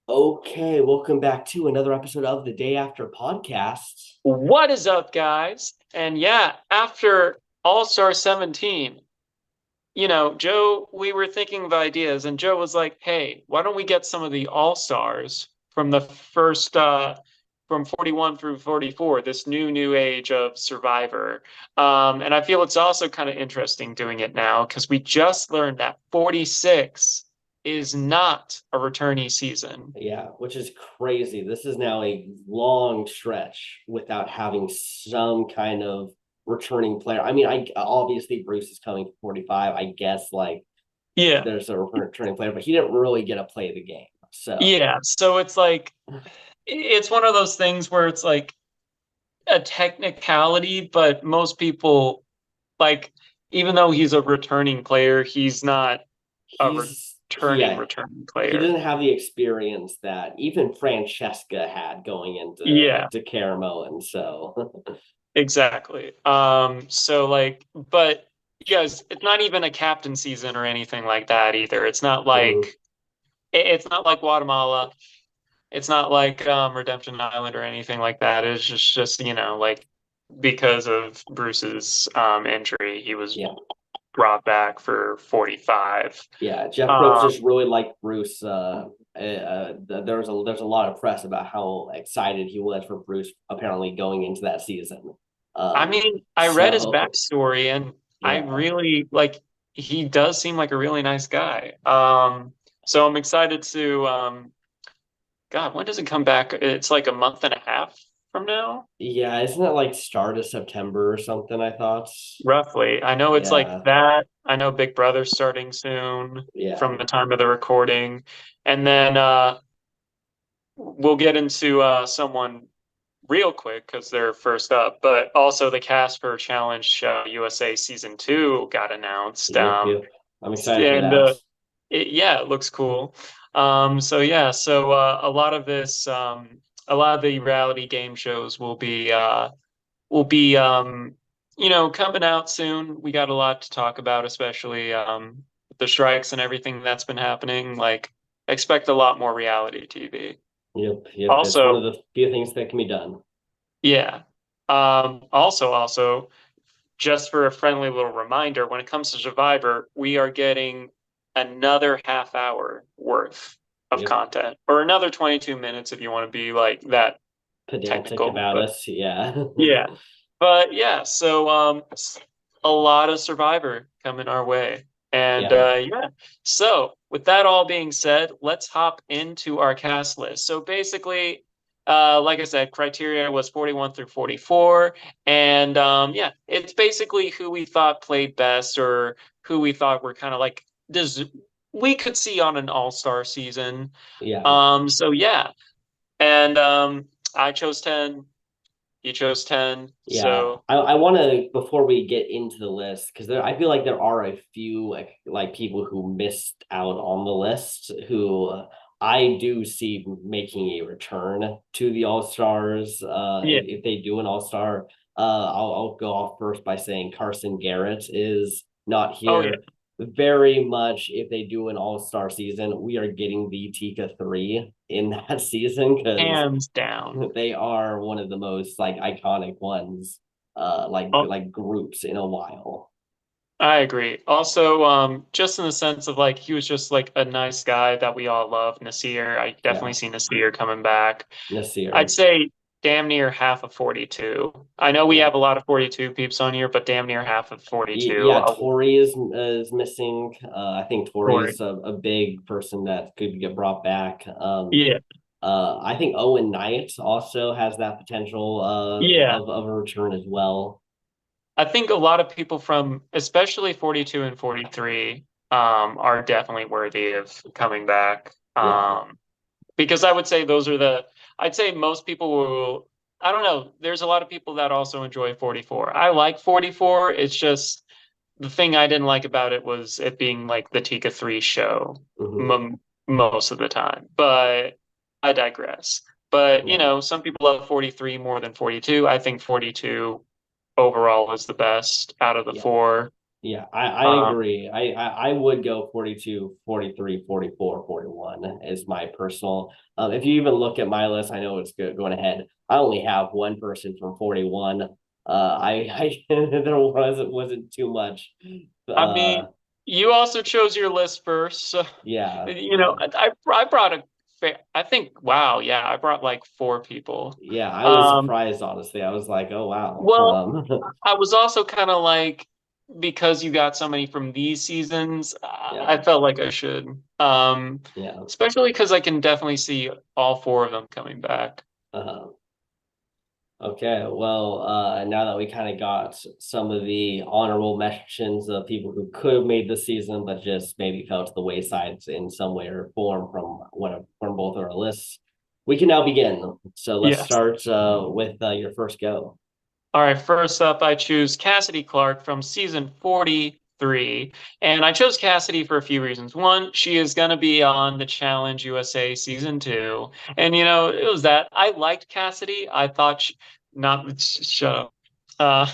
Okay, welcome back to another episode of the Day After podcast. What is up, guys? And yeah, after All-Star 17, Joe, we were thinking of ideas, and Joe was like, hey, why don't we get some of the All-Stars from the first, from 41 through 44, this new age of Survivor. And I feel it's also kind of interesting doing it now because we just learned that 46 is not a returnee season. Yeah, which is crazy. This is now a long stretch without having some kind of returning player. I mean, I obviously Bruce is coming for 45. I guess like Yeah. there's a returning player, but he didn't really get to play the game. So Yeah, so it's one of those things where it's like a technicality, but most people like even though he's a returning player, he's not a yeah, returning he player. doesn't have the experience that even Francesca had going into Yeah, to Caramo, and so exactly. But you guys, it's not even a captain season or anything like that either. Mhm. It's not like Guatemala. It's not like Redemption Island or anything like that. It's just like because of Bruce's injury, he was Yeah. brought back for 45. Yeah, Jeff Probst Um, just really liked Bruce. There's a lot of press about how excited he was for Bruce apparently going into that season. I Um, mean, I read his so backstory and I yeah, really he does seem like a really nice guy. So I'm excited to God, when does it come back? It's like a month and a half from now. yeah, isn't it like start of September or something? I thought. Roughly. I know it's like Yeah, that. I know Big Brother's starting soon yeah, from the time of the recording. And then we'll get into someone real quick because they're first up, but also the cast for Challenge USA Season 2 got announced. yep, yep. I'm excited for And that. yeah, it looks cool. A lot of a lot of the reality game shows will be coming out soon. We got a lot to talk about, especially the strikes and everything that's been happening. Like, expect a lot more reality TV. Yep, yep. It's one of Also, the few things that can be done. yeah. Also, just for a friendly little reminder, when it comes to Survivor, we are getting another half hour worth of Yep, content, or another 22 minutes if you want to be like that pedantic technical. about But us. Yeah, yeah. But yeah, a lot of Survivor coming our way. And yeah. yeah. So with that all being said, let's hop into our cast list. So basically, like I said, criteria was 41 through 44. And yeah, it's basically who we thought played best or who we thought were kind of like this we could see on an all-star season. Yeah. So yeah. And I chose 10. You chose 10. Yeah, So, I want to before we get into the list because I feel like there are a few like people who missed out on the list who I do see making a return to the All Stars. yeah. If they do an All Star, I'll go off first by saying Carson Garrett is not Oh, yeah. here. Very much, if they do an All Star season, we are getting the Tika 3 in that season because Hands down. they are one of the most like iconic ones, Oh, like groups in a while. I agree. Also, just in the sense of like he was just like a nice guy that we all love. Nasir, I Yeah, definitely see Nasir coming back. I'd Nasir. say damn near half of 42. I know we Yeah, have a lot of 42 peeps on here, but damn near half of 42. yeah. Tori is missing. I think Corey. Tori's a big person that could get brought back. Yeah. I think Owen Knight also has that potential Yeah. of a return as well. I think a lot of people from especially 42 and 43 are definitely worthy of coming back. Yeah, Because I would say I'd say most people will, I don't know, there's a lot of people that also enjoy 44. I like 44. It's just the thing I didn't like about it was it being like the Tika 3 show hmm m most of the time. But I digress. But, yeah, some people love 43 more than 42. I think 42 overall is the best out of the yeah. four. Yeah, I Um, agree. I would go 42, 43, 44, 41 is my personal. If you even look at my list, I know it's good going ahead. I only have one person from 41. I there wasn't too much. I mean, Uh, you also chose your list first, so yeah, I brought I think wow, yeah, I brought like four people. yeah. I was Um, surprised, honestly. I was like, oh wow. well, I was also kind of like because you got so many from these seasons, Yeah, I felt like I should. yeah. Especially because I can definitely see all four of them coming back. Uh, Okay, well, now that we kind of got some of the honorable mentions of people who could have made the season, but just maybe fell to the wayside in some way or form from both of our lists, we can now begin. So let's Yes. start with your first go. All right, first up, I choose Cassidy Clark from season 43. And I chose Cassidy for a few reasons. One, she is going to be on the Challenge USA season 2. And, it was that I liked Cassidy. I thought not, shut up. Uh,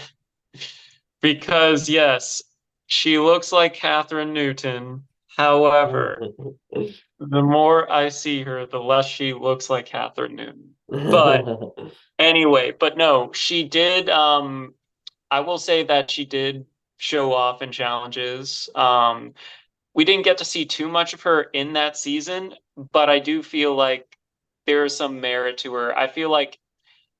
because, yes, she looks like Catherine Newton. However, the more I see her, the less she looks like Catherine Newton. But anyway, but no, she did. I will say that she did show off in challenges. We didn't get to see too much of her in that season, but I do feel like there is some merit to her. I feel like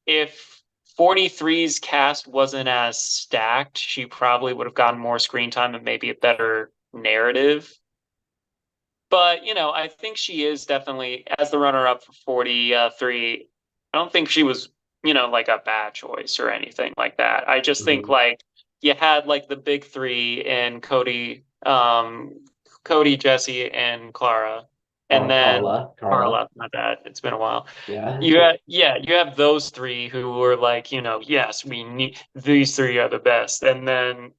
if 43's cast wasn't as stacked, she probably would have gotten more screen time and maybe a better narrative. But, I think she is definitely, as the runner up for 43, I don't think she was, like a bad choice or anything like that. I just think Mhm. like you had like the big three in Cody, Jesse, and Clara. And then Carla. Carla, my bad. It's been a while. Yeah. You have those three who were like, yes, we need these three are the best. And then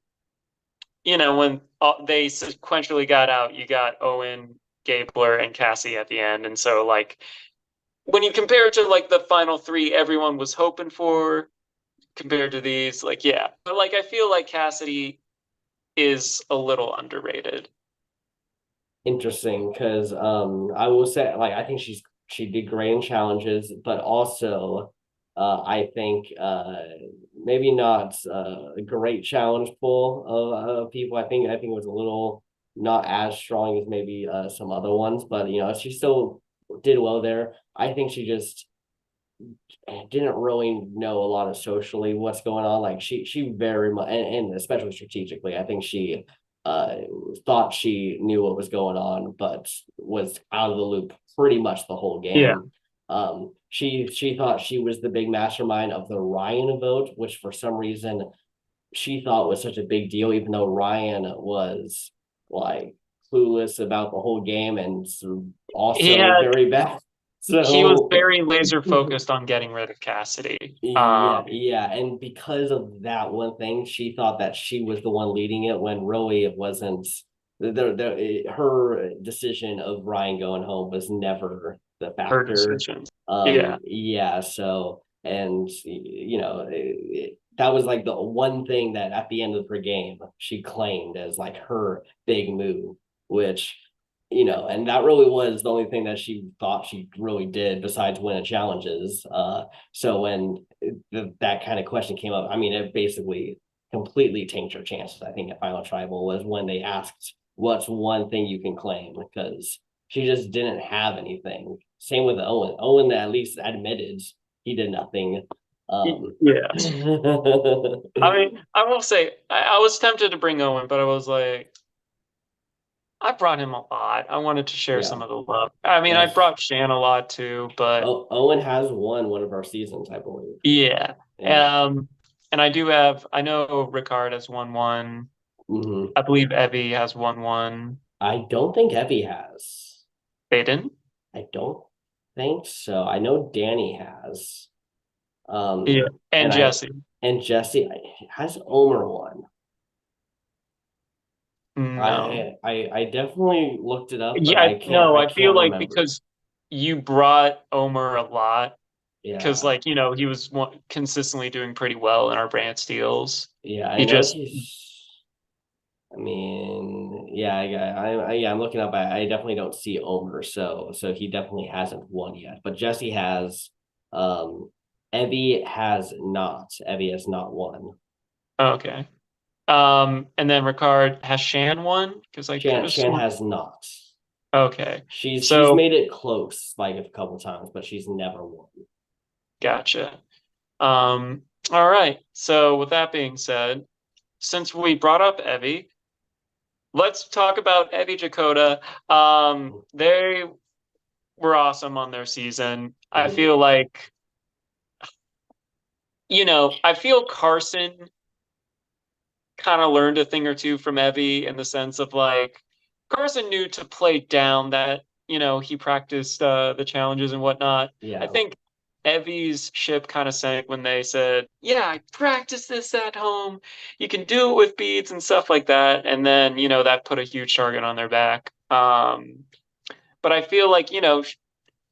when they sequentially got out, you got Owen, Gabler, and Cassie at the end. And so, like, when you compare it to like the final three everyone was hoping for compared to these, like, yeah. But like, I feel like Cassidy is a little underrated. Interesting, because I will say like I think she did great in challenges, but also I think maybe not a great challenge pool of people. I think it was a little not as strong as maybe some other ones, but she still did well there. I think she just didn't really know a lot of socially what's going on. Like she very much, and especially strategically, I think she uh thought she knew what was going on, but was out of the loop pretty much the whole Yeah. game. She thought she was the big mastermind of the Ryan vote, which for some reason she thought was such a big deal, even though Ryan was like clueless about the whole game and He also had very bad. he was So very laser focused on getting rid of Cassidy. yeah, yeah, and because of that one thing, she thought that she was the one leading it when really it wasn't. Her decision of Ryan going home was never the Her factor. decisions. Yeah. Yeah, so and that was like the one thing that at the end of her game she claimed as like her big move, which and that really was the only thing that she thought she really did besides win at challenges. So when that kind of question came up, I mean, it basically completely tanked her chances. I think at Final Tribal was when they asked, "What's one thing you can claim?" Because she just didn't have anything. Same with Owen. Owen at least admitted he did nothing. Yes. Yeah, I mean, I will say I was tempted to bring Owen, but I was like, I brought him a lot. I wanted to share some of the love. I mean, I yes. brought Shan a lot too, but Owen has won one of our seasons, I believe. yeah. Yeah. And I know Ricard has won one. Hmm. I believe Evie has won one. I don't think Evie has. Baden? I don't think so. I know Danny has. Yeah. And And I Jesse. and Jesse has Omer one. No. I definitely looked it up, but Yeah, no, I I feel can't like remember. because you brought Omer a lot, because Yeah. like, he was consistently doing pretty well in our brand steals. Yeah, I He know just he's I mean, yeah, yeah, I'm looking up. I definitely don't see Omer, so he definitely hasn't won yet. But Jesse has. Um, Evie has not. Evie has not won. Okay. And then Ricard, has Shan won? Because I could have Shan sworn. has not. Okay. She's So made it close like a couple times, but she's never won. gotcha. Um, all right. So with that being said, since we brought up Evie, let's talk about Evie Jakota. They were awesome on their season. I Mhm. feel like, I feel Carson kind of learned a thing or two from Evie in the sense of like Carson knew to play down that, he practiced the challenges and whatnot. I Yeah, think Evie's ship kind of sank when they said, yeah, I practiced this at home. You can do it with beads and stuff like that. And then, that put a huge target on their back. But I feel like,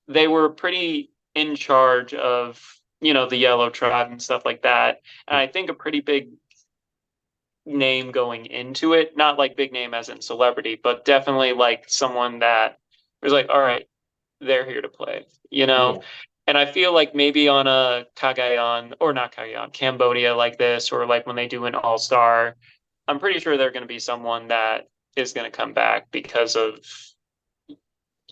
they were pretty in charge of, the Yellow Tribe and stuff like that. And I think a pretty big name going into it, not like big name as in celebrity, but definitely like someone that was like, all right, they're here to play, you know? yeah, And I feel like maybe on a Cagayan or not Cagayan, Cambodia like this, or like when they do an all-star, I'm pretty sure they're going to be someone that is going to come back because of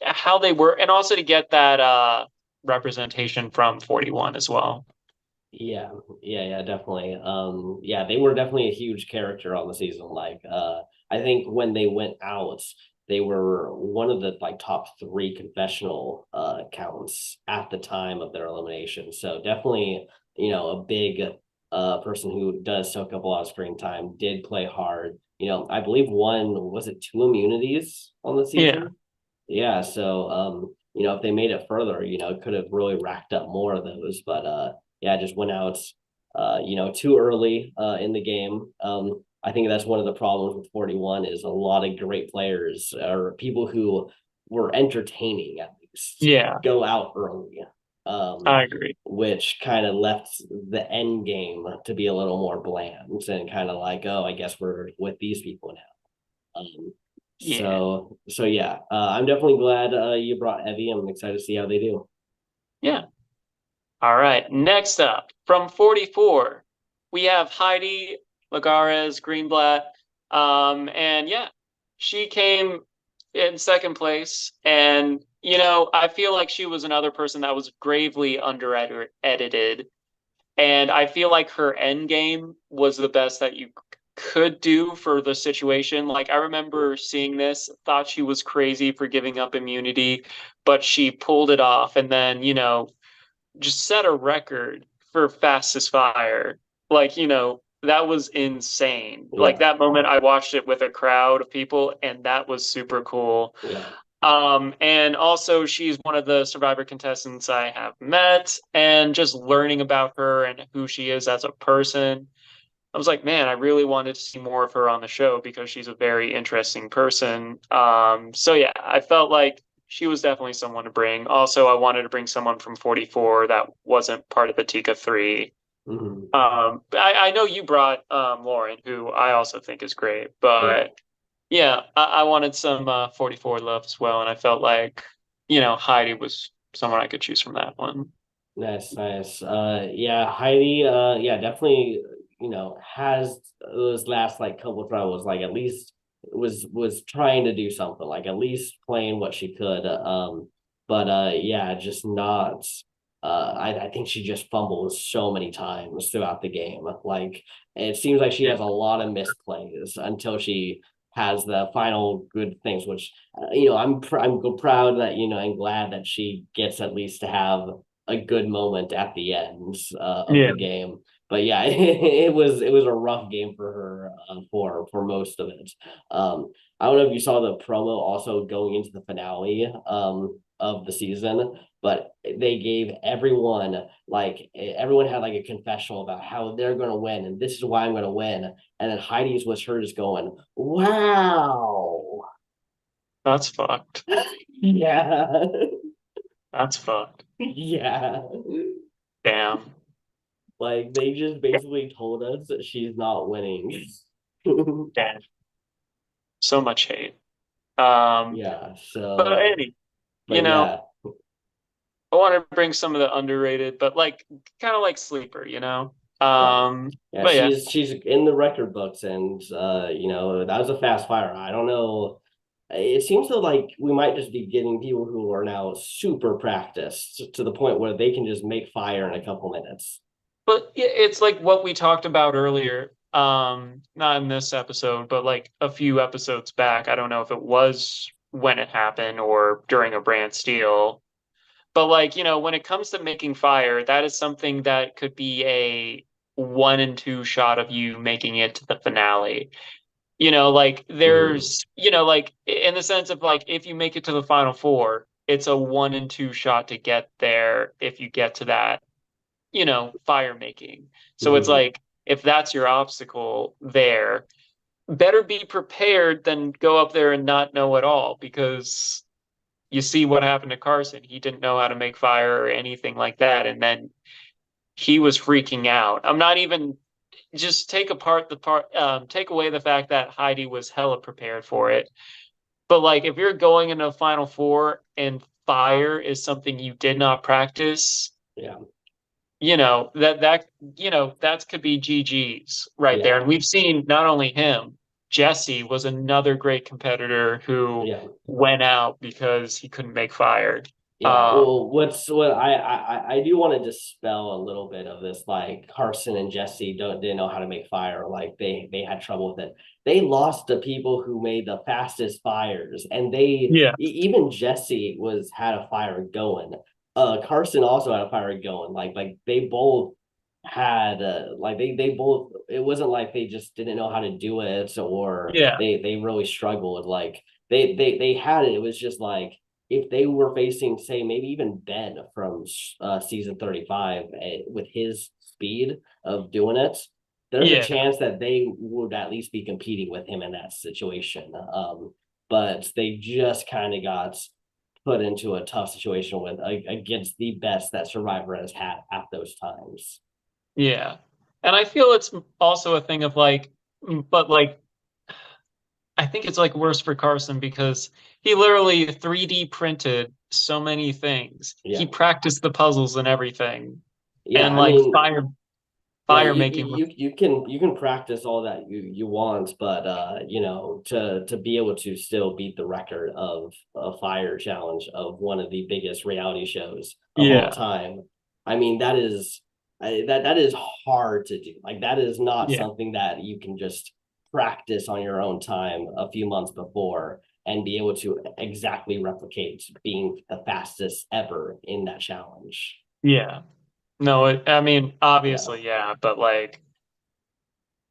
how they were, and also to get that representation from 41 as well. yeah, yeah, definitely. Yeah, they were definitely a huge character on the season. Like, I think when they went out, they were one of the like top three confessional counts at the time of their elimination. So definitely, a big person who does soak up a lot of screen time, did play hard. I believe one was it two immunities on the Yeah. season. Yeah, so if they made it further, it could have really racked up more of those. But yeah, just went out too early in the game. I think that's one of the problems with 41 is a lot of great players or people who were entertaining at least Yeah, go out early. I agree. Which kind of left the end game to be a little more bland and kind of like, oh, I guess we're with these people now. Yeah. So yeah, I'm definitely glad you brought Evie. I'm excited to see how they do. Yeah. All right. Next up, from 44, we have Heidi Lagares Greenblatt. And yeah, she came in second place. And, I feel like she was another person that was gravely under edited. And I feel like her end game was the best that you could do for the situation. Like, I remember seeing this, thought she was crazy for giving up immunity, but she pulled it off. And then, just set a record for fastest fire. Like, that was insane. Like Yeah, that moment I watched it with a crowd of people and that was super cool. yeah, And also she's one of the Survivor contestants I have met and just learning about her and who she is as a person. I was like, man, I really wanted to see more of her on the show because she's a very interesting person. So yeah, I felt like she was definitely someone to bring. Also, I wanted to bring someone from 44 that wasn't part of the Tika 3. hmm I know you brought Lauren, who I also think is great, yeah. but yeah, I wanted some 44 love as well, and I felt like, Heidi was someone I could choose from that one. Nice, nice. Yeah, Heidi. Yeah, definitely. Has those last like couple travels like at least was trying to do something like at least playing what she could. But yeah, just not. I think she just fumbles so many times throughout the game. Like it seems like she Yeah. has a lot of misplays until she has the final good things, which I'm proud that and glad that she gets at least to have a good moment at the end of Yeah. the game. But yeah, it was a rough game for her for most of it. I don't know if you saw the promo also going into the finale of the season, but they gave everyone had like a confessional about how they're going to win and this is why I'm going to win. And then Heidi's was her just going, "Wow." That's fucked. Yeah. That's fucked. Yeah. Damn. Like they just basically told us that she's not winning. Damn. So much hate. Um, Yeah. but So, Andy, you but know, yeah, I want to bring some of the underrated, but like kind of like sleeper, yeah, yeah. But yeah. She's in the record books, and that was a fast fire. I don't know. It seems to like we might just be getting people who are now super practiced to the point where they can just make fire in a couple minutes. But it's like what we talked about earlier. Not in this episode, but like a few episodes back. I don't know if it was when it happened or during a Brantsteele. But like, when it comes to making fire, that is something that could be a 1 and 2 shot of you making it to the finale. Like Mhm. like in the sense of like if you make it to the final four, it's a 1 and 2 shot to get there if you get to that fire making. So it's Mhm. like if that's your obstacle there, better be prepared than go up there and not know at all because you see what happened to Carson. He didn't know how to make fire or anything like that. And then he was freaking out. I'm not even just take away the fact that Heidi was hella prepared for it. But like if you're going into a final four and fire is something you did not practice, Yeah. that could be GG's right there. Yeah. And we've seen not only him, Jesse was another great competitor who Yeah. went out because he couldn't make fire. Yeah, Um, well, what I do want to dispel a little bit of this, like Carson and Jesse didn't know how to make fire, like they had trouble with it. They lost to people who made the fastest fires, and yeah, even Jesse had a fire going. Carson also had a fire going. Like they both had like they both. It wasn't like they just didn't know how to do it, or yeah, they really struggled. Like they had it. It was just like if they were facing, say, maybe even Ben from season 35 with his speed of doing it, there's a yeah, chance that they would at least be competing with him in that situation. But they just kind of got put into a tough situation with against the best that Survivor has had at those times. yeah. And I feel it's also a thing of like, but like I think it's like worse for Carson because he literally 3D printed so many things. He Yeah. practiced the puzzles and everything. Yeah. And I like mean, yeah, fire making was you can practice all that you want, but to be able to still beat the record of a fire challenge of one of the biggest reality shows of all yeah, time, I mean that is hard to do. Like that is not yeah, something that you can just practice on your own time a few months before and be able to exactly replicate being the fastest ever in that challenge. yeah. No, I mean, Yeah. obviously, yeah, but like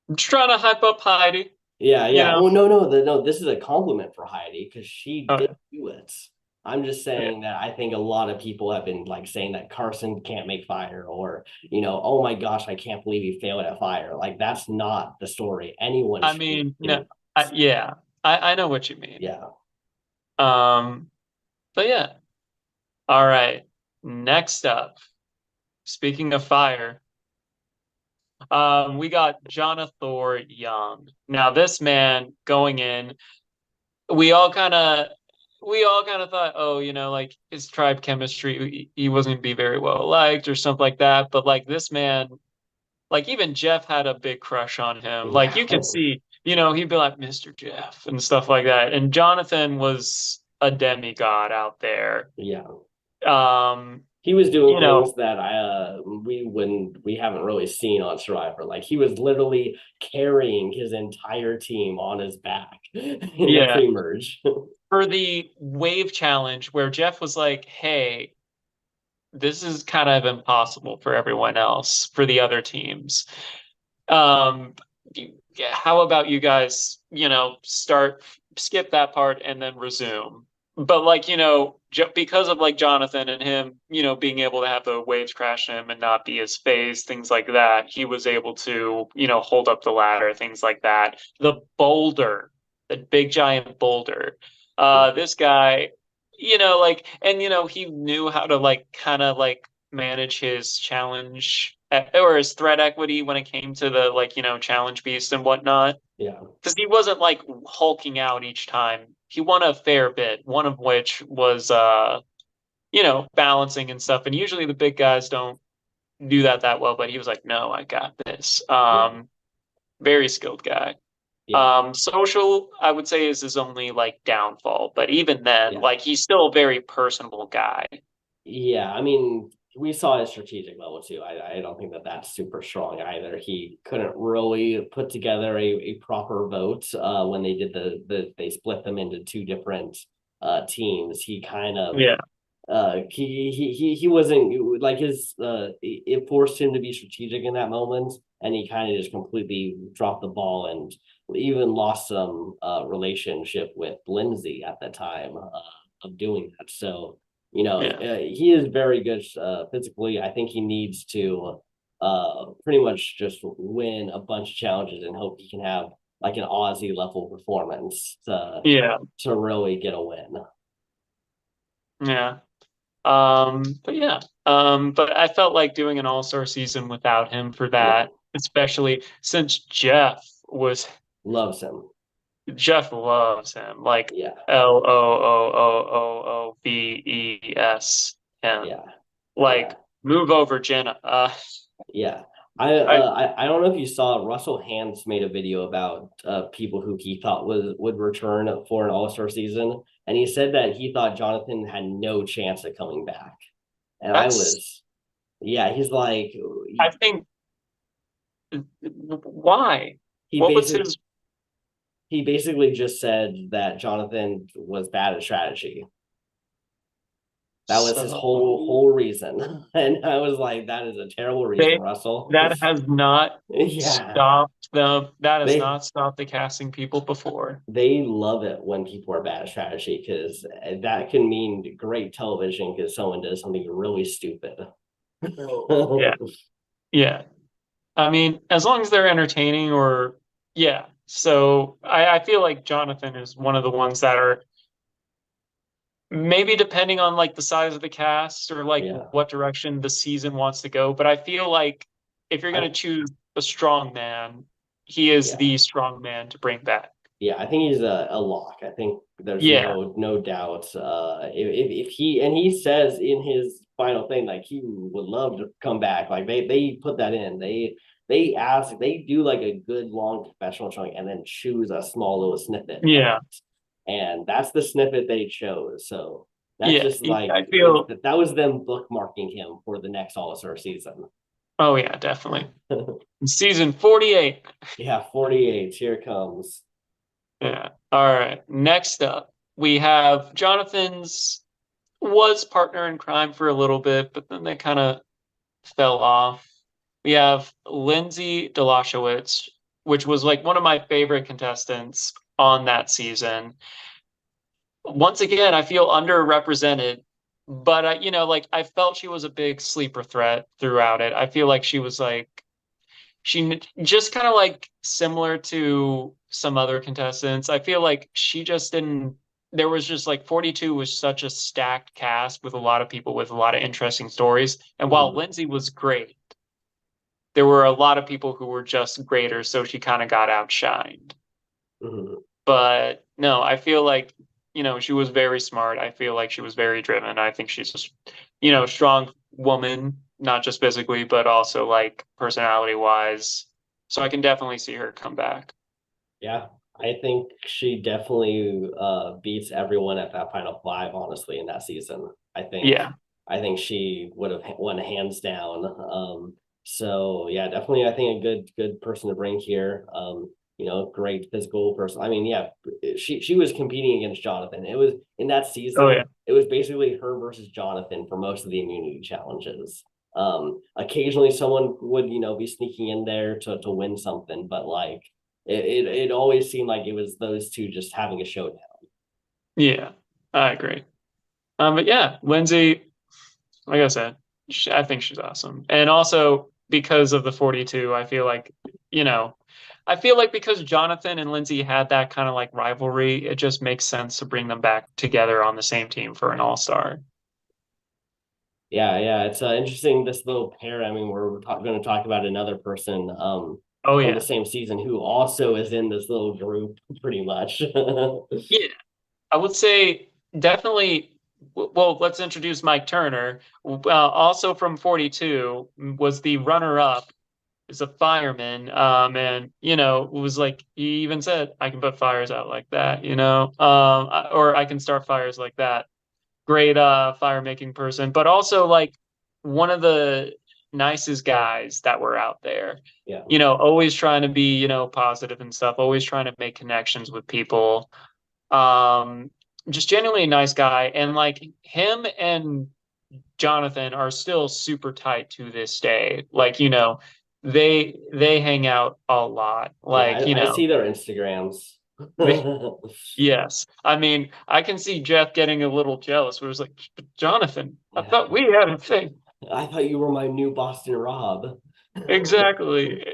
I'm just trying to hype up Heidi, Yeah, you yeah. know? Oh no, this is a compliment for Heidi because she Oh did yeah. do it. I'm just Yeah. saying that I think a lot of people have been like saying that Carson can't make fire or, oh my gosh, I can't believe he failed at fire. Like that's not the story. Anyone I should be mean, no, doing it. yeah, I know what you mean. Yeah. Um, but yeah. All right. Next up, speaking of fire, we got Jonathan Young. Now, this man going in, we all kind of we all kind of thought, oh, like his tribe chemistry, he wasn't gonna be very well liked or something like that. But like this man, like even Jeff had a big crush on him. Like Yeah. you could see, he'd be like Mr. Jeff and stuff like that. And Jonathan was a demigod out there. Yeah. Um, He was doing you know, things that we haven't really seen on Survivor. Like he was literally carrying his entire team on his back in the yeah, pre-merge. for the wave challenge where Jeff was like, "Hey, this is kind of impossible for everyone else, for the other teams. Um, how about you guys, skip that part and then resume?" But like, because of like Jonathan and him, being able to have the waves crash him and not be his phase, things like that, he was able to, hold up the ladder, things like that. The boulder, the big giant boulder. This guy, like, and he knew how to like kind of like manage his or his threat equity when it came to the like, challenge beast and whatnot. Yeah. Because he wasn't like hulking out each time. He won a fair bit, one of which was balancing and stuff. And usually the big guys don't do that well, but he was like, no, I got this. Yeah. Very skilled guy. Yeah. Social, I would say, is his only like downfall. But even then, Yeah. like he's still a very personable guy. Yeah, I mean, we saw his strategic level too. I don't think that that's super strong either. He couldn't really put together a proper vote when they did they split them into two different teams. He kind of Yeah. he wasn't like his it forced him to be strategic in that moment, and he kind of just completely dropped the ball and even lost some relationship with Lindsay at the time of doing that. So Yeah. he is very good physically. I think he needs to pretty much just win a bunch of challenges and hope he can have like an Aussie level performance Yeah. to really get a win. Yeah. But yeah. But I felt like doing an all-star season without him for Yeah, that, especially since loves him. Jeff loves him, like Yeah, LOOOOOVES him. yeah, Like yeah, move over Jenna. yeah. I I don't know if you saw Russell Hands made a video about people who he thought would return for an All Star season, and he said that he thought Jonathan had no chance of coming back, and I that's was yeah. He's like I think why? he What was basically his he basically just said that Jonathan was bad at strategy. That was his so whole reason, and I was like, that is a terrible reason, they Russell. that has not Yeah, stopped that has they not stopped the casting people before. they love it when people are bad at strategy because that can mean great television because someone does something really stupid. Yeah. Yeah. I mean, as long as they're entertaining or yeah. So I feel like Jonathan is one of the ones that are maybe depending on like the size of the cast or like Yeah, what direction the season wants to go. But I feel like if you're I gonna choose a strong man, he is yeah the strong man to bring back. yeah. I think he's a lock. I think there's Yeah. no doubt. If he and he says in his final thing like he would love to come back. Like they put that in. They ask they do like a good long professional showing and then choose a small little snippet of Yeah. it. And that's the snippet they chose. So that's Yeah. just like I feel that was them bookmarking him for the next All Star season. oh yeah, definitely. Season 48. Yeah, 48. Here it comes. Yeah. All right. Next up, we have Jonathan's was partner in crime for a little bit, but then they kind of fell off. We have Lindsay Delashowitz, which was like one of my favorite contestants on that season. Once again, I feel underrepresented, but like I felt she was a big sleeper threat throughout it. I feel like she was like she just kind of like similar to some other contestants. I feel like she just didn't. There was just like 42 was such a stacked cast with a lot of people with a lot of interesting stories. And while Mm-hmm. Lindsay was great, there were a lot of people who were just greater, so she kind of got outshined. Mm-hmm. But no, I feel like, she was very smart. I feel like she was very driven. I think she's just, strong woman, not just physically, but also like personality wise. So I can definitely see her come back. Yeah, I think she definitely beats everyone at that final five, honestly, in that season. Yeah. I think she would have won hands down. So yeah, definitely I think a good person to bring here. Great physical person. I mean, yeah, she was competing against Jonathan. It was in that Oh yeah. season, it was basically her versus Jonathan for most of the immunity challenges. Occasionally someone would, be sneaking in there to win something, but like it always seemed like it was those two just having a showdown. Yeah. I agree. But yeah, Lindsay, like I said, I think she's awesome. And also because of the 42, you know, I feel like because Jonathan and Lindsay had that kind of like rivalry, it just makes sense to bring them back together on the same team for an all-star. yeah. It's interesting this little pair. I mean, we're going to talk about another person Oh from the yeah. same season who also is in this little group, pretty much. Yeah. I would say definitely. Well, let's introduce Mike Turner. Also from 42, was the runner-up as a fireman. And it was like he even said, "I can put fires out like that," or I can start fires like that. Great fire making person, but also like one of the nicest guys that were out there. Yeah. Always trying to be, positive and stuff, always trying to make connections with people. Um, just genuinely a nice guy. And like him and Jonathan are still super tight to this day. Like, they hang out a lot. Yeah, Like, I see their Instagrams. yes. I mean, I can see Jeff getting a little jealous where it's like, Jonathan, I Yeah. thought we had a thing. I thought you were my new Boston Rob. Exactly.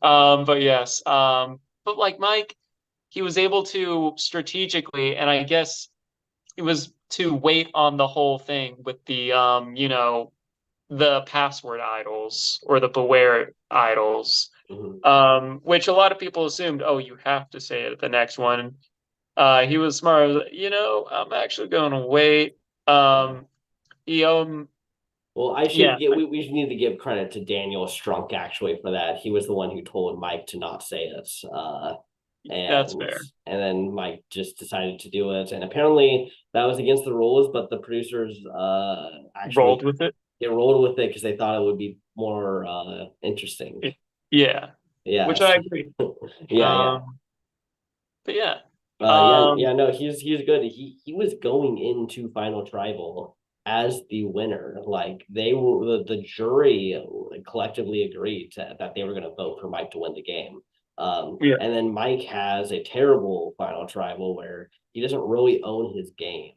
But yes. But like Mike, he was able to strategically, and I guess it was to wait on the whole thing with the password idols or the beware idols. Mhm. Which a lot of people assumed, oh, you have to say it at the next one. He was smart. I'm actually going to wait. Yeah. Um, he Well, I should yeah, get we should need to give credit to Daniel Strunk actually for that. He was the one who told Mike to not say it. that's And fair. and then Mike just decided to do it. And apparently that was against the rules, but the producers Rolled actually with it. they rolled with it because they thought it would be more interesting. Yeah, which Yes. I agree. Yeah. Um, but yeah, Yeah, um, no, he's good. He was going into Final Tribal as the winner. Like they were the jury collectively agreed that they were going to vote for Mike to win the game. yeah, And then Mike has a terrible Final Tribal where he doesn't really own his game.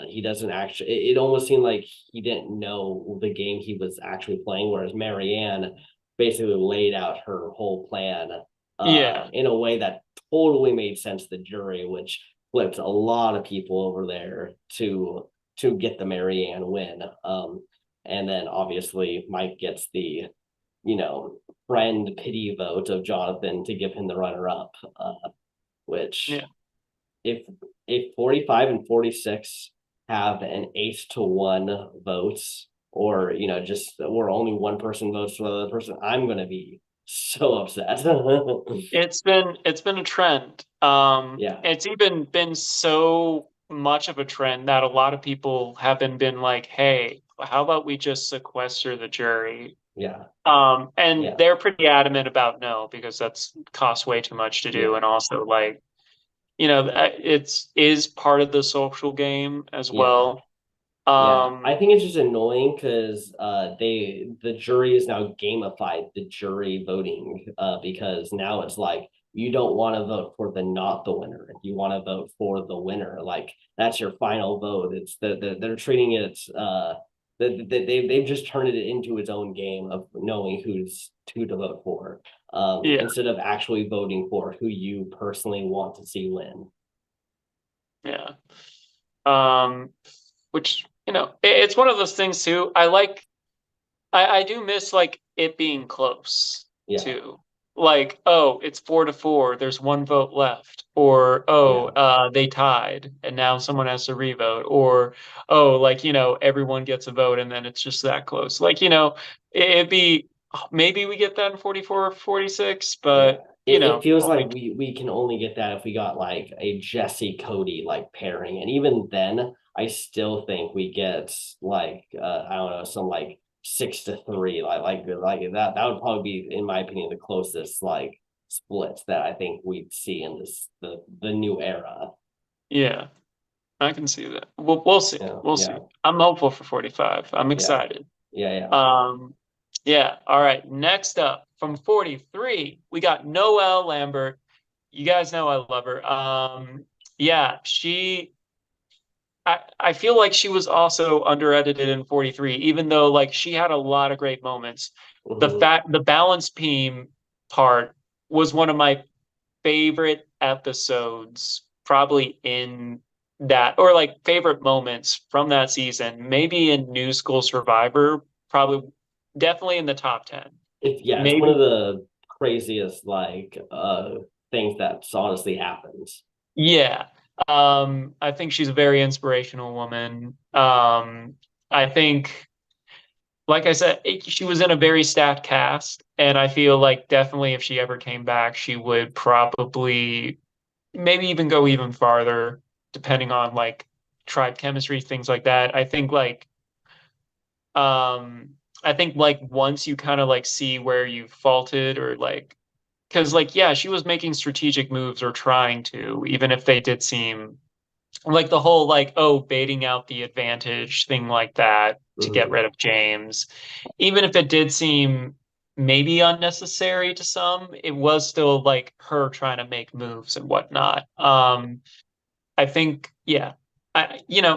He doesn't actually. It almost seemed like he didn't know the game he was actually playing, whereas Marianne basically laid out her whole plan yeah, in a way that totally made sense to the jury, which flipped a lot of people over there to get the Marianne win. And then obviously Mike gets the friend pity vote of Jonathan to give him the runner up, which yeah, if 45 and 46 have an 8-1 votes or just where only one person votes for the other person, I'm gonna be so upset. it's been a trend. Yeah, It's even been so much of a trend that a lot of people have been like, hey, how about we just sequester the jury? yeah, And yeah, they're pretty adamant about no, because that's costs way too much to do. yeah, And also like, it's is part of the social game as yeah. well. Yeah, I Um, think it's just annoying because the jury is now gamified the jury voting because now it's like you don't want to vote for the not the winner. You want to vote for the winner. Like that's your final vote. It's they're treating it they've just turned it into its own game of knowing who to vote for yeah, instead of actually voting for who you personally want to see win. yeah. Um, which, it's one of those things too. I do miss like it being close Yeah, too. Like, oh, it's 4-4. There's one vote left. Or, oh, yeah, they tied and now someone has to revote. Or, oh, like, everyone gets a vote and then it's just that close. Like, it'd be maybe we get that in 44 or 46, yeah. but It feels like only we can only get that if we got like a Jesse Cody like pairing. And even then, I still think we get like I don't know, some like 6-3. Like that would probably be, in my opinion, the closest like splits that I think we'd see in the new era. yeah, I can see that. We'll see. Yeah, We'll yeah, see. I'm hopeful for 45. I'm yeah, excited. yeah, yeah. Um, yeah. All right. Next up from 43, we got Noelle Lambert. You guys know I love her. Yeah, I feel like she was also under-edited in 43, even though like she had a lot of great moments. Mhm. The balance beam part was one of my favorite episodes, probably in that, or like favorite moments from that season, maybe in New School Survivor, probably definitely in the top 10. It's one of Maybe, the craziest things that's honestly happened. yeah. I think she's a very inspirational woman. I think, like I said, she was in a very stacked cast, and I feel like definitely if she ever came back, she would probably maybe even go even farther, depending on like tribe chemistry, things like that. Um, I think like once you kind of like see where you faulted or like, because like, yeah, she was making strategic moves or trying to, even if they did seem like the whole like, oh, baiting out the advantage thing like that to get Mhm. rid of James, even if it did seem maybe unnecessary to some, it was still like her trying to make moves and whatnot. I think, yeah,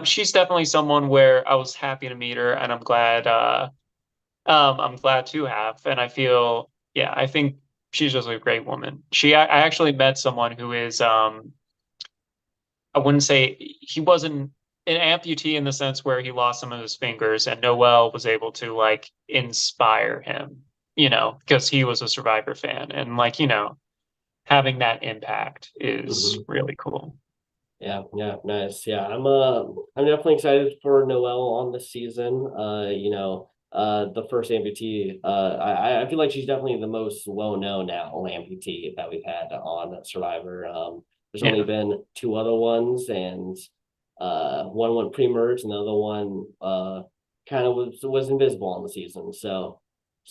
she's definitely someone where I was happy to meet her, and I'm glad to have, and I feel, yeah, I think she's just a great woman. I actually met someone who is, I wouldn't say he wasn't an amputee in the sense where he lost some of his fingers, and Noel was able to like inspire him, because he was a Survivor fan, and like, having that impact is Mhm. really cool. Yeah, yeah, nice. Yeah, I'm definitely excited for Noelle on this season. The first amputee. I feel like she's definitely the most well known now amputee that we've had on Survivor. There's only Yeah. been two other ones, and one went pre-merge, and the other one kind of was invisible on the season. So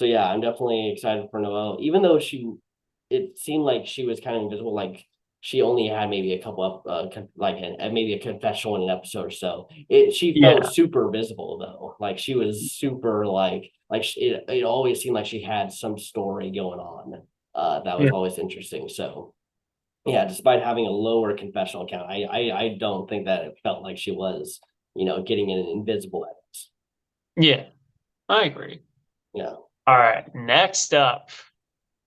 yeah, I'm definitely excited for Noelle, even though it seemed like she was kind of invisible, like she only had maybe a couple of maybe a confessional in an episode or so. She felt Yeah. super visible though. Like she was super it always seemed like she had some story going on. That was Yeah. always interesting. So yeah, despite having a lower confessional count, I don't think that it felt like she was, getting an invisible edit. Yeah. I agree. Yeah. All right. Next up,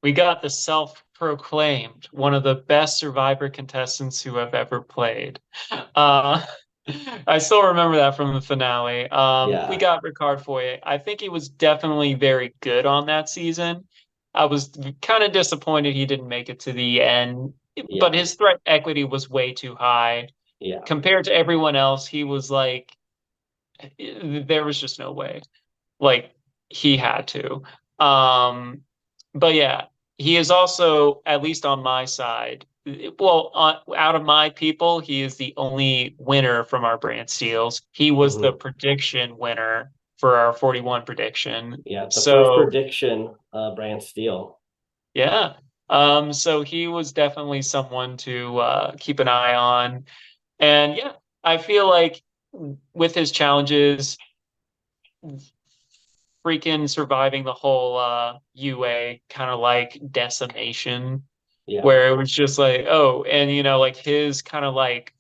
we got the self-proclaimed one of the best Survivor contestants who have ever played. Uh, I still remember that from the finale. We Yeah. got Ricard Foye. I think he was definitely very good on that season. I was kind of disappointed he didn't make it to the end, but Yeah. his threat equity was way too high Yeah. compared to everyone else. He was like, there was just no way. Like he had to. Um, but yeah, he is also, at least on my side, well, out of my people, he is the only winner from our Brantsteels. He was the Hmm. prediction winner for our 41 prediction. Yeah. The first So prediction, Brantsteele. yeah. So he was definitely someone to keep an eye on. And yeah, I feel like with his challenges, freaking surviving the whole UA kind of like decimation Yeah. where it was just like, oh, and like his kind of like,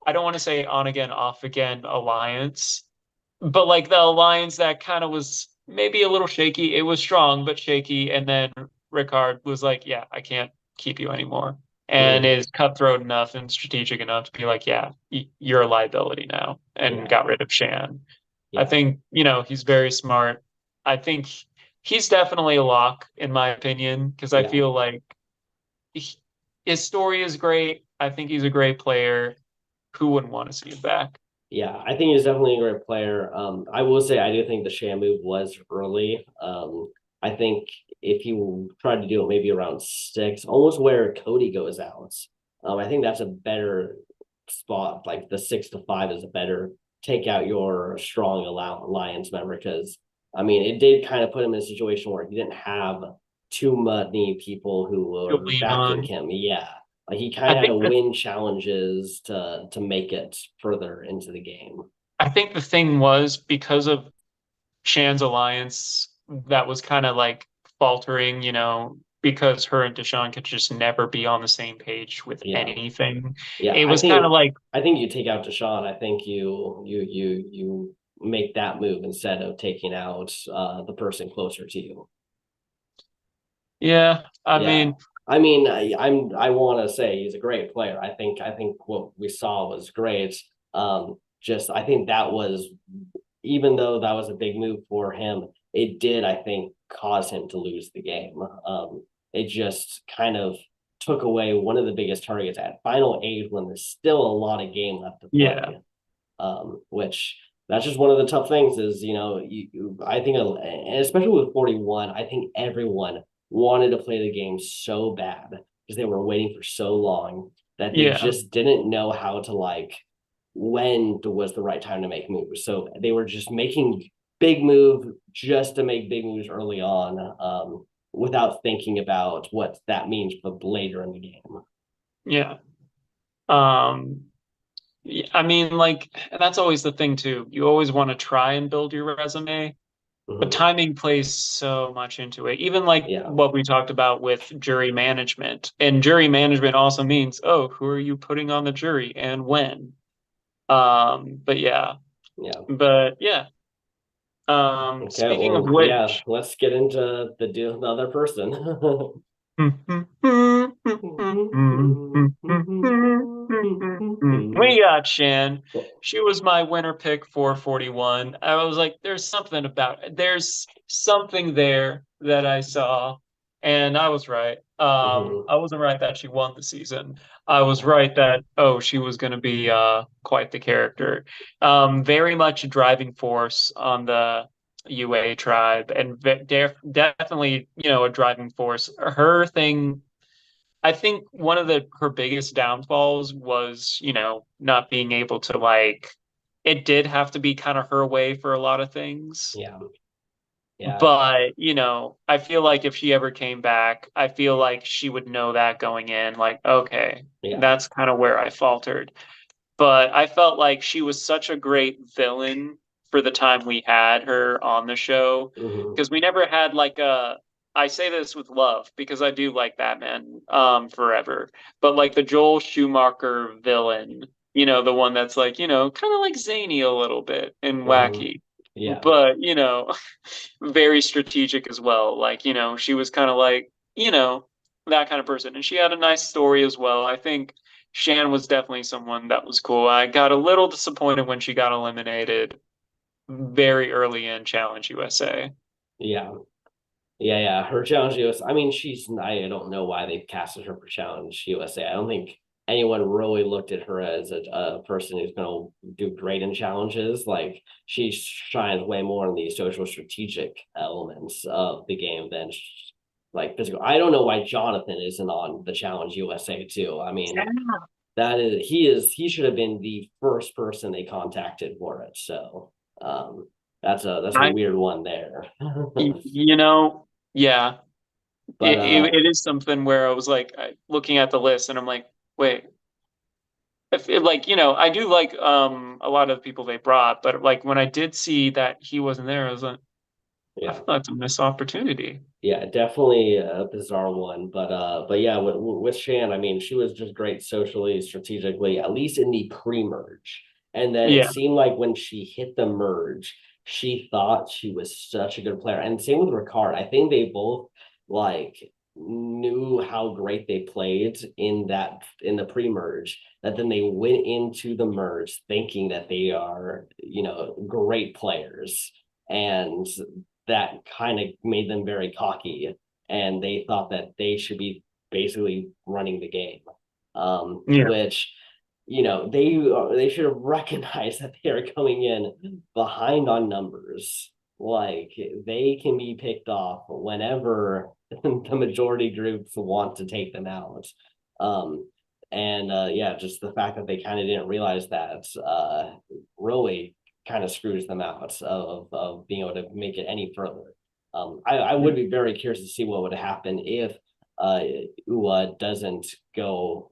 I don't want to say on again, off again alliance, but like the alliance that kind of was maybe a little shaky. It was strong, but shaky. And then Ricard was like, yeah, I can't keep you anymore. And Mhm. is cutthroat enough and strategic enough to be like, yeah, you're a liability now, and Yeah. got rid of Shan. I Yeah. think, he's very smart. I think he's definitely a lock, in my opinion, because I Yeah. feel like he- his story is great. I think he's a great player. Who wouldn't want to see him back? Yeah, I think he's definitely a great player. I will say I do think the Sham move was early. I think if you tried to do it maybe around six, almost where Cody goes out, I think that's a better spot. Like the 6 to 5 is a better take out your strong alliance member because I mean it did kind of put him in a situation where he didn't have too many people who To were lean backing on. him. Yeah, like he kind I of had to think the win challenges to make it further into the game. I think the thing was because of Shan's alliance that was kind of like faltering, because her and Deshaun could just never be on the same page with Yeah, anything. yeah. It was kind of like, I think you take out Deshaun. I think you make that move instead of taking out the person closer to you. yeah, I mean, Yeah, I mean, I want to say he's a great player. I think what we saw was great. Just I think that was, even though that was a big move for him, it did, I think, cause him to lose the game. It just kind of took away one of the biggest targets at final eight when there's still a lot of game left to Yeah. play. Which that's just one of the tough things is, I think, especially with 41, I think everyone wanted to play the game so bad because they were waiting for so long that they Yeah. just didn't know how to, like, when was the right time to make moves. So they were just making big move just to make big moves early on, without thinking about what that means for later in the game. Yeah. Um, I mean, like, that's always the thing too. You always want to try and build your resume, but Mm-hmm. timing plays so much into it. Even like Yeah. what we talked about with jury management. And jury management also means, oh, who are you putting on the jury and when? But yeah. Yeah. But yeah. Okay. Speaking of Well, yeah. which, Let's get into the deal, the other person. we got Shan. She was my winner pick for 41. I was like, there's something there that I saw, and I was right. I wasn't right that she won the season. I was right that, oh, she was going to be quite the character. Very much a driving force on the UA tribe, and definitely, a driving force. Her thing, I think one of her biggest downfalls was, not being able to, like, it did have to be kind of her way for a lot of things. Yeah. Yeah. But, I feel like if she ever came back, I feel like she would know that going in, like, okay, Yeah. that's kind of where I faltered. But I felt like she was such a great villain for the time we had her on the show, Hmm. because we never had like a, I say this with love because I do like Batman forever, but like the Joel Schumacher villain, the one that's like, kind of like zany a little bit and Hmm. wacky, Yeah. but very strategic as well. Like, she was kind of like, that kind of person. And she had a nice story as well. I think Shan was definitely someone that was cool. I got a little disappointed when she got eliminated very early in Challenge USA. Yeah. Yeah, yeah. Her challenge US. I mean, I don't know why they casted her for challenge USA. I don't think anyone really looked at her as a person who's going to do great in challenges. Like, she shines way more in the social strategic elements of the game than like physical. I don't know why Jonathan isn't on the challenge USA too. I mean, he should have been the first person they contacted for it. So, that's a I, weird one there. you know, yeah, But it is something where I was like looking at the list and I'm like, wait, I feel like, I do like a lot of the people they brought, but like when I did see that he wasn't there, I was like, I yeah, feel like it's a missed opportunity. yeah, definitely a bizarre one. But yeah, with Shan, I mean, she was just great socially, strategically, at least in the pre-merge. And then it Yeah, seemed like when she hit the merge, she thought she was such a good player. And same with Ricard. I think they both, like, knew how great they played in the pre-merge, that then they went into the merge thinking that they are, great players. And that kind of made them very cocky, and they thought that they should be basically running the game, yeah. which, they should have recognized that they are coming in behind on numbers. Like, they can be picked off whenever the majority groups want to take them out. Um, and yeah, just the fact that they kind of didn't realize that, really kind of screws them out of being able to make it any further. I would be very curious to see what would happen if UA doesn't go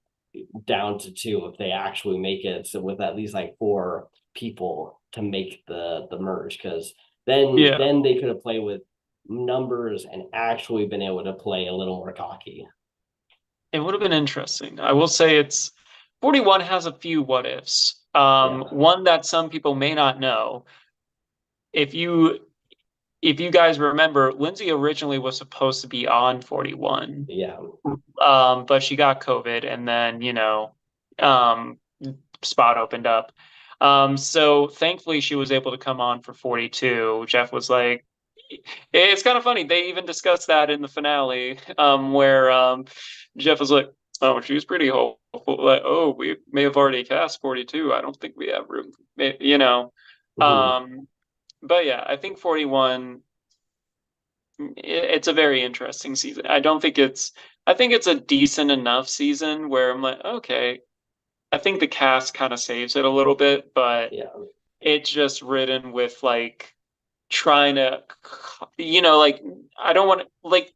down to two, if they actually make it so with at least like four people to make the merge, because then Yeah. they could have played with numbers and actually been able to play a little more cocky. It would have been interesting. I will say 41 has a few what ifs. Yeah. One that some people may not know. If you if you guys remember, Lindsay originally was supposed to be on 41, Yeah. but she got COVID, and then um, spot opened up. So thankfully, she was able to come on for 42. Jeff was like, it's kind of funny. They even discussed that in the finale, where Jeff was like, "Oh, she was pretty hopeful. Like, oh, we may have already cast 42. I don't think we have room, you know." Mhm. Um, but yeah, I think 41. It's a very interesting season. I don't think it's. I think it's a decent enough season where I'm like, okay. I think the cast kind of saves it a little bit, but Yeah. it's just ridden with like trying to, like I don't want to like.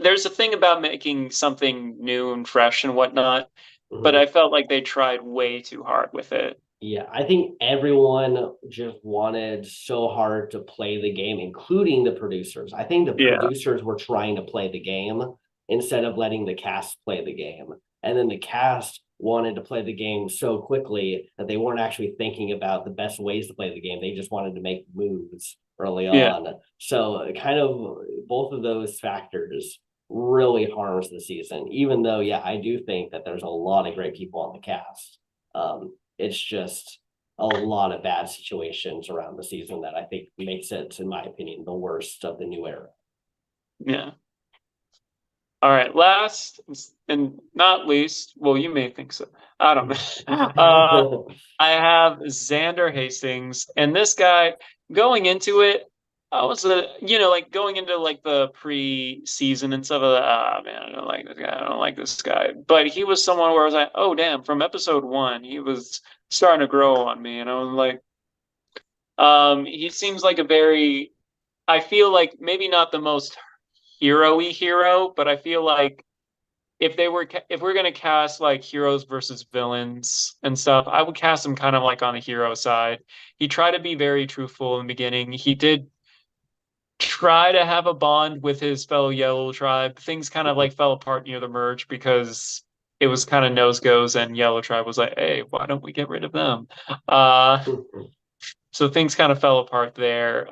There's a thing about making something new and fresh and whatnot, but Mhm. I felt like they tried way too hard with it. Yeah, I think everyone just wanted so hard to play the game, including the producers. I think the Yeah, producers were trying to play the game instead of letting the cast play the game. And then the cast wanted to play the game so quickly that they weren't actually thinking about the best ways to play the game. They just wanted to make moves early yeah, on. So kind of both of those factors really harms the season, even though, yeah, I do think that there's a lot of great people on the cast. It's just a lot of bad situations around the season that I think makes it, in my opinion, the worst of the new era. yeah. All right, last and not least, well, you may think so. I don't know. I have Xander Hastings, and this guy going into it, I was like going into like the pre-season and stuff. Ah, man, I don't like this guy. I don't like this guy. But he was someone where I was like, oh, damn, from episode one, he was starting to grow on me, and I was like, he seems like a very. I feel like maybe not the most hero-y hero, but I feel like if we're gonna cast like heroes versus villains and stuff, I would cast him kind of like on the hero side. He tried to be very truthful in the beginning. He did try to have a bond with his fellow Yellow Tribe. Things kind of like fell apart near the merge because it was kind of nose goes, and Yellow Tribe was like, "Hey, why don't we get rid of them?" Uh, so things kind of fell apart there.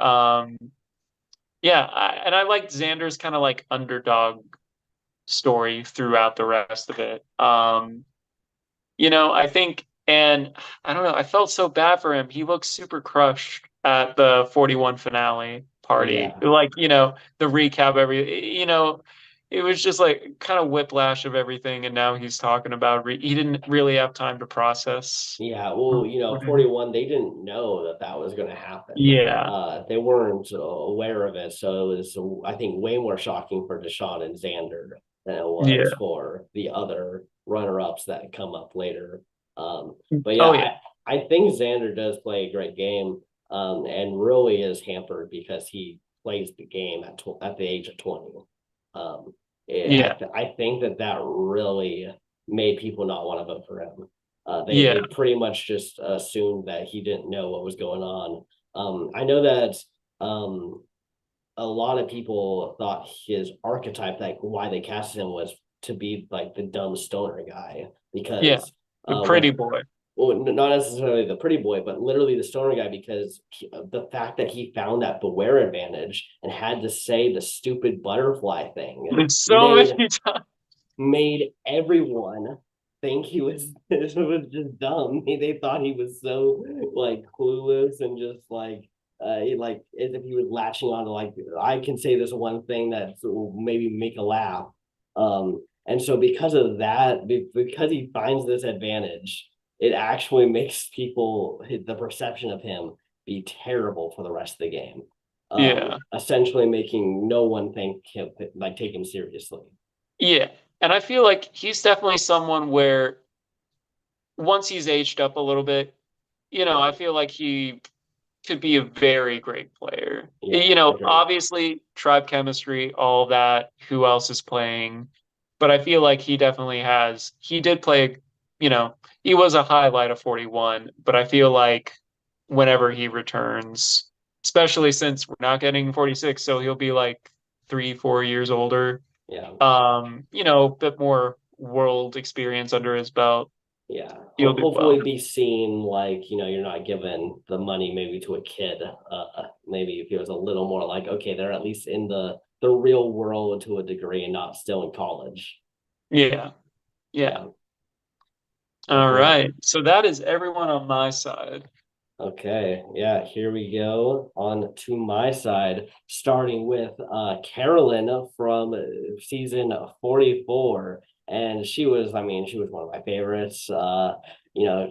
Yeah, and I liked Xander's kind of like underdog story throughout the rest of it. I think, and I don't know, I felt so bad for him. He looked super crushed at the 41 finale party. Yeah. Like, the recap, it was just like kind of whiplash of everything. And now he's talking about he didn't really have time to process. Yeah, well, 41, they didn't know that that was going to happen. Yeah, They weren't aware of it. So it was, I think, way more shocking for Deshaun and Xander than it was yeah. for the other runner-ups that come up later. But yeah, Oh, yeah, I think Xander does play a great game, and really is hampered because he plays the game at the age of 20. yeah, I think that really made people not want to vote for him. yeah, They pretty much just assumed that he didn't know what was going on. I know that um, a lot of people thought his archetype, like why they casted him, was to be like the dumb stoner guy yeah. because The when pretty boy. well, not necessarily the pretty boy, but literally the stoner guy, because the fact that he found that beware advantage and had to say the stupid butterfly thing So made many times. made everyone think he was this was just dumb. They thought he was so like clueless and just like as if he was latching on to like I can say this one thing that will maybe make a laugh. And so because of that, because he finds this advantage, it actually makes people the perception of him be terrible for the rest of the game. Yeah. Essentially making no one think him like take him seriously. Yeah. And I feel like he's definitely someone where once he's aged up a little bit, I feel like he could be a very great player. Yeah, agreed. Obviously, tribe chemistry, all that, who else is playing. But I feel like he did play, you know, he was a highlight of 41. But I feel like whenever he returns, especially since we're not getting 46, so he'll be like 3, 4 years older. Yeah, A bit more world experience under his belt. yeah. He'll do well. Hopefully be seen like, you're not giving the money maybe to a kid maybe if he was a little more like, okay, they're at least in the real world to a degree and not still in college. Yeah. Yeah. Yeah. All Okay. right. So that is everyone on my side. Okay, yeah, here we go on to my side, starting with Carolyn from season 44. And she was, I mean, she was one of my favorites. A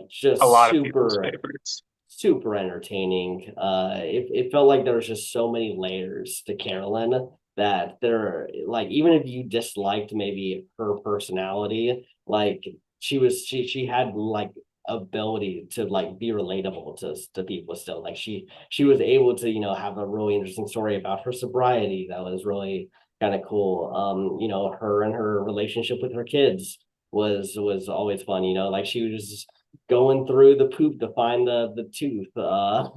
Just lot of people's super, favorites. super entertaining. It felt like there was just so many layers to Carolyn that there, like, even if you disliked maybe her personality, like she had like ability to like be relatable to people still. Like she was able to, have a really interesting story about her sobriety that was really kind of cool. Her and her relationship with her kids was always fun, like she was going through the poop to find the tooth so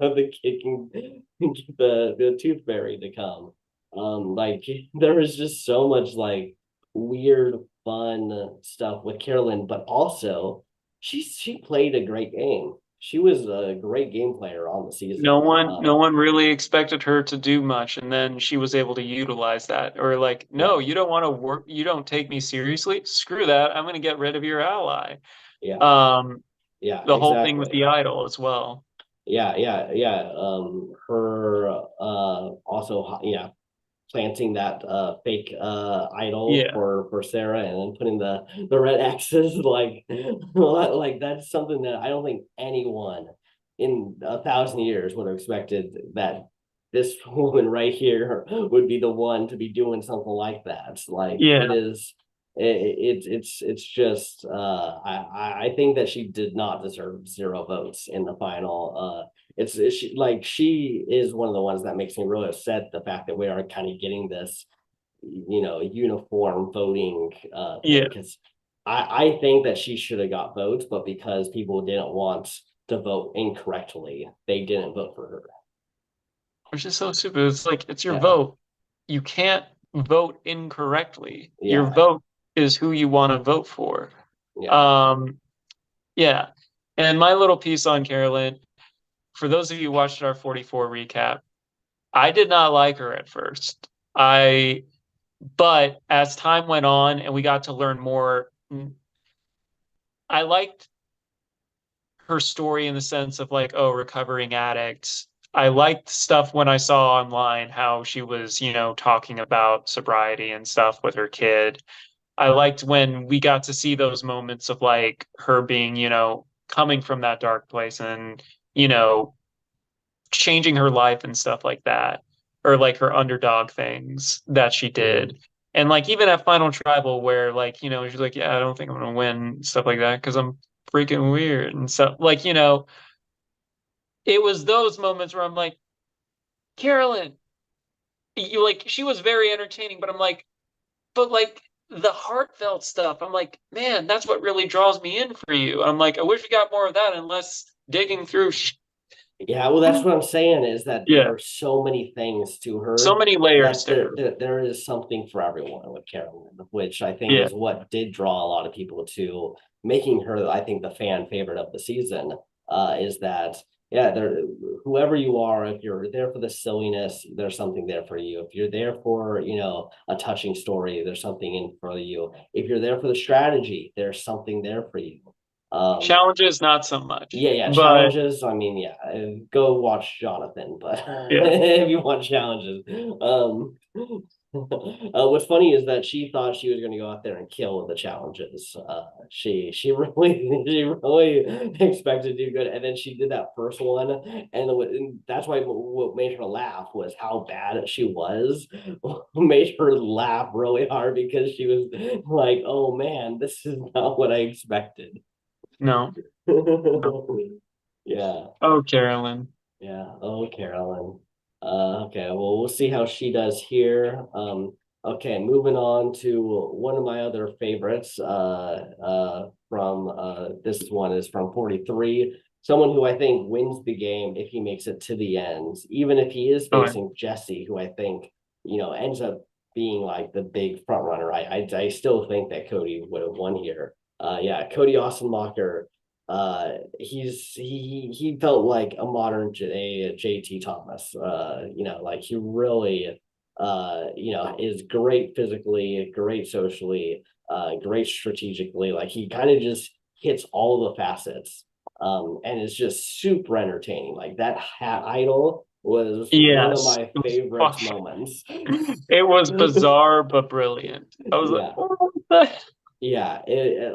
the kid can get the tooth fairy to come. Like there was just so much like weird fun stuff with Carolyn, but also she played a great game. She was a great game player on the No season. one, no one really expected her to do much, and then she was able to utilize that. Or like, no, Yeah, you don't want to work, you don't take me seriously. Screw that. I'm going to get rid of your ally. yeah, Um, yeah, the whole thing with exactly. the idol as well. Yeah. Her also, yeah, planting that fake idol Yeah, for Sarah and then putting the red X's like that's something that I don't think anyone in 1,000 years would have expected that this woman right here would be the one to be doing something like that. Like yeah, it is it's just I think that she did not deserve 0 votes in the final. It's she is one of the ones that makes me really upset, the fact that we are kind of getting this uniform voting thing, yeah. because I think that she should have got votes, but because people didn't want to vote incorrectly, they didn't vote for her. Which is so stupid. It's like it's your Yeah, vote. You can't vote incorrectly. Your yeah, vote is who you want to vote for. yeah. Um, yeah. And my little piece on Carolyn, for those of you who watched our 44 recap, I did not like her at first. But as time went on and we got to learn more, I liked her story in the sense of like, oh, recovering addict. I liked stuff when I saw online how she was, talking about sobriety and stuff with her kid. I liked when we got to see those moments of like her being, coming from that dark place and, you know, changing her life and stuff like that, or like her underdog things that she Mhm. did. And like even at Final Tribal, where like, she's like, yeah, I don't think I'm gonna win, stuff like that, because I'm freaking weird and stuff. Like, it was those moments where I'm like, Carolyn, you like she was very entertaining, but I'm like, but like the heartfelt stuff, I'm like, man, that's what really draws me in for you. I'm like, I wish we got more of that and less digging through. Yeah, well, that's what I'm saying is that there Yeah, are so many things to so her many layers that to her. there is something for everyone with Carolyn, which I think Yeah, is what did draw a lot of people to making her, I think, the fan favorite of the season. Is that, yeah, there, whoever you are, if you're there for the silliness, there's something there for you. If you're there for, a touching story, there's something in for you. If you're there for the strategy, there's something there for you. Um, challenges not so much, yeah, but challenges. I mean, yeah, go watch Jonathan, but yeah, if you want challenges, what's funny is that she thought she was going to go out there and kill the challenges. She really she really expected to do good, and then she did that first one, and that's why what made her laugh was how bad she was. Made her laugh really hard because she was like, "Oh man, this is not what I expected." no, no. Yeah, Oh, Carolyn. yeah. Oh, Carolyn. Okay, well, we'll see how she does here. Okay, moving on to one of my other favorites. From this one is from 43. Someone who I think wins the game if he makes it to the end, even if he is Oh, facing Jesse, who I think, ends up being like the big front runner. I still think that Cody would have won here. Yeah, Cody Austin He felt like a modern JT Thomas. Like he really is great physically, great socially, great strategically. Like he kind of just hits all the facets. And it's just super entertaining. Like that hat idol was one of Yes, my it was favorite fucking, moments. it was bizarre but brilliant. I was like, Yeah. what the? Yeah,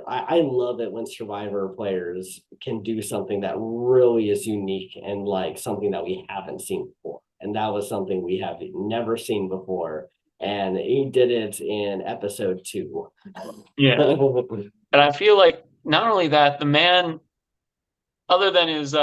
I love it when Survivor players can do something that really is unique and like something that we haven't seen before. And that was something we have never seen before. And he did it in episode two. Yeah. And I feel like not only that, the man, other than his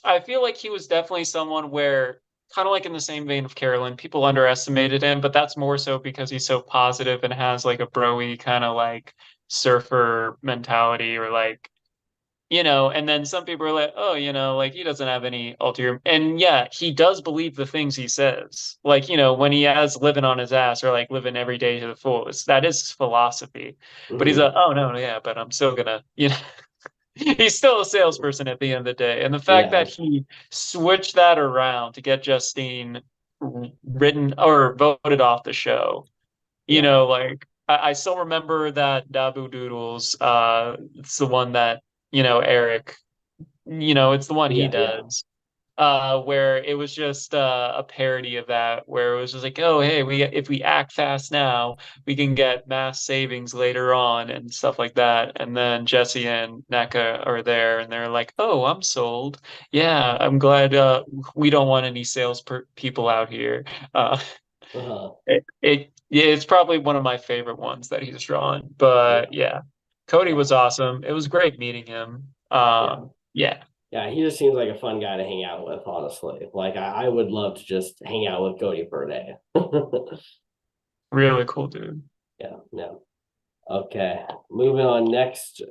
I feel like he was definitely someone where kind of like in the same vein of Carolyn, people underestimated him, but that's more so because he's so positive and has like a broy kind of like surfer mentality or like and then some people are like, oh, like he doesn't have any ulterior. And yeah, he does believe the things he says. Like, when he has living on his ass or like living every day to the fullest, that is his philosophy. But he's Mhm. like, oh, no, yeah, but I'm still gonna, he's still a salesperson at the end of the day. And the fact Yeah, that he switched that around to get Justine written or voted off the show, yeah, like I still remember that Dabu Doodles. It's the one that, Eric, it's the one he yeah, yeah, does. Where it was just a parody of that, where it was just like, oh, hey, we if we act fast now, we can get mass savings later on and stuff like that. And then Jesse and NECA are there, and they're like, oh, I'm sold. Yeah, I'm glad we don't want any people out here. Uh, uh-huh. yeah, it's probably one of my favorite ones that he's drawn. Yeah, But yeah, Cody yeah, was awesome. It was great meeting him. yeah. Yeah, Yeah, he just seems like a fun guy to hang out with, honestly. Like I would love to just hang out with Cody for a day. really cool dude. Yeah, yeah. Okay, moving on next to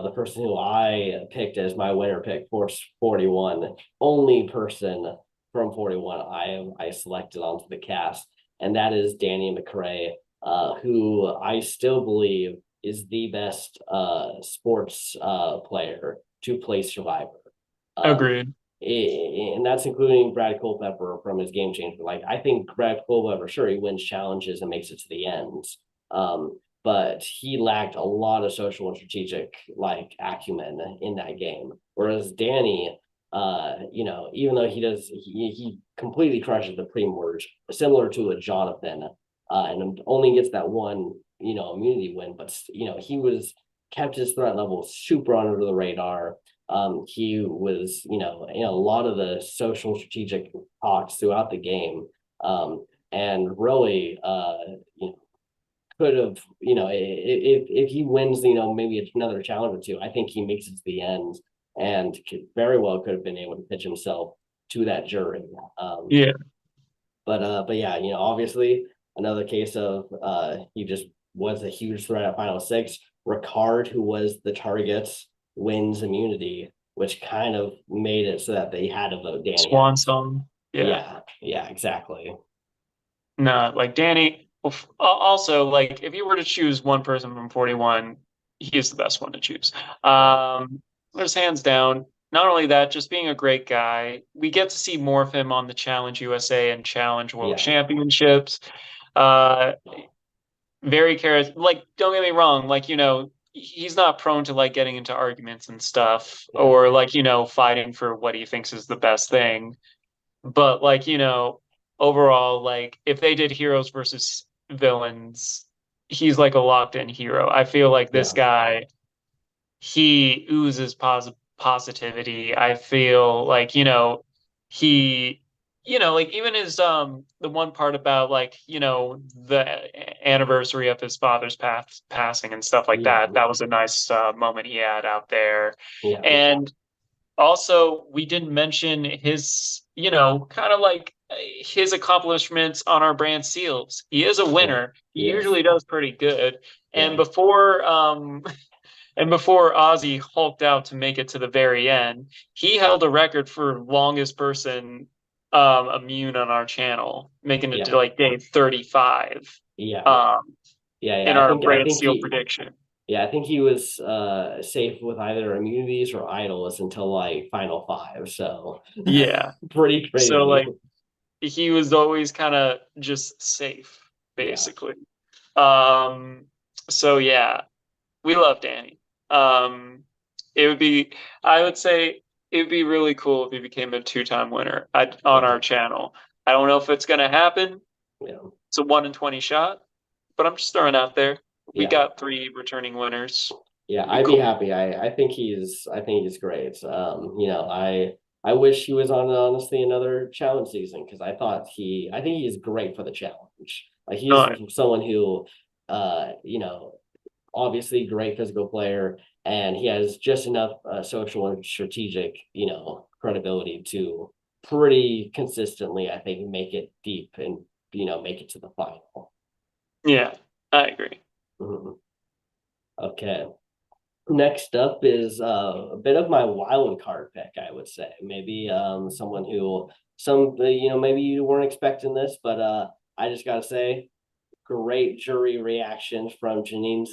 the person who I picked as my winner pick for 41, only person from 41 I selected onto the cast, and that is Danny McRae, who I still believe is the best sports player to play Survivor. Um, Agreed. and that's including Brad Culpepper from his Game Changer. Like I think Brad Culpepper, sure, he wins challenges and makes it to the end. But he lacked a lot of social and strategic like acumen in that game. Whereas Danny, even though he completely crushes the pre-merge, similar to a Jonathan, and only gets that one, immunity win. But he was kept his threat level super under the radar. He was, in a lot of the social strategic talks throughout the game, and really, could have, if he wins, maybe another challenge or two, I think he makes it to the end and very well could have been able to pitch himself to that jury. Um, Yeah. but yeah, obviously another case of he just was a huge threat at final six. Ricard, who was the target, wins immunity, which kind of made it so that they had to vote Danny Swan out. song. Yeah. Yeah, yeah, exactly. No, like Danny. Well, also, like if you were to choose one person from 41, he's the best one to choose. Yeah, There's hands down. Not only that, just being a great guy. We get to see more of him on the Challenge USA and Challenge World yeah, Championships. Uh, very charismatic. Like, don't get me wrong. Like, he's not prone to like getting into arguments and stuff, yeah, or like, fighting for what he thinks is the best thing. But like, overall, like if they did heroes versus villains, he's like a locked in hero. I feel like this yeah, guy, he oozes positivity. I feel like, he, like even his the one part about like, the anniversary of his father's passing and stuff like yeah, that. That was a nice moment he had out there. yeah, And also, we didn't mention his, kind of like his accomplishments on our brand seals. He is a yeah, winner. He yes, usually does pretty good. And yeah, before before Ozzy hulked out to make it to the very end, he held a record for longest person immune on our channel, making it to yeah, like day 35 yeah, um yeah, yeah. in I our think I brand think seal he prediction. Yeah, I think he was safe with either immunities or idols until like final five. So Yeah. pretty So crazy. like he was always kind of just safe, Yeah, basically. Um, so yeah, we love Danny. Um, it would be, I would say, it would be really cool if he became a two-time winner on yeah, our channel. I don't know if it's gonna happen. yeah, It's a 1 in 20 shot, but I'm just throwing out there. We yeah. got three returning winners. Yeah, It'd be I'd be cool. happy. I think he's great. I wish he was on honestly another challenge season because I think he's great for the challenge. Like All he's right. someone who, obviously great physical player, and he has just enough social and strategic, credibility to pretty consistently, I think, make it deep and make it to the final. Yeah, I agree. Mhm. Okay. Next up is a bit of my wild card pick, I would say. Maybe someone who maybe you weren't expecting this, but I just gotta say, great jury reactions from Janine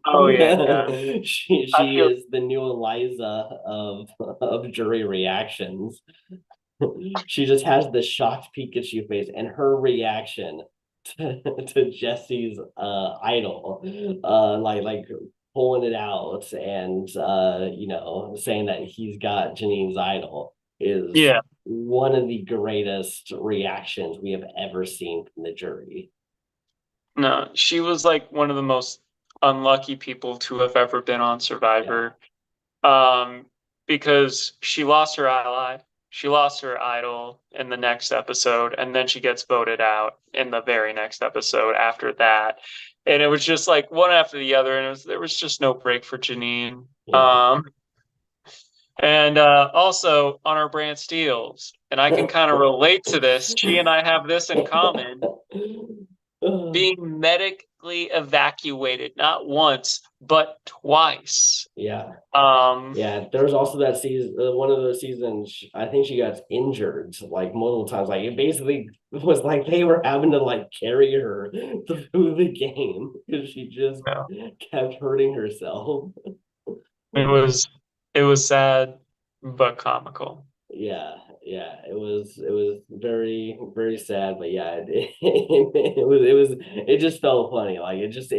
Oh yeah, Zhang. I She feel is the new Eliza of jury reactions. She just has the shocked Pikachu face, and her reaction to Jesse's idol, like pulling it out and saying that he's got Janine's idol is yeah. one of the greatest reactions we have ever seen from the jury. No, she was like one of the most unlucky people to have ever been on Yeah, Survivor. Um, because she lost her ally, she lost her idol in the next episode, and then she gets voted out in the very next episode after that. And it was just like one after the other, and there was just no break for Janine. yeah. And also on our Brantsteeles, and I can kind of relate to this. She and I have this in common: being medically evacuated not once but twice. Yeah. Um, Yeah, there was also that season, one of those seasons. I think she got injured like multiple times. Like it basically was like they were having to like carry her through the game because she just no, kept hurting herself. it was it was sad but comical. Yeah, yeah, it was very very sad, but yeah, it just felt funny. Like it just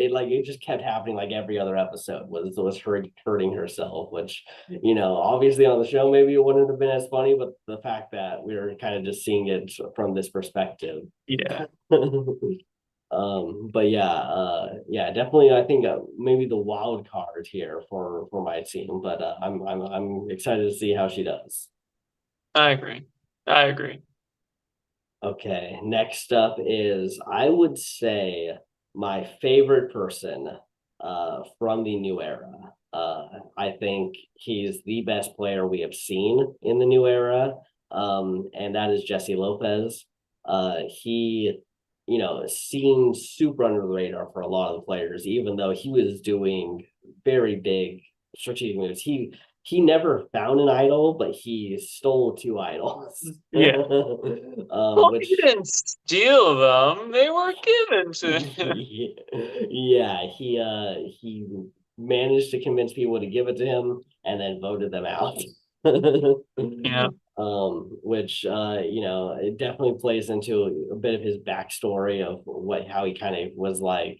kept happening. Like every other episode was her hurting herself, which obviously on the show maybe it wouldn't have been as funny, but the fact that we were kind of just seeing it from this perspective. Yeah, But yeah, definitely. I think maybe the wild card here for my team, but I'm excited to see how she does. I agree. I agree. Okay, next up is I would say my favorite person from the new era. I think he's the best player we have seen in the new era, and that is Jesse Lopez. He, seems super under the radar for a lot of the players, even though he was doing very big strategic moves. He never found an idol, but he stole two idols. Yeah. Well, he Which didn't steal them. They were given to him. yeah, he managed to convince people to give it to him and then voted them out. Yeah. Which it definitely plays into a bit of his backstory of how he kind of was like,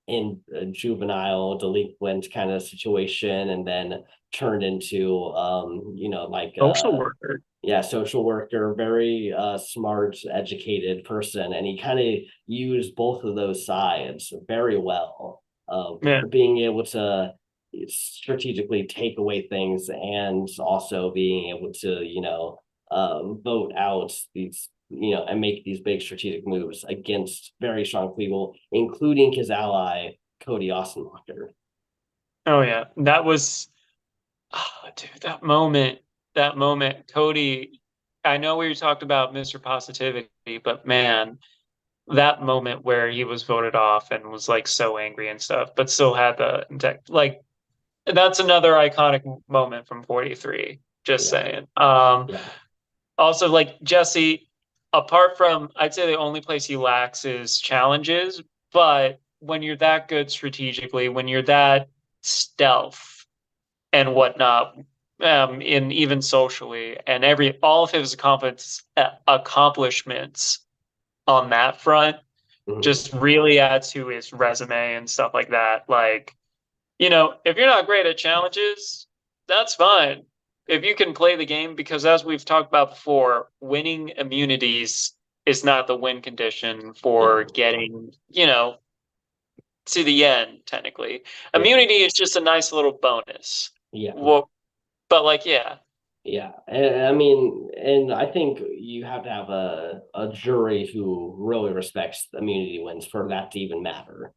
in a juvenile delinquent kind of situation and then turned into Social worker. yeah, social worker, very smart, educated person, and he kind of used both of those sides very well of Yeah. being able to strategically take away things and also being able to vote out these and make these big strategic moves against very strong people, including his ally Cody Ostenbacher. Oh yeah. That was oh, dude, that moment, Cody. I know we talked about Mr. Positivity, but man, that moment where he was voted off and was like so angry and stuff, but still had the intact like that's another iconic moment from 43. Just Yeah, saying. yeah, Also like Jesse, apart from I'd say the only place he lacks is challenges, but you're that good strategically, when you're that stealth and whatnot, in even socially, and every all of his accomplishments on that front Mhm. just really adds to his resume and stuff like that. Like, if you're not great at challenges, that's fine. If you can play the game, because as we've talked about before, winning immunities is not the win condition Yeah, for getting, to the end, technically. yeah, Immunity is just a nice little bonus. yeah. Well, but like, yeah, Yeah, and I mean, and I think you have to have a jury who really respects immunity wins for that to even matter.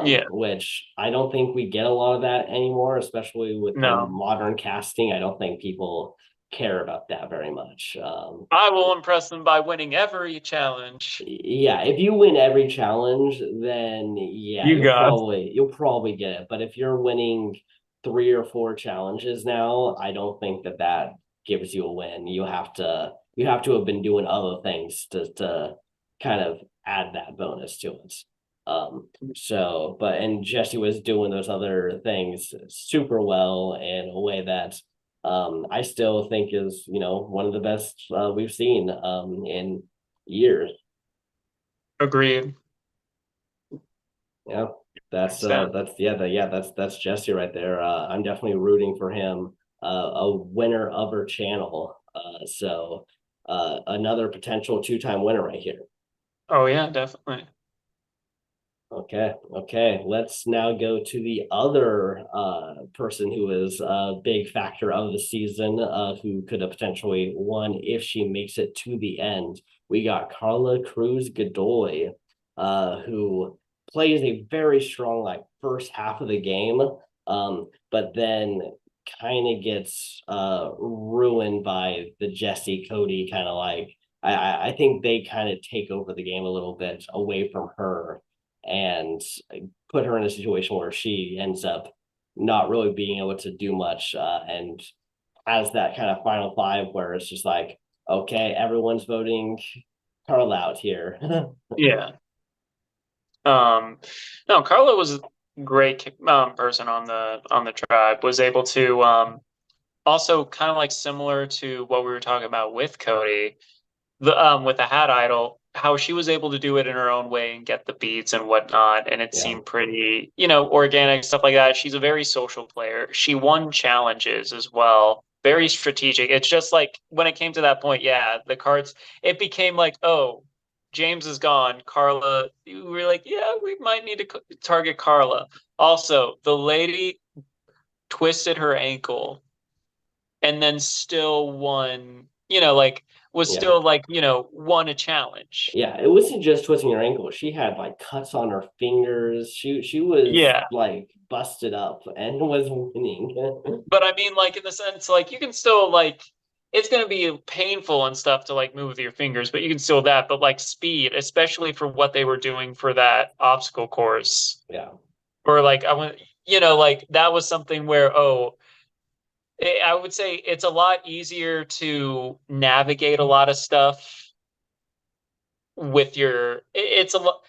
yeah, Which I don't think we get a lot of that anymore, especially with the no. modern casting. I don't think people care about that very much. I will impress them by winning every challenge. Yeah, if you win every challenge, then yeah, You got. you'll probably get it. But if you're winning 3 or 4 challenges now, I don't think that gives you a win. You have to have been doing other things to kind of add that bonus to it. And Jesse was doing those other things super well in a way that I still think is, one of the best we've seen in years. Agreed. Yeah, Extent. that's Jesse right there. I'm definitely rooting for him. A winner of her channel. Another potential 2-time winner right here. Oh yeah, definitely. Okay. Let's now go to the other person who is a big factor of the season, who could have potentially won if she makes it to the end. We got Carla Cruz Godoy, who plays a very strong like first half of the game, but then kind of gets ruined by the Jesse Cody kind of like I think they kind of take over the game a little bit away from her and put her in a situation where she ends up not really being able to do much, and has that kind of final five where it's just like, okay, everyone's voting Carl out here. Yeah. Um, no, Carla was a great person on the tribe. Was able to also kind of like similar to what we were talking about with Cody, the with the Hat Idol, how she was able to do it in her own way and get the beats and whatnot, and it Yeah, seemed pretty, organic stuff like that. She's a very social player. She won challenges as well. Very strategic. It's just like when it came to that point, yeah, the cards, it became like, oh, James is gone. Carla, we were like, yeah, we might need to target Carla. Also, the lady twisted her ankle and then still won, like was yeah, still like, won a challenge. yeah. It wasn't just twisting her ankle. She had like cuts on her fingers. She was Yeah. like busted up and was winning. But I mean, like in the sense, like you can still like it's gonna be painful and stuff to like move with your fingers, but you can still that. But like speed, especially for what they were doing for that obstacle course, Yeah, or like I went, like that was something where I would say it's a lot easier to navigate a lot of stuff with your. It's a lot.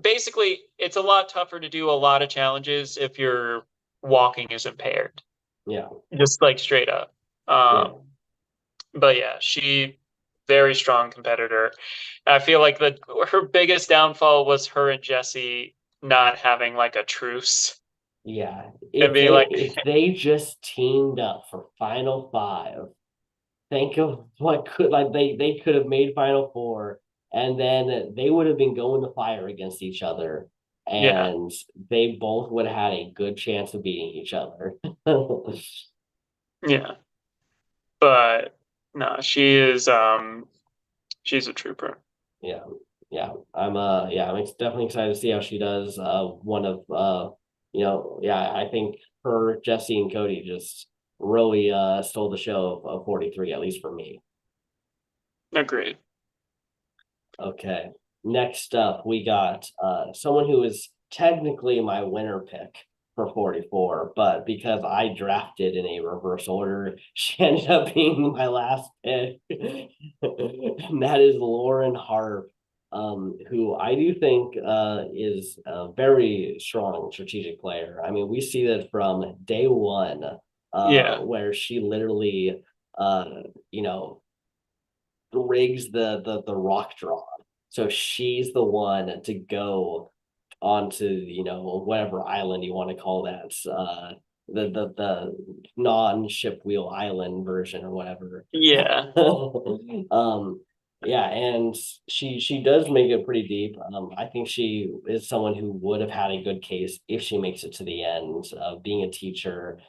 Basically, it's a lot tougher to do a lot of challenges if your walking is impaired. yeah, Just like straight up. yeah. But yeah, she very strong competitor. I feel like her biggest downfall was her and Jesse not having like a truce Yeah, and being like, if they just teamed up for Final Five, think of what could like they could have made Final Four, and then they would have been going to fire against each other, yeah, and they both would have had a good chance of beating each other. yeah. But no, she's a trooper. Yeah, I'm definitely excited to see how she does. One of yeah, I think her, Jesse, and Cody just really stole the show of 43, at least for me. Agreed. Okay. Next up, we got someone who is technically my winner pick for 44, but because I drafted in a reverse order, she ended up being my last pick. And that is Lauren Harp. who I do think is a very strong strategic player. I mean, we see that from day one, Yeah. where she literally, uh, you know, rigs the rock draw. So she's the one to go onto, whatever island you want to call that, the non-ship wheel island version or whatever. Yeah. um yeah, and she does make it pretty deep. I think she is someone who would have had a good case if she makes it to the end, being a teacher,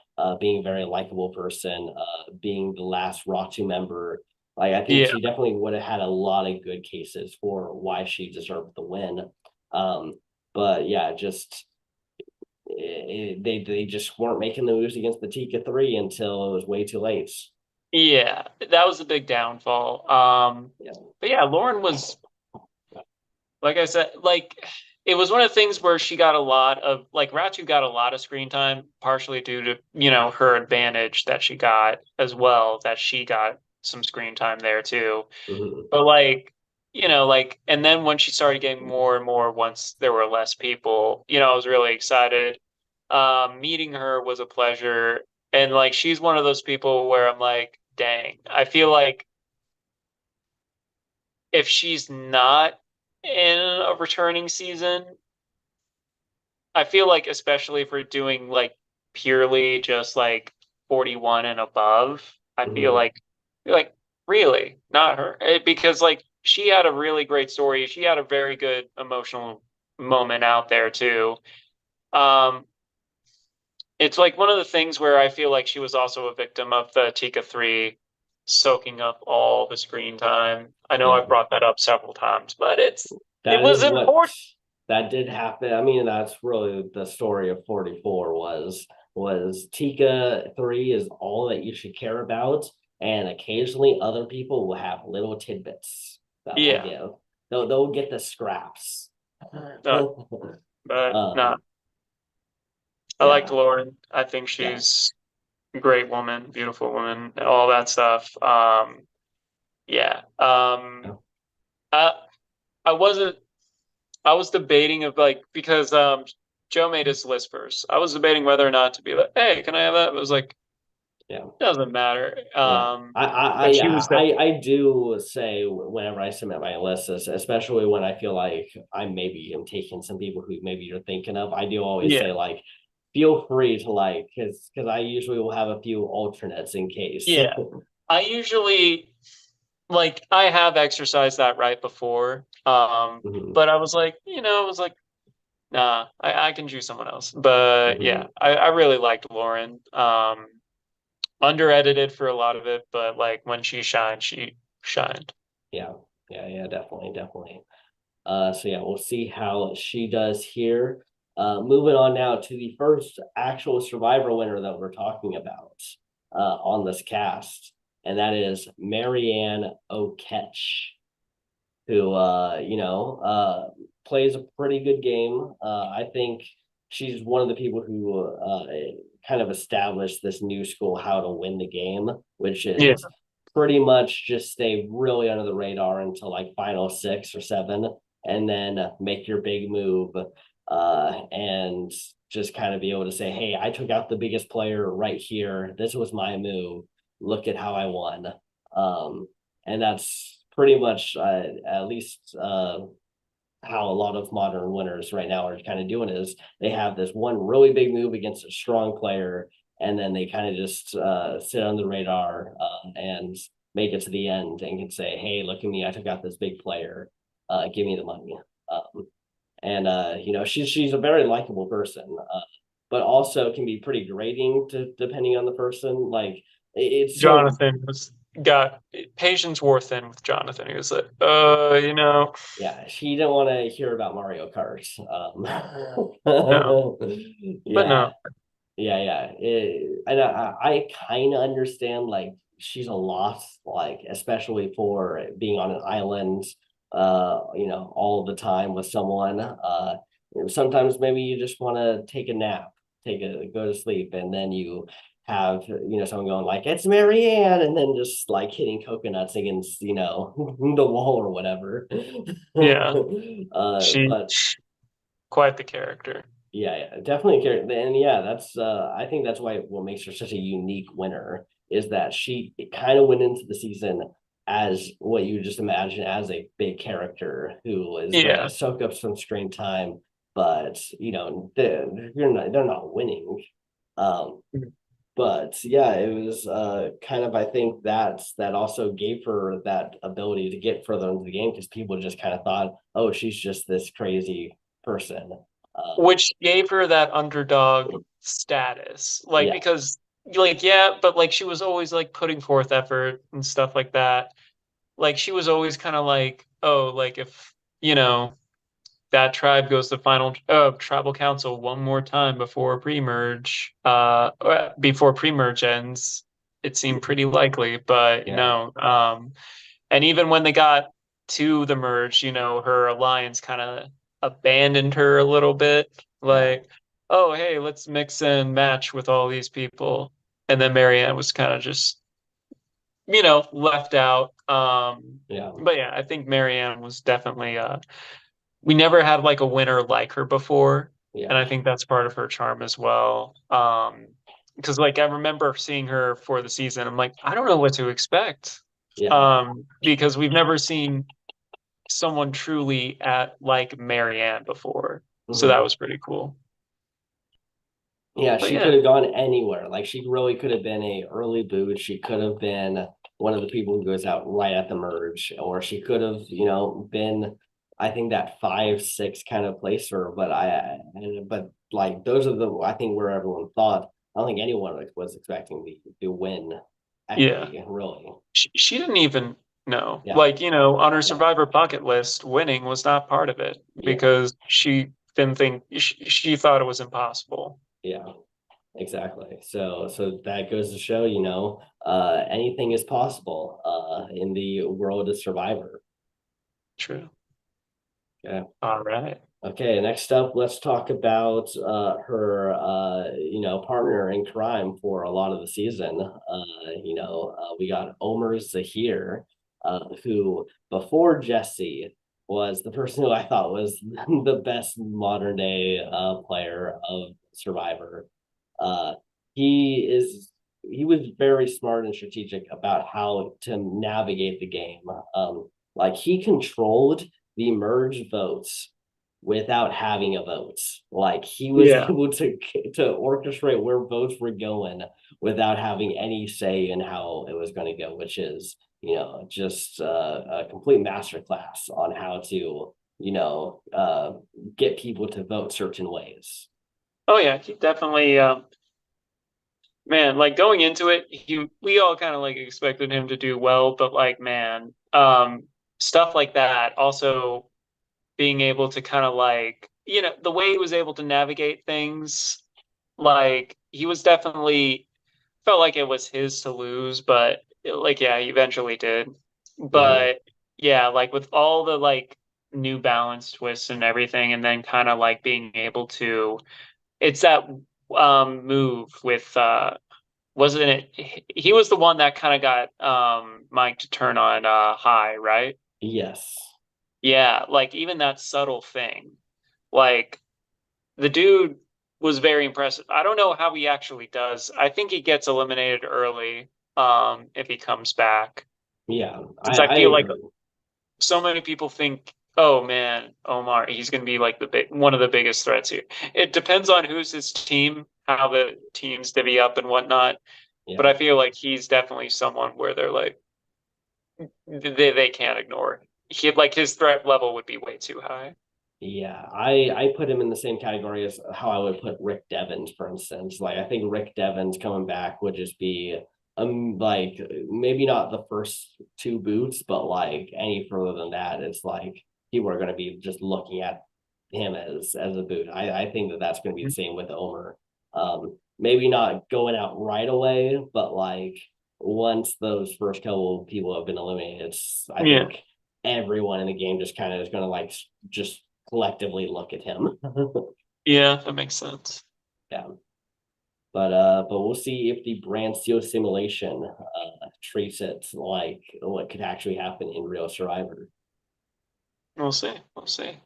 being a very likable person, being the last Ratu member. Like, I think Yeah. she definitely would have had a lot of good cases for why she deserved the win. But yeah, just they just weren't making the moves against the Tika 3 until it was way too late. Yeah. That was a big downfall. Yeah. But yeah, Lauren was, like I said, like it was one of the things where she got a lot of, like, Ratu got a lot of screen time, partially due to, her advantage that she got as well, that she got some screen time there too. Mhm. But like, like, and then when she started getting more and more once there were less people, I was really excited. Meeting her was a pleasure. And like, she's one of those people where I'm like, dang, I feel like if she's not in a returning season, I feel like, especially if we're doing like purely just like 41 and above, I Mhm. feel like really not her. Because like she had a really great story. She had a very good emotional moment out there too. Um, it's like one of the things where I feel like she was also a victim of the Tika 3 soaking up all the screen time. I know Yeah. I've brought that up several times, but it That was is what important. that did happen. I mean, that's really the story of 44 was Tika 3 is all that you should care about, and occasionally other people will have little tidbits that will Yeah. give. They'll get the scraps. No, but no, um, I liked yeah, Lauren. I think yeah, she's a great woman, beautiful woman, all that stuff. Yeah. I I wasn't. I was debating of like because Joe made his list first. I was debating whether or not to be like, hey, can I have that? It was like yeah. doesn't matter. Yeah. But she was the I do say whenever I submit my list, especially when I feel like I maybe am taking some people who maybe you're thinking of, I do always yeah say, like, feel free to, like, because I usually will have a few alternates in case. yeah. I usually like I have exercised that right before. Mhm, But I was like, I was like, nah, I can choose someone else. But yeah, mhm. I really liked Lauren. Under edited for a lot of it, but like when she shined, she shined. Yeah, yeah, definitely, definitely. So yeah, we'll see how she does here. Moving on now to the first actual Survivor winner that we're talking about on this cast, and that is Marianne O'Ketch, who plays a pretty good game. I think she's one of the people who kind of established this new school how to win the game, which Yeah. is pretty much just stay really under the radar until like final 6 or 7, and then make your big move, and just kind of be able to say, hey, I took out the biggest player right here. This was my move. Look at how I won. And that's pretty much at least how a lot of modern winners right now are kind of doing is they have this one really big move against a strong player, and then they kind of just sit on the radar, and make it to the end and can say, hey, look at me, I took out this big player, give me the money. And she's a very likable person, but also can be pretty grating to depending on the person. Like, it's so. Jonathan was got patience wore thin with Jonathan. He was like, Yeah, she didn't want to hear about Mario Kart. no, but Yeah, no, yeah. And I kind of understand, like, she's a lot, like, especially for being on an island, all the time with someone. Sometimes maybe you just want to take a nap, go to sleep, and then you have someone going like it's Marianne and then just like hitting coconuts against the wall or whatever. Yeah, But quite the character. yeah, yeah, definitely and yeah, that's I think that's why what makes her such a unique winner is that she kind of went into the season as what you just imagine as a big character who is gonna Yeah. soak up some screen time, but they're not winning. Um, but yeah, it was kind of I think that also gave her that ability to get further into the game because people just kind of thought, oh, she's just this crazy person. Which gave her that underdog status. Like, Yeah, because, like, yeah, but like she was always like putting forth effort and stuff like that. Like, she was always kind of like, oh, like if, you know, that tribe goes to final tribal council one more time before pre-merge ends, it seemed pretty likely, but yeah, and even when they got to the merge, her alliance kind of abandoned her a little bit. yeah, Like, oh, hey, let's mix and match with all these people. And then Marianne was kind of just, left out. yeah, But yeah, I think Marianne was definitely we never had like a winner like her before. And yeah, I think that's part of her charm as well. Because like I remember seeing her for the season, I'm like, I don't know what to expect. yeah. Because we've never seen someone truly at like Marianne before. So that Mhm. was pretty cool. Yeah, But she yeah, could have gone anywhere. Like she really could have been a early boot. She could have been one of the people who goes out right at the merge, or she could have, been I think that 5, 6 kind of placer. But like those are the I think where everyone thought. I don't think anyone was expecting to win yeah. equity, really. She didn't even know. Yeah, Like, on her no, Survivor bucket list, winning was not part of it yeah, because she didn't think she thought it was impossible. yeah. Exactly. So that goes to show, anything is possible in the world of Survivor. True. Okay. All right. Okay, next up, let's talk about her partner in crime for a lot of the season. We got Omer Zahir, who before Jesse was the person who I thought was the best modern day player of Survivor. Uh, he is he was very smart and strategic about how to navigate the game. Like he controlled the merge votes without having a vote. Like he was Yeah. able to orchestrate where votes were going without having any say in how it was going to go, which is just a complete masterclass on how to get people to vote certain ways. Oh yeah, he definitely man, like going into it, we all kind of like expected him to do well, but like man, stuff like that also being able to kind of like, the way he was able to navigate things, like he was definitely felt like it was his to lose, but like yeah, he eventually did. Mm-hmm. But yeah, like with all the like New Balance twists and everything, and then kind of like being able to, it's that move with wasn't it he was the one that kind of got Mike to turn on high, right? Yes. Yeah, like even that subtle thing. Like the dude was very impressive. I don't know how he actually does. I think he gets eliminated early if he comes back. Yeah, Since I I feel like agree. so many people think, "Oh man, Omar, he's going to be like the big one of the biggest threats here." It depends on who's his team, how the teams divvy up and whatnot, but Yeah. I feel like he's definitely someone where they're like they can't ignore. Like his threat level would be way too high. Yeah, I put him in the same category as how I would put Rick Devens, for instance. Like I think Rick Devens coming back would just be like maybe not the first two boots, but like any further than that, it's like people are going to be just looking at him as a boot. I think that's going to be the same with Omer. Maybe not going out right away, but like once those first couple of people have been eliminated, I Yeah, think everyone in the game just kind of is going to like just collectively look at him. yeah, that makes sense. Yeah. but we'll see if the Brantsteele simulation treats it like what could actually happen in real Survivor. We'll see. We'll see.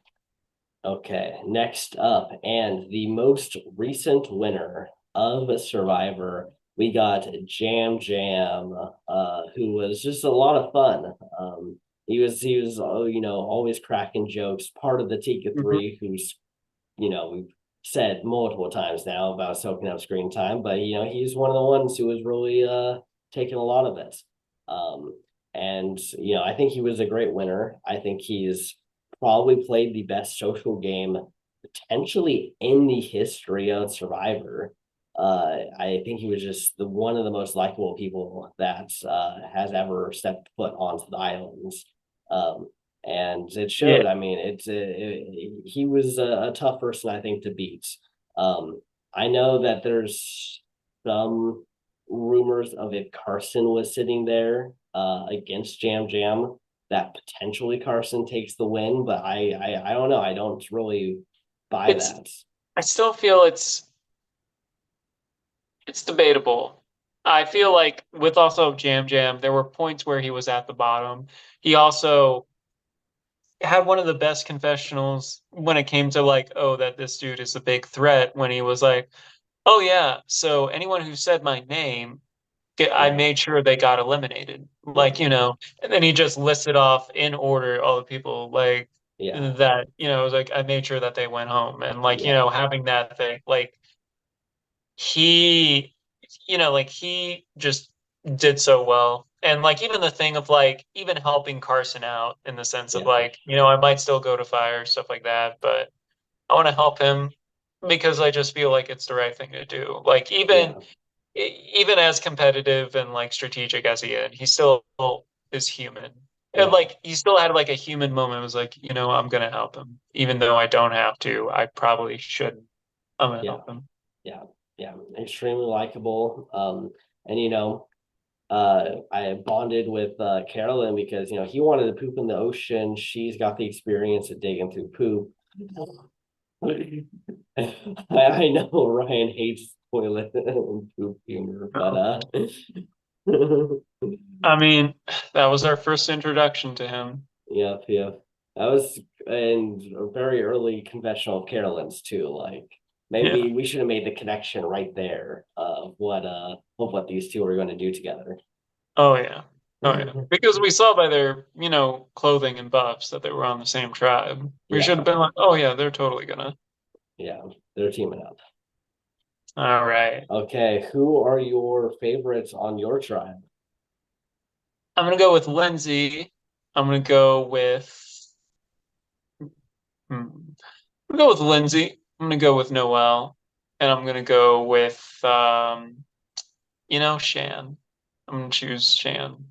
Okay, next up, and the most recent winner of Survivor, we got Jam Jam, who was just a lot of fun. He was always cracking jokes, part of the Tika Mhm. Three, who's we've said multiple times now about soaking up screen time, but he's one of the ones who was really taking a lot of it. Um, and I think he was a great winner. I think he's probably played the best social game potentially in the history of Survivor. I think he was just one of the most likable people that has ever stepped foot onto the islands. Um, and it Yeah. showed. I mean, he was a tough person, I think, to beat. Um, I know that there's some rumors of if Carson was sitting there against Jam Jam, that potentially Carson takes the win, but I don't know. I don't really buy It's that. I still feel it's debatable. I feel like with also Jam Jam, there were points where he was at the bottom. He also had one of the best confessionals when it came to like, oh, that this dude is a big threat when he was like, oh yeah, so anyone who said my name, I Yeah, made sure they got eliminated. yeah, Like, and then he just listed off in order all the people like yeah, that, it was like I made sure that they went home and like, yeah, having that thing, like he, like he just did so well. And like even the thing of like even helping Carson out in the sense of yeah, like, I might still go to fire, stuff like that, but I want to help him because I just feel like it's the right thing to do. Like even yeah, even as competitive and like strategic as he is, he still is human. And yeah, like he still had like a human moment. It was like, I'm gonna help him. Even though I don't have to, I probably shouldn't. I'm gonna yeah, help him. yeah, yeah. Extremely likable. And I bonded with Carolyn because he wanted to poop in the ocean. She's got the experience of digging through poop. I know Ryan hates toilet and poop humor, but No. I mean, that was our first introduction to him. yep, yep. That was in a very early confessional of Carolyn's too. Like Yeah. maybe we should have made the connection right there of what these two are going to do together. Oh yeah. Oh yeah. Because we saw by their, clothing and buffs that they were on the same tribe. We should Yeah, have been like, oh yeah, they're totally gonna. yeah, they're teaming up. All right. Okay, who are your favorites on your tribe? I'm gonna go with Lindsay. I'm gonna go with hmm, I'm gonna go with Lindsay. I'm gonna go with Noel. And I'm gonna go with Shan. I'm gonna choose Shan.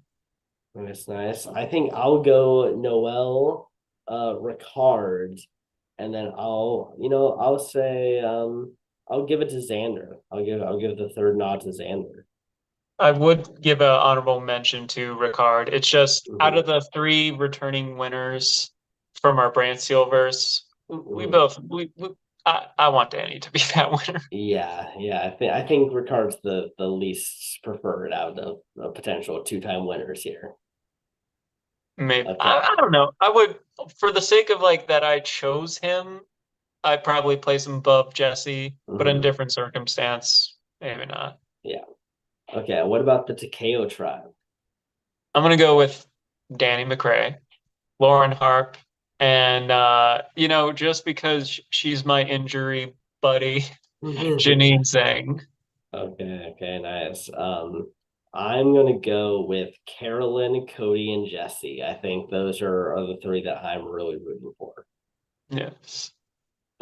That's nice. I think I'll go Noel, Ricard, and then I'll say I'll give it to Xander. I'll give the third nod to Xander. I would give an honorable mention to Ricard. It's just out Hmm. of the three returning winners from our Brantsteele verse, we Hmm. both I want Danny to be that winner. Yeah, yeah. I think Ricard's the least preferred out of the potential two-time winners here. Maybe Okay. I don't know. I would for the sake of like that I chose him, I'd probably place him above Jesse, but in Hmm. different circumstance, maybe not. Yeah. Okay. What about the Takeo tribe? I'm gonna go with Danny McRae, Lauren Harp, and just because she's my injury buddy, Janine Zhang. Okay, okay, nice. I'm gonna go with Carolyn, Cody, and Jesse. I think those are the three that I'm really rooting for. Yes,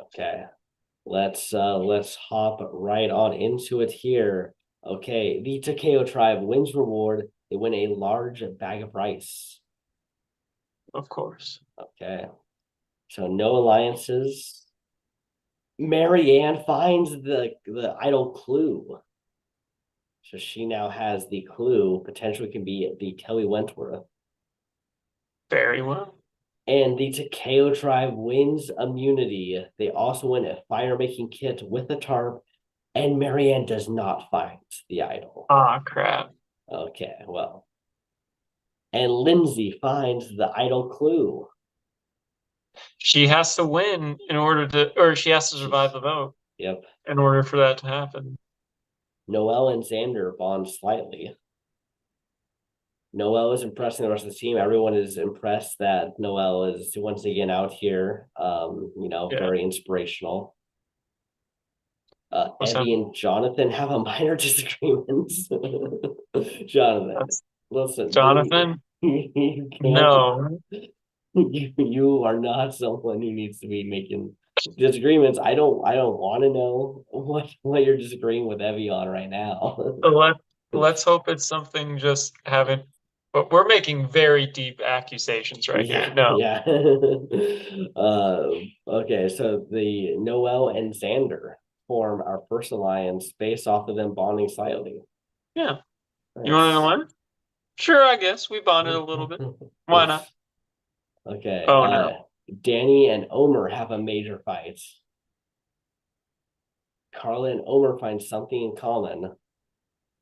Okay, let's hop right on into it here. Okay, the Takeo tribe wins reward. They win a large bag of rice. of course. Okay, so no alliances. Marianne finds the idol clue. So she now has the clue, potentially can be the Kelly Wentworth. Very well. And the Takeo tribe wins immunity. They also win a fire making kit with a tarp And Marianne does not find the idol. Ah, crap. Okay, well. And Lindsay finds the idol clue. She has to win in order to, or she has to survive She's, the vote yep. in order for that to happen. Noelle and Xander bond slightly. Noelle is impressing the rest of the team. Everyone is impressed that Noelle is once again out here. Yeah. Very inspirational. What's Evie happening? and Jonathan have a minor disagreement. Jonathan, That's listen, Jonathan? you can't. No. You are not someone who needs to be making disagreements. I don't want to know what you're disagreeing with Evie on right now. So let's hope it's something just haven't, but we're making very deep accusations right here. Yeah, No. yeah. Okay, so the Noel and Xander form our first alliance based off of them bonding slightly. Yeah. You want to know Nice. what? Sure, I guess we bonded a little bit. Why not? Okay, Oh no. Danny and Omer have a major fight. Carla and Omer find something in common,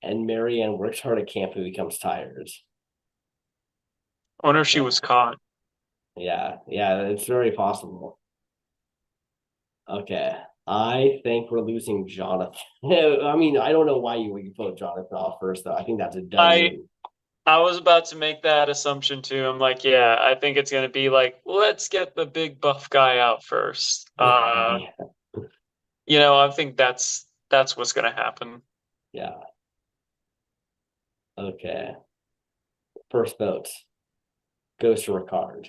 and Marianne works hard at camp and becomes tired. I wonder if she Yeah, was caught. yeah, yeah, it's very possible. Okay. I think we're losing Jonathan. I mean, I don't know why you would vote Jonathan off first, though. I think that's a done I win. I was about to make that assumption too. I'm like, yeah, I think it's gonna be like, let's get the big buff guy out first. Yeah. I think that's what's gonna happen. Yeah. Okay. First vote goes to Ricard.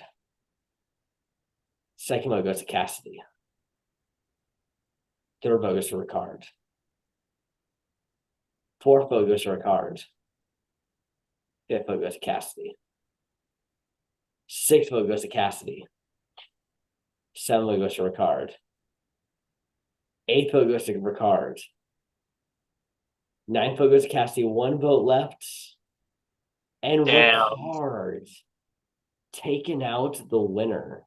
Second vote goes to Cassidy. Third vote goes to Ricard. Fourth vote goes to Ricard. Fifth vote goes to Cassidy. Sixth vote goes to Cassidy. Seventh vote goes to Ricard. Eighth vote goes to Ricard. Ninth vote goes to Cassidy. One vote left. And Damn. Ricard taking out the winner.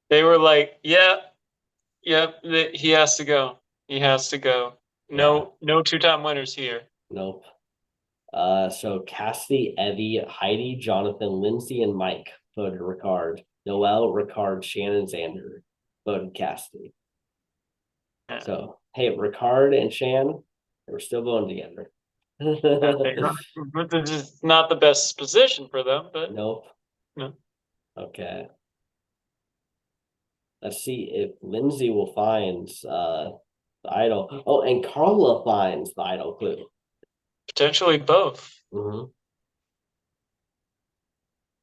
They were like, yeah, yep, he has to go. He has to go. Yeah, No two-time winners here. nope. So Cassidy, Evie, Heidi, Jonathan, Lindsay, and Mike voted Ricard. Noel, Ricard, Shannon, Xander voted Cassidy. Yeah. So hey, Ricard and Shan, they were still voting together. But this is not the best position for them, but Nope. no. Okay. Let's see if Lindsay will find the idol. Oh, and Carla finds the idol clue. Potentially both. Mm-hmm.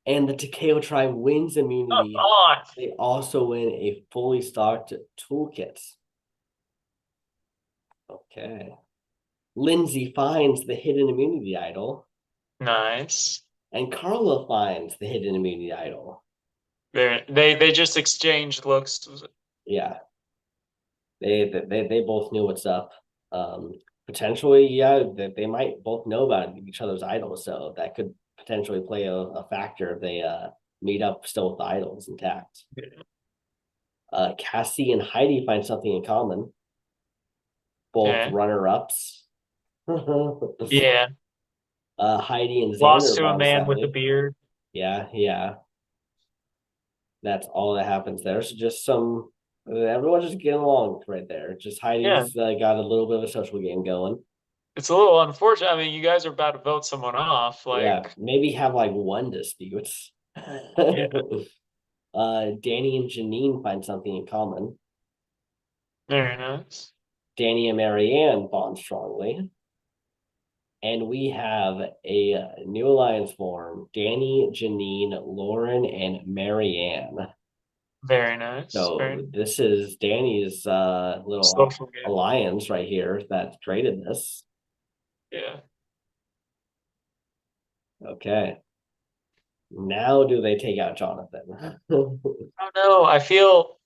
And the Takeo tribe wins Come immunity. on. They also win a fully stocked toolkit. Okay. Lindsay finds the hidden immunity idol, Nice. and Carla finds the hidden immunity idol. They just exchanged looks. Yeah, they both knew what's up. Potentially, yeah, they might both know about each other's idols, so that could potentially play a factor if they meet up still with the idols intact. Cassie and Heidi find something in common, both Okay. runner-ups. Yeah. Heidi and Lost Xander to a bond man with a slightly. beard. Yeah, yeah. That's all that happens there. So just some, everyone just getting along right there. Just Yeah. Heidi's got a little bit of a social game going. It's a little unfortunate. I mean, you guys are about to vote someone off. Yeah, Like, maybe have like one dispute. yeah, Danny and Janine find something in common. very nice. Danny and Marianne bond strongly. And we have a new alliance form. Danny, Janine, Lauren, and Marianne. Very nice. So Very this is Danny's little social game. alliance right here that created this. Yeah. Okay. Now do they take out Jonathan? I don't know. I feel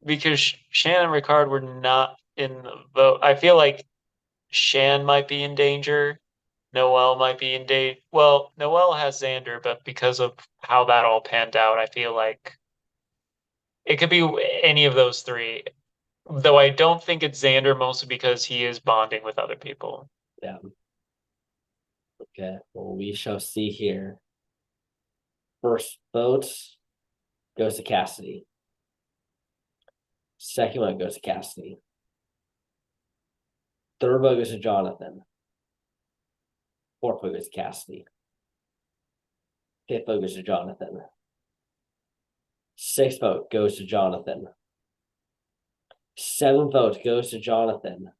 because Shannon and Ricard were not in the vote. I feel like Shan might be in danger. Noel might be in danger. Well, Noel has Xander, but because of how that all panned out, I feel like it could be any of those three. Though I don't think it's Xander, mostly because he is bonding with other people. Yeah. Okay. Well, we shall see here. First vote goes to Cassidy. Second one goes to Cassidy. Third vote goes to Jonathan. Fourth vote goes to Cassidy. Fifth vote goes to Jonathan. Sixth vote goes to Jonathan. Seventh vote goes to Jonathan.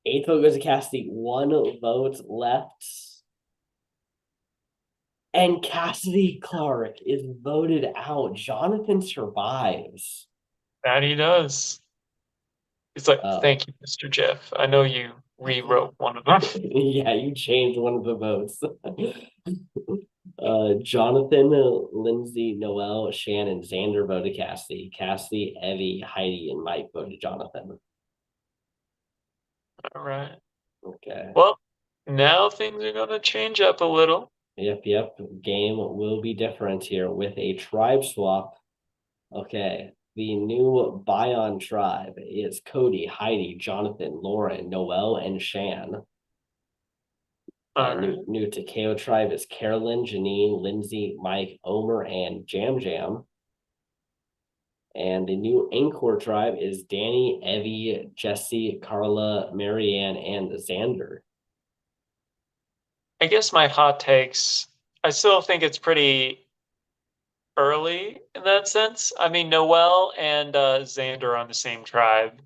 Eighth vote goes to Cassidy. One vote left. And Cassidy Clark is voted out. Jonathan survives. That he does. He's like, Uh, thank you, Mr. Jeff. I know you rewrote one of them. yeah, you changed one of the votes. Jonathan, Lindsay, Noel, Shannon, Xander voted Cassidy. Cassidy, Evie, Heidi, and Mike voted Jonathan. All right. Okay. Well, now things are going to change up a little. Yep. Game will be different here with a tribe swap. Okay. The new Bion tribe is Cody, Heidi, Jonathan, Lauren, Noel, and Shan. All New Takeo tribe is Carolyn, Janine, Lindsay, Mike, Omer, and Jam Jam. And the new Anchor tribe is Danny, Evie, Jesse, Carla, Marianne, and Xander. I guess my hot takes, I still think it's pretty early in that sense. I mean, Noel and Xander are on the same tribe.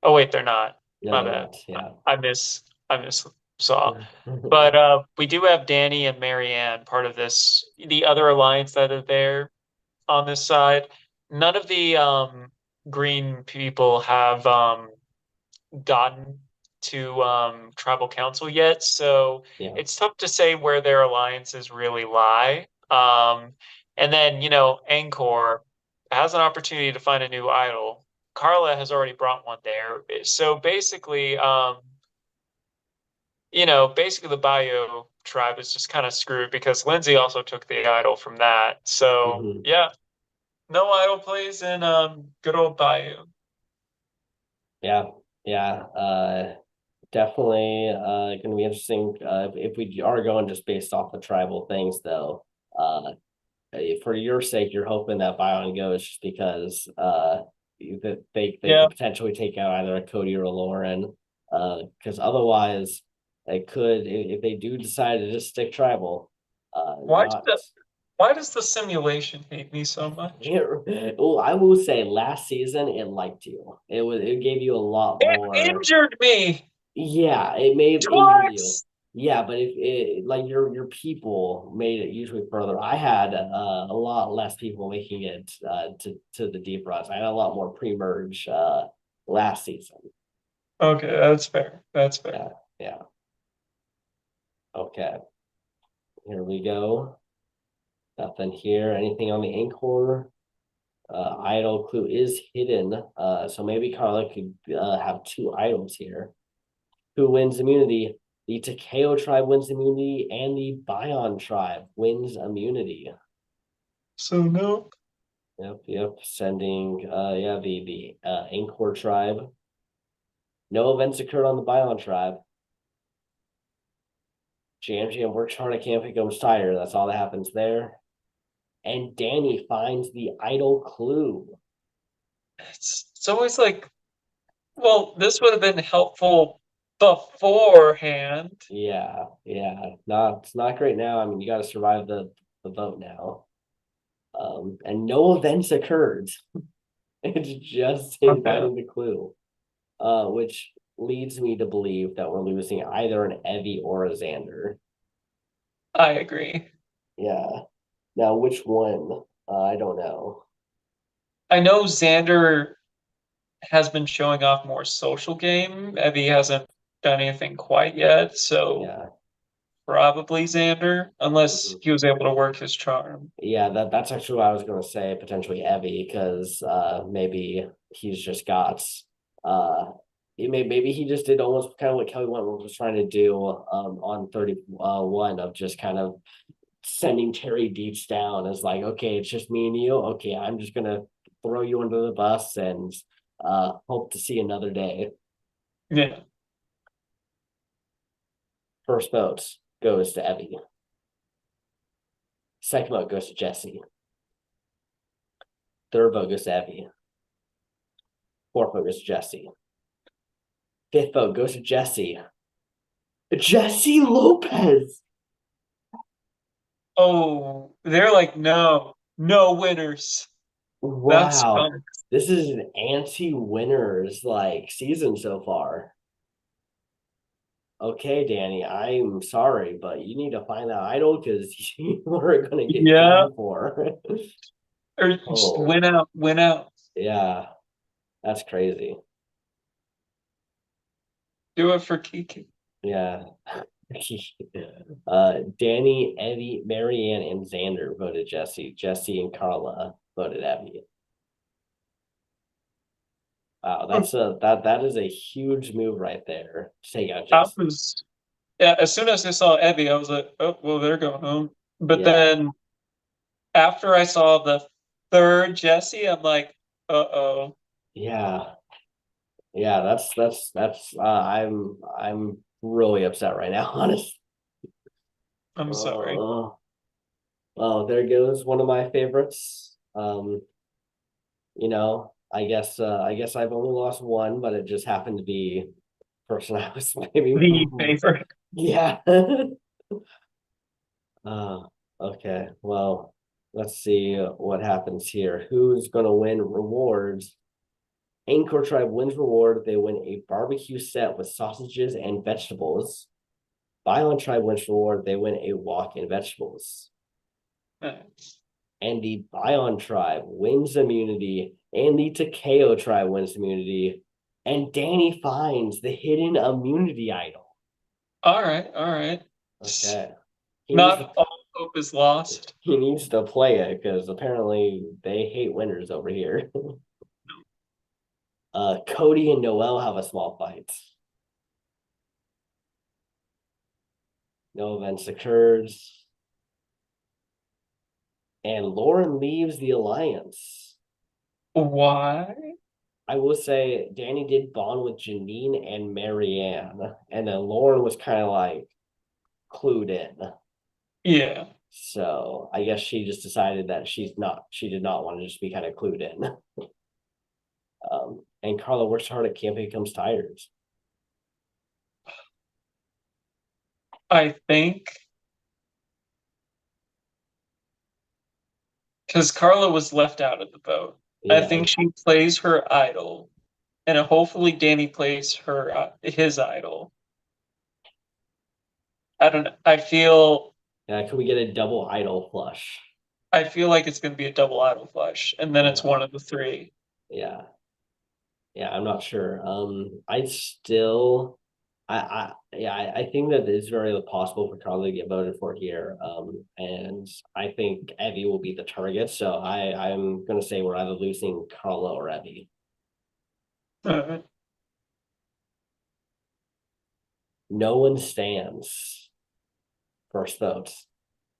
Oh wait, they're not. No, My they're bad. not. Yeah. I miss saw. But we do have Danny and Marianne, part of this, the other alliance that are there on this side. None of the green people have gotten to tribal council yet, so yeah. it's tough to say where their alliances really lie. And then, Angkor has an opportunity to find a new idol. Carla has already brought one there. So basically, basically the Bayou tribe is just kind of screwed because Lindsay also took the idol from that. So Mm-hmm. yeah, no idol plays in good old Bayou. Yeah. Yeah. Definitely going to be interesting if we are going just based off the tribal things, though. For your sake, you're hoping that Bion goes just because that they Yeah. could potentially take out either a Cody or a Lauren. Because otherwise, they could if they do decide to just stick tribal. Why Not why does the simulation hate me so much? well, I will say last season it liked you. It gave you a lot It more. injured me Yeah, it may have injured you. twice. Yeah, but if it like your people made it usually further. I had a lot less people making it to the deep runs. I had a lot more pre-merge last season. Okay, that's fair. That's fair. Yeah, yeah. Okay, here we go. Nothing here. Anything on the Anchor? Idol clue is hidden. So maybe Carla could have two idols here. Who wins immunity? The Takeo tribe wins immunity, and the Bion tribe wins immunity. So no. Yep. Sending the Angkor tribe. No events occurred on the Bion tribe. Jam works hard at Camp Goes tired. That's all that happens there. And Danny finds the idol clue. It's always like, well, this would have been helpful beforehand. Yeah. Not great now. I mean, you got to survive the vote now. And no events occurred. It's just him Okay, finding the clue, which leads me to believe that we're losing either an Evie or a Xander. I agree. Yeah. Now, which one? I don't know. I know Xander has been showing off more social game. Evie hasn't done anything quite yet, so Yeah. probably Xander, unless Mhm. he was able to work his charm. Yeah, that's actually what I was going to say, potentially Evie, because maybe he's just got maybe he just did almost kind of what Kelly Wentworth was trying to do on 31 of just kind of sending Terry Deets down as like, okay, it's just me and you. Okay, I'm just gonna throw you under the bus and hope to see another day. Yeah. First vote goes to Evie. Second vote goes to Jesse. Third vote goes to Evie. Fourth vote goes to Jesse. Fifth vote goes to Jesse. Jesse Lopez. Oh, they're like, no, no winners. That's Wow. This is an anti-winners like season so far. Okay, Danny, I'm sorry, but you need to find that idol because you are gonna get yeah. done for. Or just Oh, win out. yeah, that's crazy. Do it for Kiki. Yeah. Danny, Evie, Marianne, and Xander voted Jesse. Jesse and Carla voted Evie. Wow, that is a huge move right there to take out I Jesse. was Yeah, as soon as I saw Evie, I was like, oh, well, they're going home. But Yeah, then after I saw the third Jesse, I'm like, uh-oh, yeah, yeah. That's. I'm really upset right now, honestly. I'm sorry. Uh, well, there goes one of my favorites. I guess I've only lost one, but it just happened to be the person I was maybe. The favorite. Yeah. uh, okay. Well, let's see what happens here. Who's gonna win rewards? Anchor Tribe wins reward. They win a barbecue set with sausages and vegetables. Violent Tribe wins reward. They win a walk in vegetables. And the Bion tribe wins immunity, and the Takeo tribe wins immunity, and Danny finds the hidden immunity idol. All right, all right. Okay, he needs to Not all hope is lost. he needs to play it because apparently they hate winners over here. Cody and Noel have a small fight. No events occurred, and Lauren leaves the alliance. Why? I will say Danny did bond with Janine and Marianne, and then Lauren was kind of like clued in. Yeah. So I guess she just decided that she did not want to just be kind of clued in. And Carla works hard at camp and becomes tired. I think because Carla was left out of the vote. I Yeah, think she plays her idol, and hopefully Danny plays his idol. I don't know. yeah. Can we get a double idol flush? I feel like it's going to be a double idol flush, and then it's Yeah, one of the three. yeah, yeah. I'm not sure. I still, yeah, I think that it's very possible for Carla to get voted for here. And I think Evie will be the target. So I'm gonna say we're either losing Carla or Evie. Uh, No one stands. First vote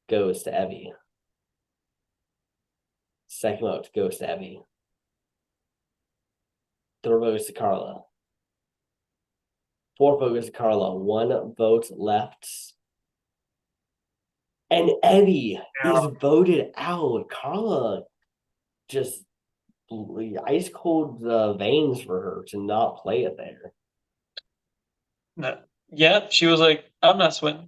goes to Evie. Second vote goes to Evie. Third vote goes to Carla. Fourth vote goes to Carla. One vote left. And Evie is voted out. Carla just ice cold veins for her to not play it there. no. Yeah, she was like, I'm not sweating.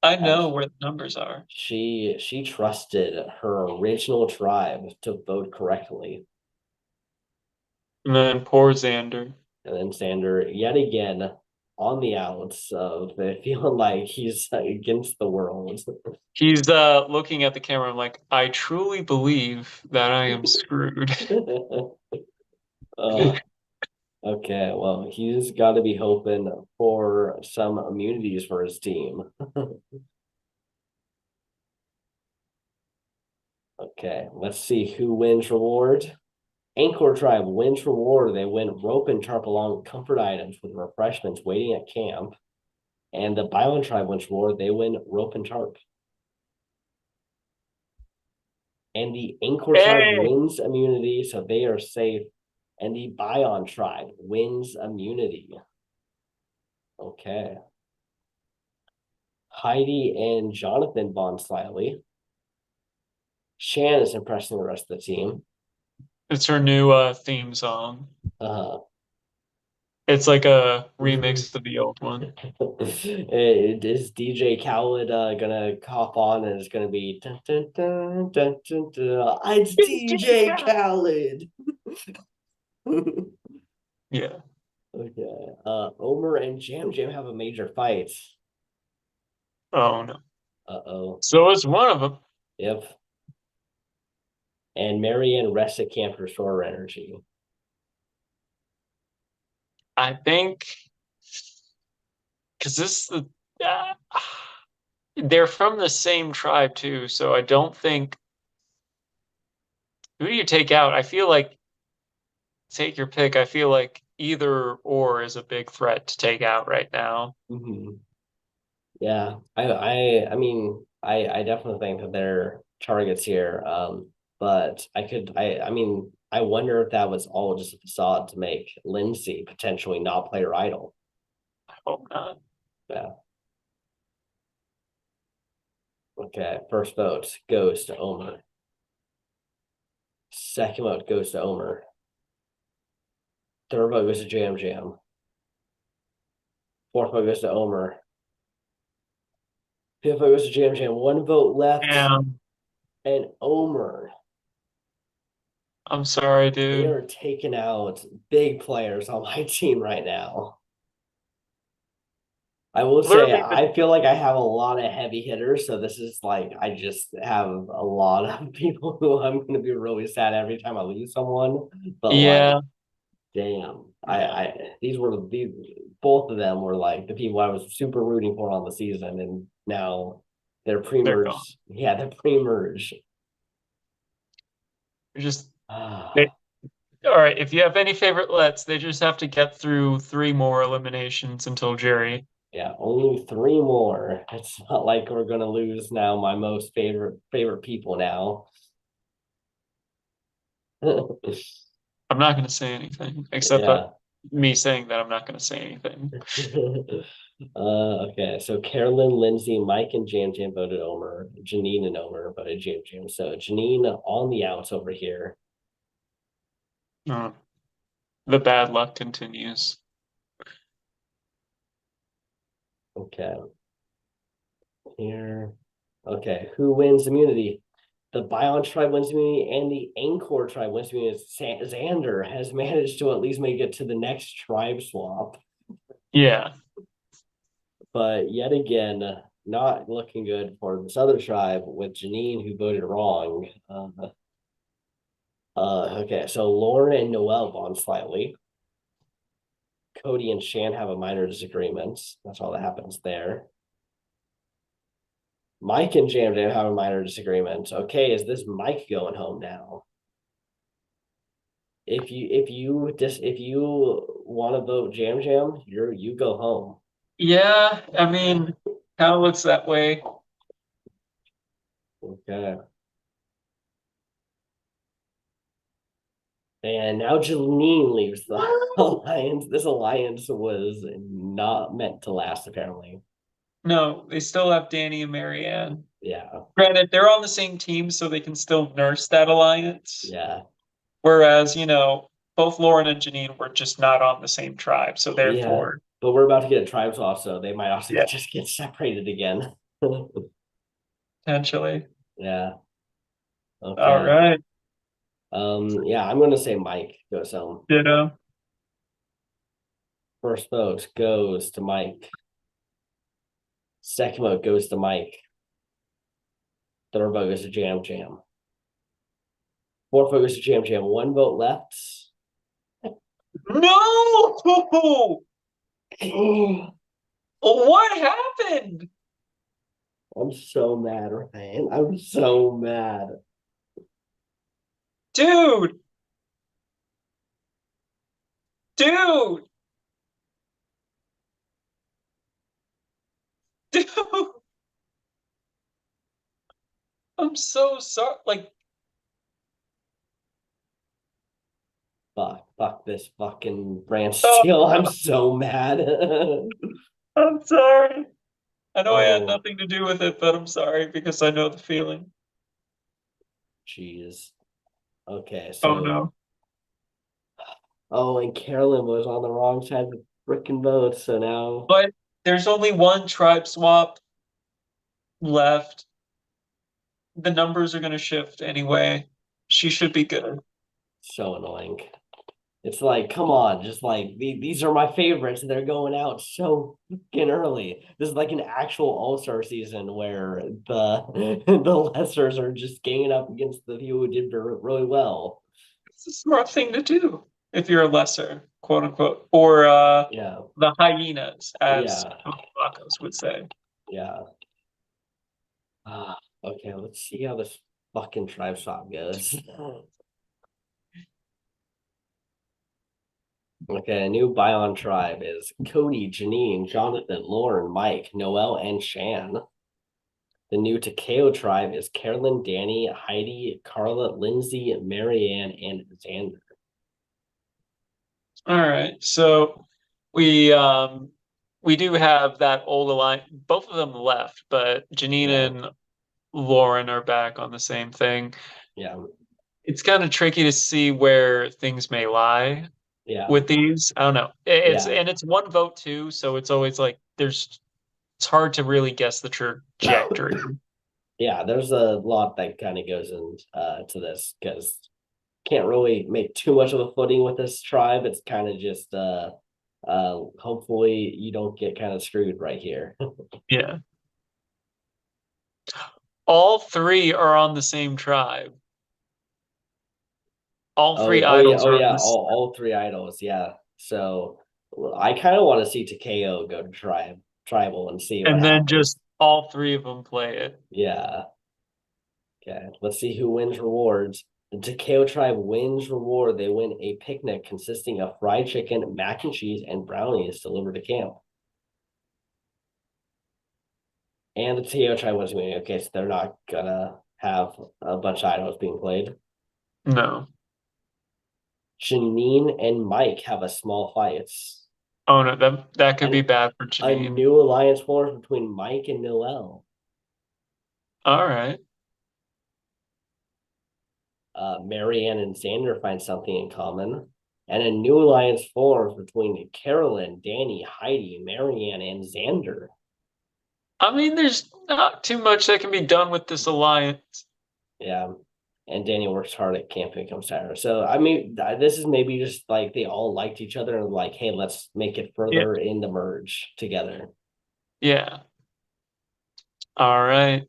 I Yeah, know where the numbers are. she trusted her original tribe to vote correctly. And then poor Xander. And then Sander, yet again, on the outs of feeling like he's against the world. He's looking at the camera. I'm like, I truly believe that I am screwed. uh, okay, well, he's got to be hoping for some immunities for his team. Okay, let's see who wins reward. Anchor Tribe wins reward. They win rope and tarp along with comfort items with refreshments waiting at camp. And the Byron Tribe wins reward. They win rope and tarp. And the Angkor tribe Hey, wins immunity, so they are safe. And the Bion tribe wins immunity. Okay. Heidi and Jonathan bond slightly. Shan is impressing the rest of the team. it's her new theme song. Uh, It's like a remix of the old one. is DJ Khaled gonna cough on and it's gonna be dun, dun, dun, dun, dun, dun. It's DJ Khaled. Yeah. Okay. Omer and Jam Jam have a major fight. Oh no. Uh-oh. So it's one of them. Yep. And Marianne rests at camp to restore her energy. I think because this uh, they're from the same tribe too, so I don't think who do you take out? I feel like take your pick. I feel like either or is a big threat to take out right now. Mm-hmm. Yeah, I definitely think that they're targets here. But I mean, I wonder if that was all just a facade to make Lindsay potentially not play her idol. I hope not. Yeah. Okay. First vote goes to Omer. Second vote goes to Omer. Third vote goes to Jam Jam. Fourth vote goes to Omer. Fifth vote goes to Jam Jam. One vote left, And and Omer. I'm sorry, They dude. are taking out big players on my team right now. I will say Literally, I feel like I have a lot of heavy hitters, so this is like I just have a lot of people who I'm going to be really sad every time I lose someone. But like, yeah, damn, yeah, these were these both of them were like the people I was super rooting for on the season, and now they're they're gone. pre-merged. Yeah, they're pre-merged. They're just they, Ah, all right. If you have any favorite lets, they just have to get through three more eliminations until Jerry. yeah, only three more. It's not like we're gonna lose now my most favorite people now. I'm not going to say anything except that Yeah. me saying that I'm not going to say anything. Okay, so Carolyn, Lindsay, Mike, and Jam Jam voted Omer. Janine and Omer voted Jam Jam. So Janine on the outs over here. Uh, the bad luck continues. Okay, here. Okay, who wins immunity? The Bion tribe wins immunity, and the Angkor tribe wins immunity. Xander has managed to at least make it to the next tribe swap, Yeah. but yet again, not looking good for this other tribe with Janine, who voted wrong. Okay, so Lauren and Noel bond slightly. Cody and Shan have a minor disagreement. That's all that happens there. Mike and Jam Jam have a minor disagreement. Okay, is this Mike going home now? If you want to vote Jam Jam, you go home. Yeah, I mean, kind of looks that way. Okay. And now Janine leaves the alliance. This alliance was not meant to last, apparently. No, they still have Danny and Marianne. Yeah, Granted, they're on the same team, so they can still nurse that alliance. yeah, Whereas, both Lauren and Janine were just not on the same tribe, so yeah. therefore, But we're about to get a tribes off, so they might also yeah, just get separated again. potentially. Yeah. All Okay. right, Yeah, I'm gonna say Mike goes home. ditto. First vote goes to Mike. Second vote goes to Mike. Third vote goes to Jam Jam. Fourth vote goes to Jam Jam. One vote left. No! I'm What happened? so mad, Ryan. I'm so mad. Dude, dude, dude. I'm so sorry. Like, fuck this fucking Oh, Brantsteele. I'm so mad. I'm sorry. I know I had Oh, nothing to do with it, but I'm sorry because I know the feeling. jeez. Okay, Oh so no. oh, and Carolyn was on the wrong side of the freaking boat, so now But there's only one tribe swap left. The numbers are going to shift anyway. She should be good. so annoying. It's like, come on, just like these are my favorites, and they're going out so fucking early. This is like an actual All-Star season where the lessers are just ganging up against the people who did really well. It's a smart thing to do if you're a lesser, quote unquote, or Yeah, the hyenas, as yeah, Flacos would say. yeah. Okay, let's see how this fucking tribe swap goes. Okay, a new Bion tribe is Cody, Janine, Jonathan, Lauren, Mike, Noel, and Shan. The new Takeo tribe is Carolyn, Danny, Heidi, Carla, Lindsay, Marianne, and Xander. All right, so we do have that old alliance. Both of them left, but Janine Yeah, and Lauren are back on the same thing. yeah, It's kind of tricky to see where things may lie yeah, with these. I don't know. yeah. It's one vote too, so it's always like it's hard to really guess the trajectory. Yeah, there's a lot that kind of goes in to this because can't really make too much of a footing with this tribe. It's kind of just hopefully you don't get kind of screwed right here. Yeah. All three are on the same tribe. All Oh, three yeah, oh yeah, idols oh are on yeah, this, all three idols, yeah. So I kind of want to see Takeo go to tribal and see what and then just happens. all three of them play it. Yeah. Okay. Let's see who wins rewards. The Takeo tribe wins reward. They win a picnic consisting of fried chicken, mac and cheese, and brownies delivered to camp. And the Takeo tribe wins winning. Okay, so they're not gonna have a bunch of idols being played. No. Janine and Mike have a small fight. Oh no, that could be And bad for a Janine. new alliance forms between Mike and Noel. All right. Marianne and Xander find something in common. And a new alliance forms between Carolyn, Danny, Heidi, Marianne, and Xander. I mean, there's not too much that can be done with this alliance. Yeah. And Danny works hard at camp and becomes tired. So, I mean, this is maybe just like they all liked each other and like, hey, let's make it Yeah. further in the merge together. Yeah. All right.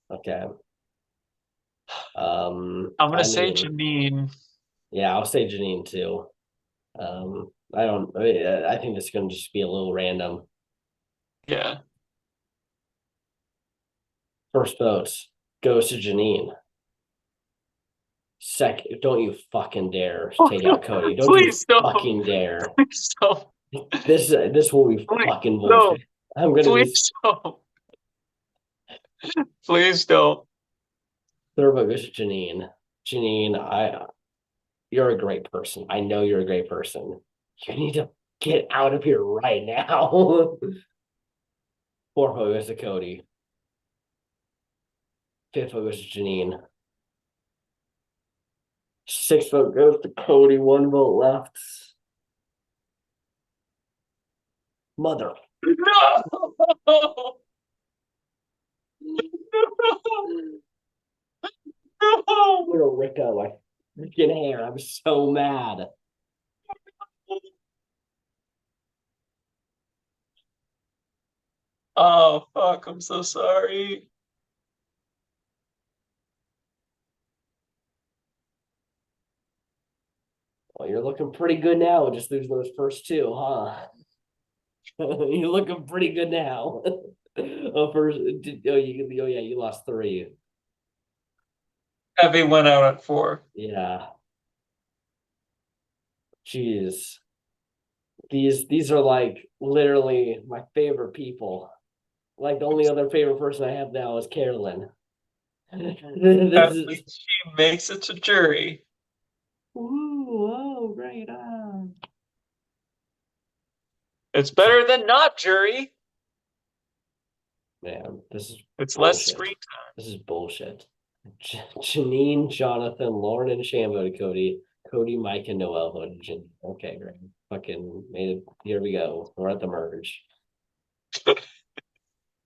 Okay. I'm gonna I say mean, Janine. yeah, I'll say Janine too. I don't, I think it's going to just be a little random. Yeah. First vote goes to Janine. Second, don't you fucking dare take out Cody. Don't you Please don't. fucking dare. Please don't. This will be Please fucking bullshit. don't. I'm gonna be Please don't. Please don't. third vote goes to Janine. Janine, you're a great person. I know you're a great person. You need to get out of here right now. Fourth vote goes to Cody. Fifth vote goes to Janine. Sixth vote goes to Cody. One vote left. Mother. No. I'm No. gonna rip out my freaking hair. I'm so mad. Oh, fuck. I'm so sorry. Well, you're looking pretty good now. Just losing those first two, huh? You're looking pretty good now. Oh yeah, you lost three. Heavy went out at 4. Yeah, jeez. These are like literally my favorite people. Like the only other favorite person I have now is Carolyn. This At is least she makes it to jury. woo. right. It's better than not, jury. Man, this is It's less bullshit. screen time. This is bullshit. Janine, Jonathan, Lauren, and Sham voted Cody. Cody, Mike, and Noel voted Janine. Okay, great. Fucking made it. Here we go. We're at the merge.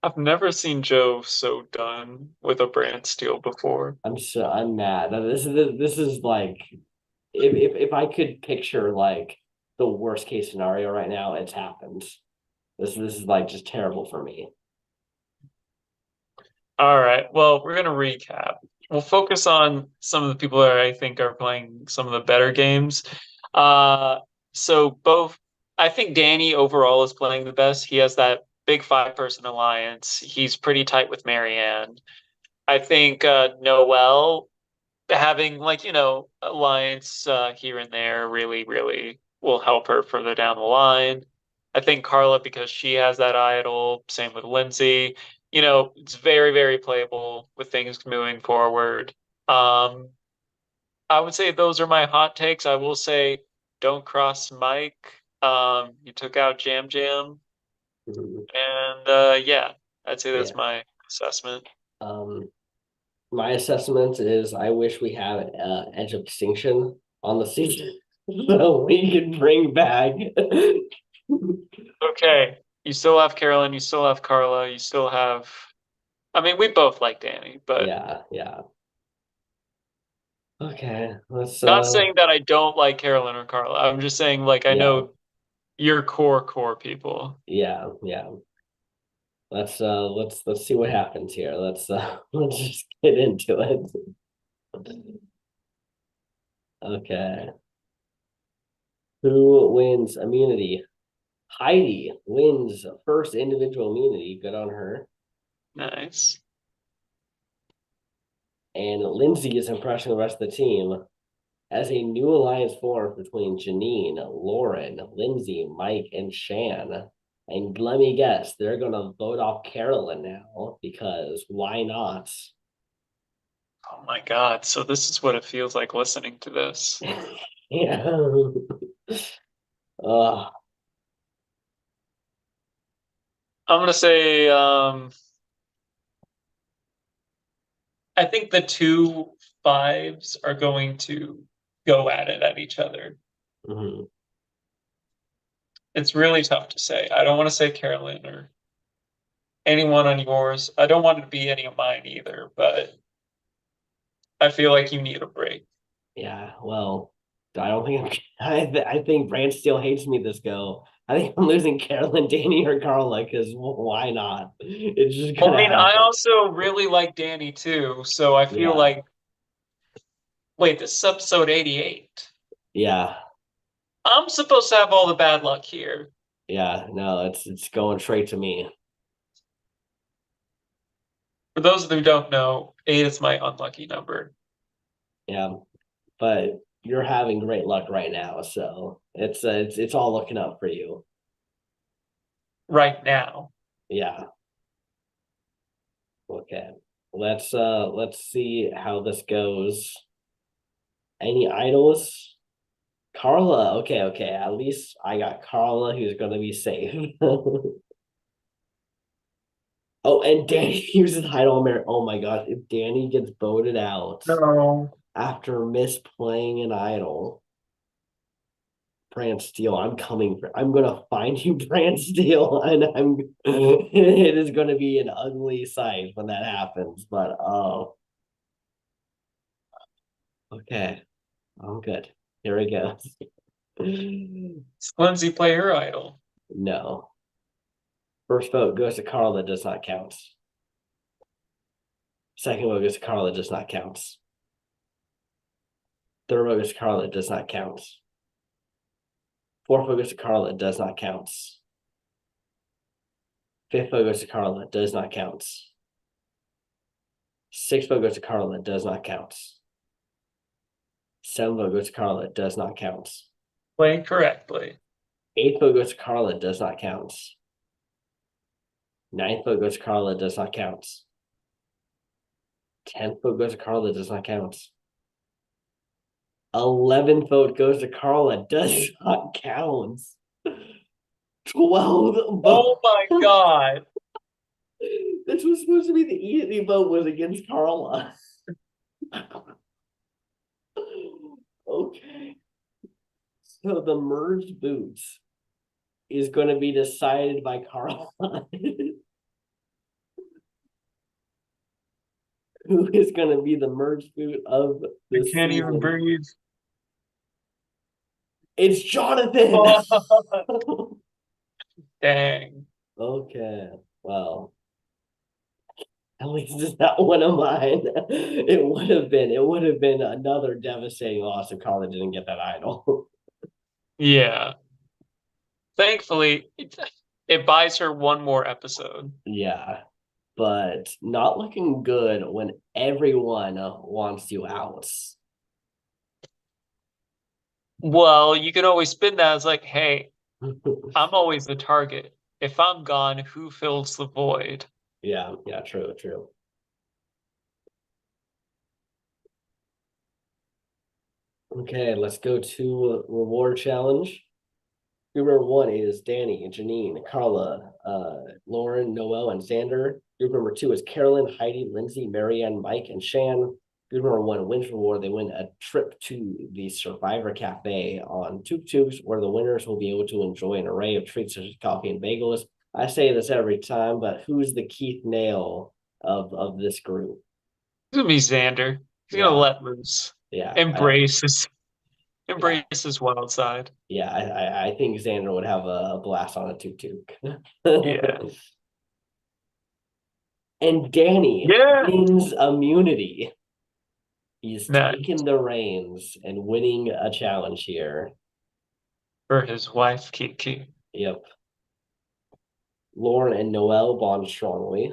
I've never seen Joe so done with a Brantsteele before. I'm mad. This is like if I could picture like the worst case scenario right now, it's happened. This is like just terrible for me. All right. Well, we're gonna recap. We'll focus on some of the people that I think are playing some of the better games. Uh, so both, I think Danny overall is playing the best. He has that big five-person alliance. He's pretty tight with Marianne. I think Noel having like, alliance here and there really, really will help her further down the line. I think Carla, because she has that idol, same with Lindsay, it's very, very playable with things moving forward. Um, I would say those are my hot takes. I will say don't cross Mike. You took out Jam Jam. Mhm. And yeah, I'd say that's Yeah. my assessment. Um, my assessment is I wish we had Edge of Extinction on the season so we could bring back. Okay. You still have Carolyn, you still have Carla, you still have I mean, we both like Danny, but Yeah, yeah. Okay, let's not saying that I don't like Carolyn or Carla. I'm just saying like I yeah, know your core people. yeah, yeah. Let's see what happens here. Let's let's just get into it. Okay. Who wins immunity? Heidi wins first individual immunity. Good on her. Nice. And Lindsay is impressing the rest of the team as a new alliance formed between Janine, Lauren, Lindsay, Mike, and Shan. And let me guess, they're gonna vote off Carolyn now because why not? Oh my God. So this is what it feels like listening to this. Yeah. uh, I'm gonna say I think the two fives are going to go at it at each other. mhm. It's really tough to say. I don't want to say Carolyn or anyone on yours. I don't want it to be any of mine either, but I feel like you need a break. Yeah, well, I don't think I think Brantsteele hates me this go. I think I'm losing Carolyn, Danny, or Carla because why not? It's just Well, I gonna mean, I happen. also really like Danny too, so I feel Yeah, like, wait, this is episode 88. yeah, I'm supposed to have all the bad luck here. yeah. No, it's going straight to me. For those of you who don't know, 8 is my unlucky number. Yeah, but you're having great luck right now, so it's all looking up for you. Right now. Yeah. Okay. Let's see how this goes. Any idols? Carla. Okay, okay. At least I got Carla who's gonna be safe. Oh, and Danny uses idol merit. Oh my god, if Danny gets voted out No. after misplaying an idol, Brantsteele, I'm coming for I'm gonna find you, Brantsteele, and I'm it is gonna be an ugly sight when that happens. But oh, okay. I'm good. Here we go. It's Lindsay play her idol. No. First vote goes to Carl that does not count. Second vote goes to Carl that does not count. Third vote goes to Carl that does not count. Fourth vote goes to Carl that does not count. Fifth vote goes to Carl that does not count. Sixth vote goes to Carl that does not count. Seventh vote goes to Carl that does not count. Playing correctly. Eighth vote goes to Carl that does not count. Ninth vote goes to Carl that does not count. 10th vote goes to Carl that does not count. 11th vote goes to Carla. Does not count. 12 Oh vote. my God. This was supposed to be the easy vote was against Carla. Okay. So the merged boots is going to be decided by Carla. Who is going to be the merged boot of I the can't even season? breathe. It's Jonathan. Oh, dang. Okay. Well, at least it's not one of mine. It would have been another devastating loss if Carla didn't get that idol. Yeah. Thankfully, it buys her one more episode. Yeah, but not looking good when everyone wants you out. Well, you can always spin that as like, hey, I'm always the target. If I'm gone, who fills the void? Yeah, yeah, true, true. Okay, let's go to reward challenge. Group number one is Danny, Janine, Carla, Lauren, Noel, and Xander. Group number two is Carolyn, Heidi, Lindsay, Marianne, Mike, and Shan. Group number one wins reward. They win a trip to the Survivor Cafe on Tuk Tuks, where the winners will be able to enjoy an array of treats such as coffee and bagels. I say this every time, but who's the Keith Nail of this group? It's gonna be Xander. He's gonna Yeah, let loose. yeah, Embrace his yeah, embrace his wild side. yeah. I think Xander would have a blast on a Tuk Tuk. Yeah. And Danny Yeah. wins immunity. He's taking Nice. the reins and winning a challenge here. For his wife, Kiki. Yep. Lauren and Noel bond strongly.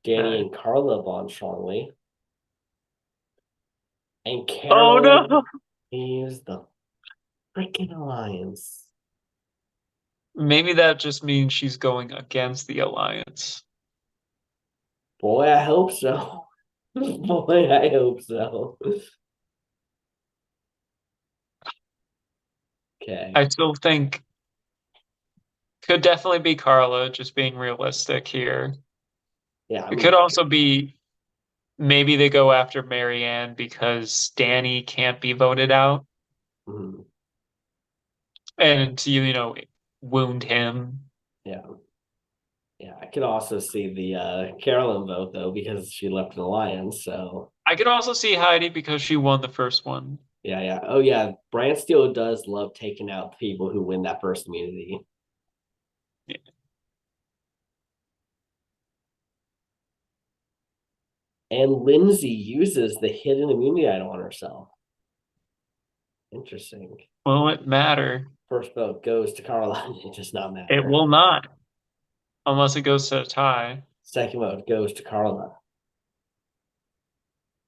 Danny Nice. and Carla bond strongly. And Oh Carolyn no. is the freaking alliance. Maybe that just means she's going against the alliance. Boy, I hope so. Boy, I hope so. Okay. I still think could definitely be Carla, just being realistic here. Yeah, I It mean, could also be maybe they go after Marianne because Danny can't be voted out mhm, and to wound him. yeah. Yeah, I could also see the Carolyn vote though because she left an alliance. So I could also see Heidi because she won the first one. yeah, yeah. Oh yeah, Brantsteele does love taking out people who win that first immunity. Yeah. And Lindsay uses the hidden immunity item on herself. Interesting. Will it matter? First vote goes to Carla. It does not It matter. will not, unless it goes to a tie. Second vote goes to Carla.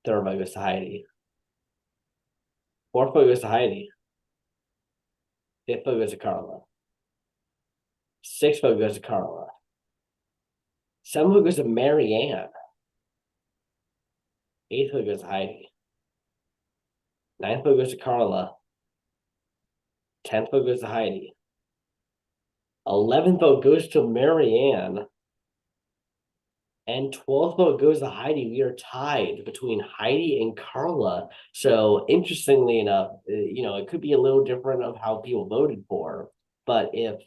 Third vote goes to Heidi. Fourth vote goes to Heidi. Fifth vote goes to Carla. Sixth vote goes to Carla. Seventh vote goes to Marianne. Eighth vote goes to Heidi. Ninth vote goes to Carla. 10th vote goes to Heidi. 11th vote goes to Marianne. And 12th vote goes to Heidi. We are tied between Heidi and Carla. So interestingly enough, it could be a little different of how people voted for. But if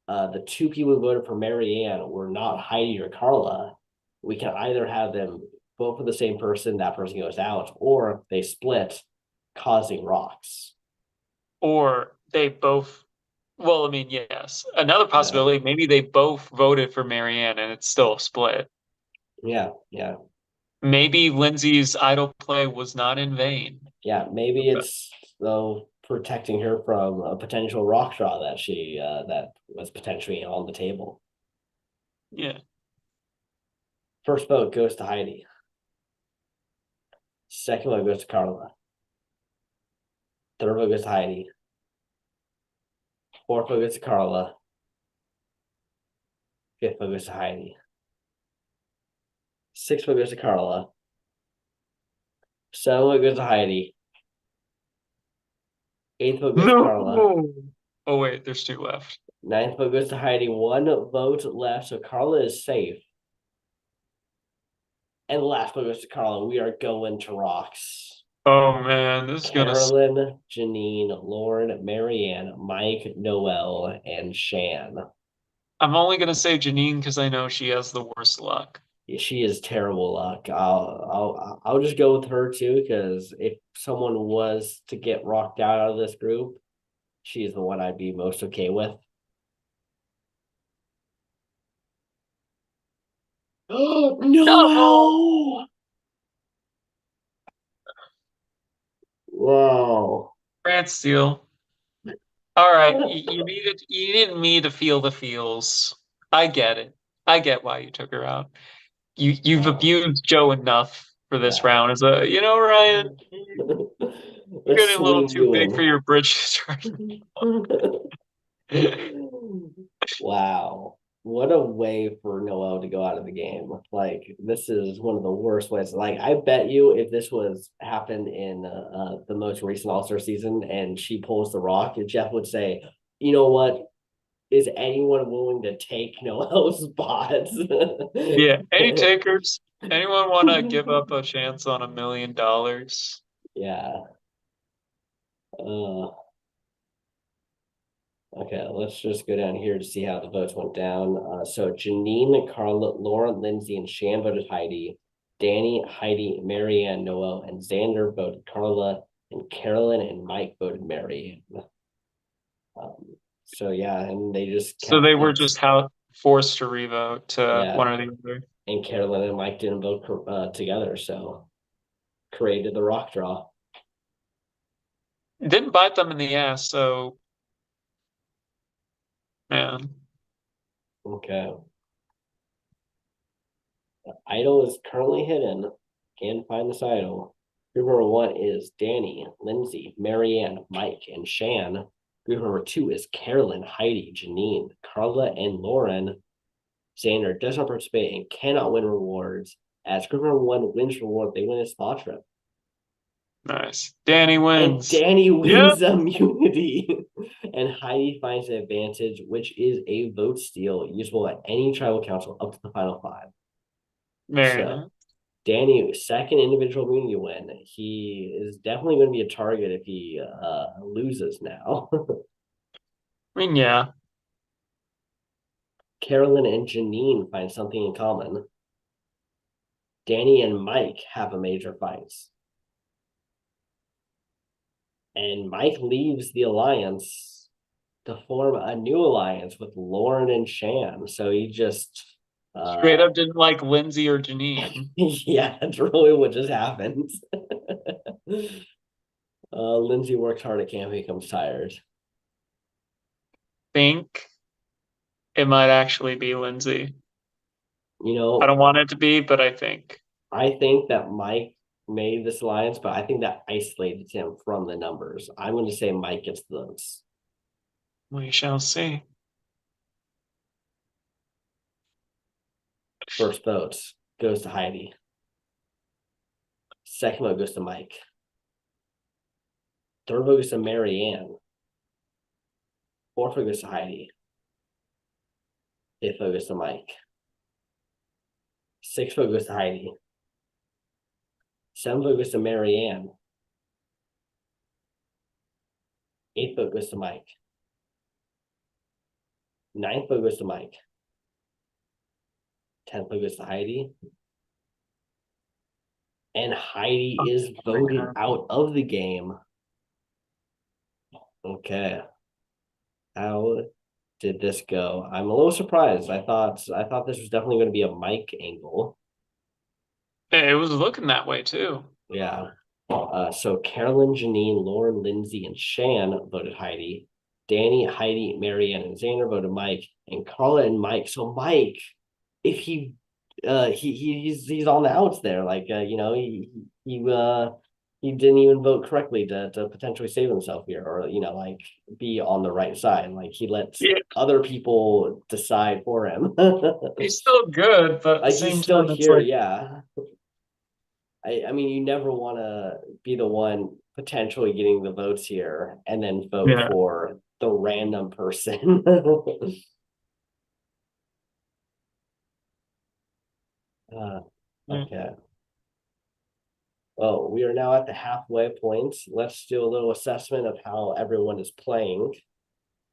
the two people who voted for Marianne were not Heidi or Carla, we can either have them vote for the same person, that person goes out, or they split, causing rocks. Or they both, well, I mean, yes. Another Yeah, possibility, maybe they both voted for Marianne and it's still a split. yeah, yeah, Maybe Lindsay's idol play was not in vain. yeah. Maybe it's though protecting her from a potential rock draw that was potentially on the table. Yeah. First vote goes to Heidi. Second vote goes to Carla. Third vote goes to Heidi. Fourth vote goes to Carla. Fifth vote goes to Heidi. Sixth vote goes to Carla. Seventh vote goes to Heidi. Eighth vote goes to No. Carla. Oh wait, there's two left. Ninth vote goes to Heidi. One vote left, so Carla is safe. And the last vote goes to Carla. We are going to rocks. Oh man, this is gonna. Carolyn, Janine, Lauren, Marianne, Mike, Noel, and Shan. I'm only gonna say Janine because I know she has the worst luck. She is terrible luck. I'll just go with her too because if someone was to get rocked out of this group, she's the one I'd be most okay with. No, No! Wow. Brantsteele. All right, you needed me to feel the feels. I get it. I get why you took her out. You've Wow. abused Joe enough for this Yeah. round. As a Ryan, you're Let's getting a little swing too you big for your britches right Wow. What a way for Noel to go out of the game. Like, this is one of the worst ways. Like, I bet you if this was happened in the most recent All-Star season and she pulls the rock, Jeff would say, you know what? Is anyone willing to take Noel's spot? Yeah. Any takers? Anyone want to give up a chance on $1 million? Yeah. Uh, Okay, let's just go down here to see how the votes went down. So Janine, Carla, Laura, Lindsay, and Shan voted Heidi. Danny, Heidi, Marianne, Noel, and Xander voted Carla, and Carolyn and Mike voted Marianne. Um, so yeah, and they just So kept they were it. just how forced to revote to Yeah, one or the other. and Carolyn and Mike didn't vote together, so created the rock draw. Didn't bite them in the ass, so man. Okay, the idol is currently hidden. Can't find this idol. Group number one is Danny, Lindsay, Marianne, Mike, and Shan. Group number two is Carolyn, Heidi, Janine, Carla, and Lauren. Xander does not participate and cannot win rewards. As group number one wins reward, they win a spa trip. Nice. Danny And wins. Danny Yeah. wins immunity. And Heidi finds an advantage, which is a vote steal usable at any tribal council up to the final five. Very So nice. Danny, second individual immunity win. He is definitely going to be a target if he loses now. I mean, yeah. Carolyn and Janine find something in common. Danny and Mike have a major fight. And Mike leaves the alliance to form a new alliance with Lauren and Shan. So he just, Straight up didn't like Lindsay or Janine. yeah, that's really what just happened. Lindsay works hard at camp, becomes tired. Think it might actually be Lindsay. You I know, don't want it to be, but I think. I think that Mike made this alliance, but I think that isolated him from the numbers. I'm going to say Mike gets the votes. We shall see. First vote goes to Heidi. Second vote goes to Mike. Third vote goes to Marianne. Fourth vote goes to Heidi. Fifth vote goes to Mike. Sixth vote goes to Heidi. Seventh vote goes to Marianne. Eighth vote goes to Mike. Ninth vote goes to Mike. 10th vote goes to Heidi. And Heidi is Oh my voted God. out of the game. Okay. How did this go? I'm a little surprised. I thought this was definitely going to be a Mike angle. It was looking that way too. Yeah. So Carolyn, Janine, Lauren, Lindsay, and Shan voted Heidi. Danny, Heidi, Marianne, and Xander voted Mike, and Carla and Mike. So Mike, if he's on the outs there. Like he didn't even vote correctly to potentially save himself here, or like be on the right side. Like he lets Yeah, other people decide for him. he's still good, but at the Like he's same still time, it's here, like yeah. I mean, you never want to be the one potentially getting the votes here and then vote Yeah. for the random person. uh, Yeah. okay. Well, we are now at the halfway point. Let's do a little assessment of how everyone is playing.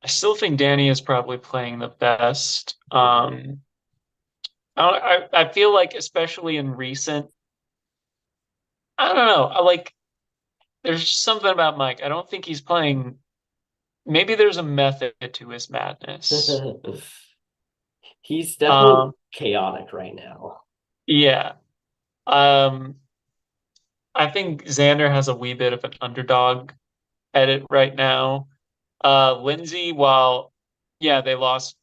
I still think Danny is probably playing the best. Mhm. I feel like especially in recent, I don't know. I like there's just something about Mike. I don't think he's playing. Maybe there's a method to his madness. He's definitely Um, chaotic right now. yeah. Um, I think Xander has a wee bit of an underdog edit right now. Lindsay, while yeah, they lost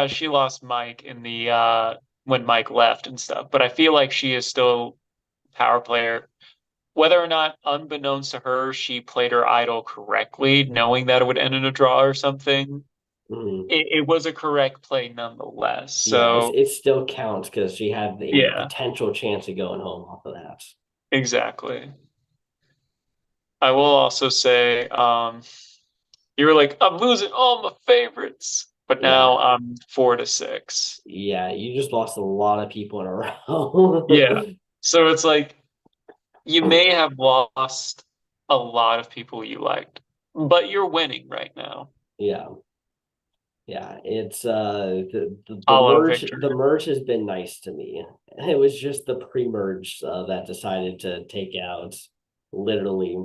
she lost Mike in the when Mike left and stuff, but I feel like she is still a power player. Whether or not, unbeknownst to her, she played her idol correctly, knowing that it would end in a draw or something, Mhm. it was a correct play nonetheless. Yeah, So it still counts because she had the yeah, potential chance of going home off of that. exactly. I will also say, you were like, I'm losing all my favorites, but now Yeah, I'm 4-6. yeah, you just lost a lot of people in a row. Yeah. So it's like you may have lost a lot of people you liked, but you're winning right now. Yeah, yeah, it's Hollow victory. the merge has been nice to me. It was just the pre-merge that decided to take out literally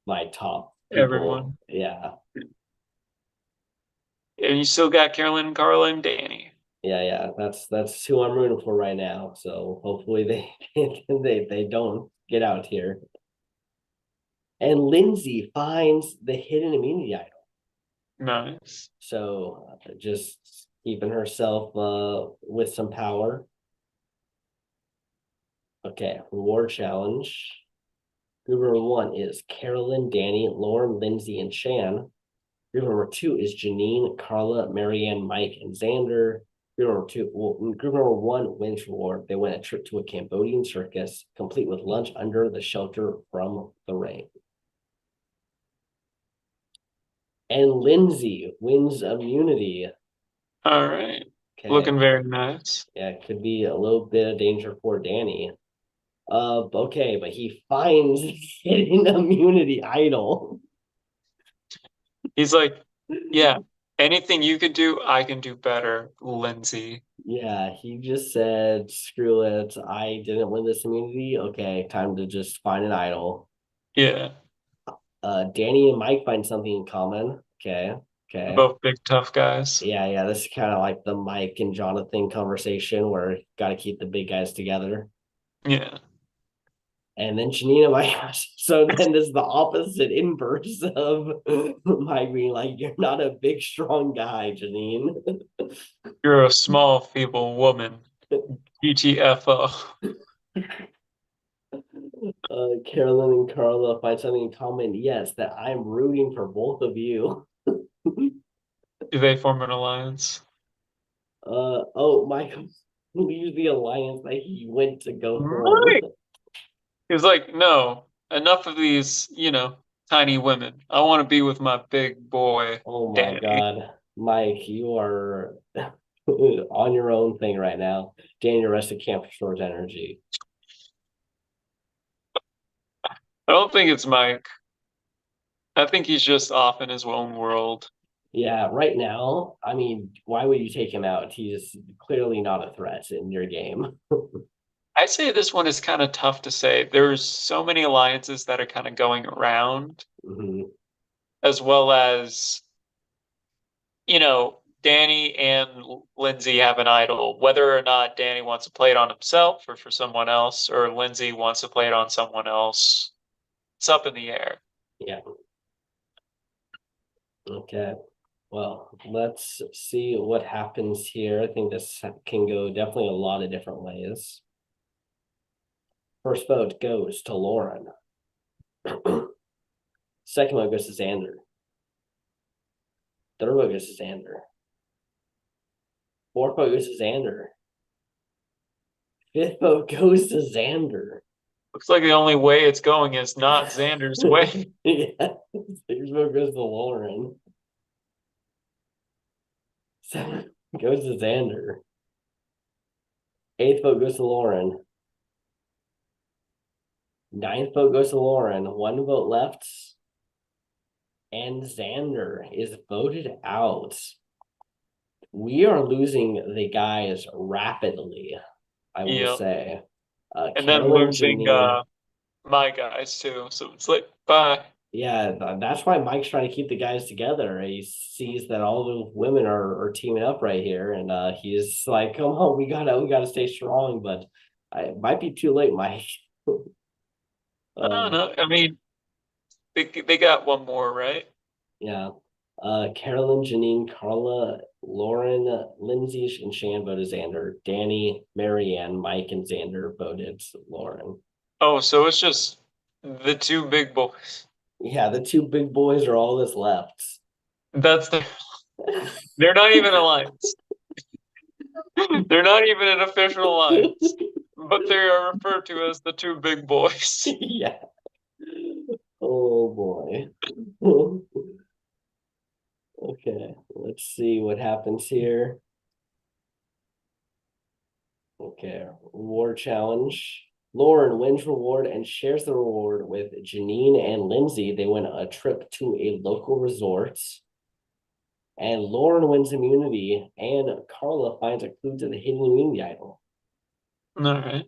my top people. Everyone. Yeah, And you still got Carolyn and Carla and Danny. yeah, that's who I'm rooting for right now. So hopefully they don't get out here. And Lindsay finds the hidden immunity item. Nice. So just keeping herself with some power. Okay, reward challenge. Group number one is Carolyn, Danny, Lauren, Lindsay, and Shan. Group number two is Janine, Carla, Marianne, Mike, and Xander. Group number one wins reward. They win a trip to a Cambodian circus, complete with lunch under the shelter from the rain. And Lindsay wins immunity. All right. Okay. Looking very nice. Yeah, it could be a little bit of danger for Danny. Okay, but he finds hidden immunity idol. He's like, yeah, anything you could do, I can do better, Lindsay. Yeah, he just said, screw it. I didn't win this immunity. Okay, time to just find an idol. Yeah. Danny and Mike find something in common. Okay, okay. Both big tough guys. Yeah, this is kind of like the Mike and Jonathan conversation where got to keep the big guys together. Yeah. And then Janina Mike, so then this is the opposite inverse of Mike being like, you're not a big, strong guy, Janine. You're a small, feeble woman. GTFO. Carolyn and Carla find something in common. Yes, that I'm rooting for both of you. Do they form an alliance? Oh, Michael leaves the alliance that he went to go home. Right. He was like, no, enough of these, tiny women. I want to be with my big boy, Oh my Danny. God, Mike, you are on your own thing right now. Dan, your rest of camp restores energy. I don't think it's Mike. I think he's just off in his own world. Yeah, right now, I mean, why would you take him out? He's clearly not a threat in your game. I'd say this one is kind of tough to say. There's so many alliances that are kind of going around, Mhm. as well as, Danny and Lindsay have an idol. Whether or not Danny wants to play it on himself or for someone else, or Lindsay wants to play it on someone else, it's up in the air. Yeah. Okay. Well, let's see what happens here. I think this can go definitely a lot of different ways. First vote goes to Lauren. Second vote goes to Xander. Third vote goes to Xander. Fourth vote goes to Xander. Fifth vote goes to Xander. Looks like the only way it's going is not Xander's way. Yeah, six vote goes to Lauren. Seven goes to Xander. Eighth vote goes to Lauren. Ninth vote goes to Lauren. One vote left. And Xander is voted out. We are losing the guys rapidly, I will Yeah. say. And then Carolyn, losing Janine. my guys too. So it's like bye. Yeah, that's why Mike's trying to keep the guys together. He sees that all the women are teaming up right here, and he's like, "Come on, we gotta stay strong." But it might be too late, Mike. No, um, no. I mean, they got one more, right? yeah. Carolyn, Janine, Carla, Lauren, Lindsay, and Shan voted Xander. Danny, Marianne, Mike, and Xander voted Lauren. Oh, so it's just the two big boys. Yeah, the two big boys are all that's left. That's they're not even alliance. They're not even an official alliance, but they are referred to as the two big boys. Yeah. Oh boy. Okay, let's see what happens here. Okay, reward challenge. Lauren wins reward and shares the reward with Janine and Lindsay. They win a trip to a local resort. And Lauren wins immunity, and Carla finds a clue to the hidden immunity idol. All right.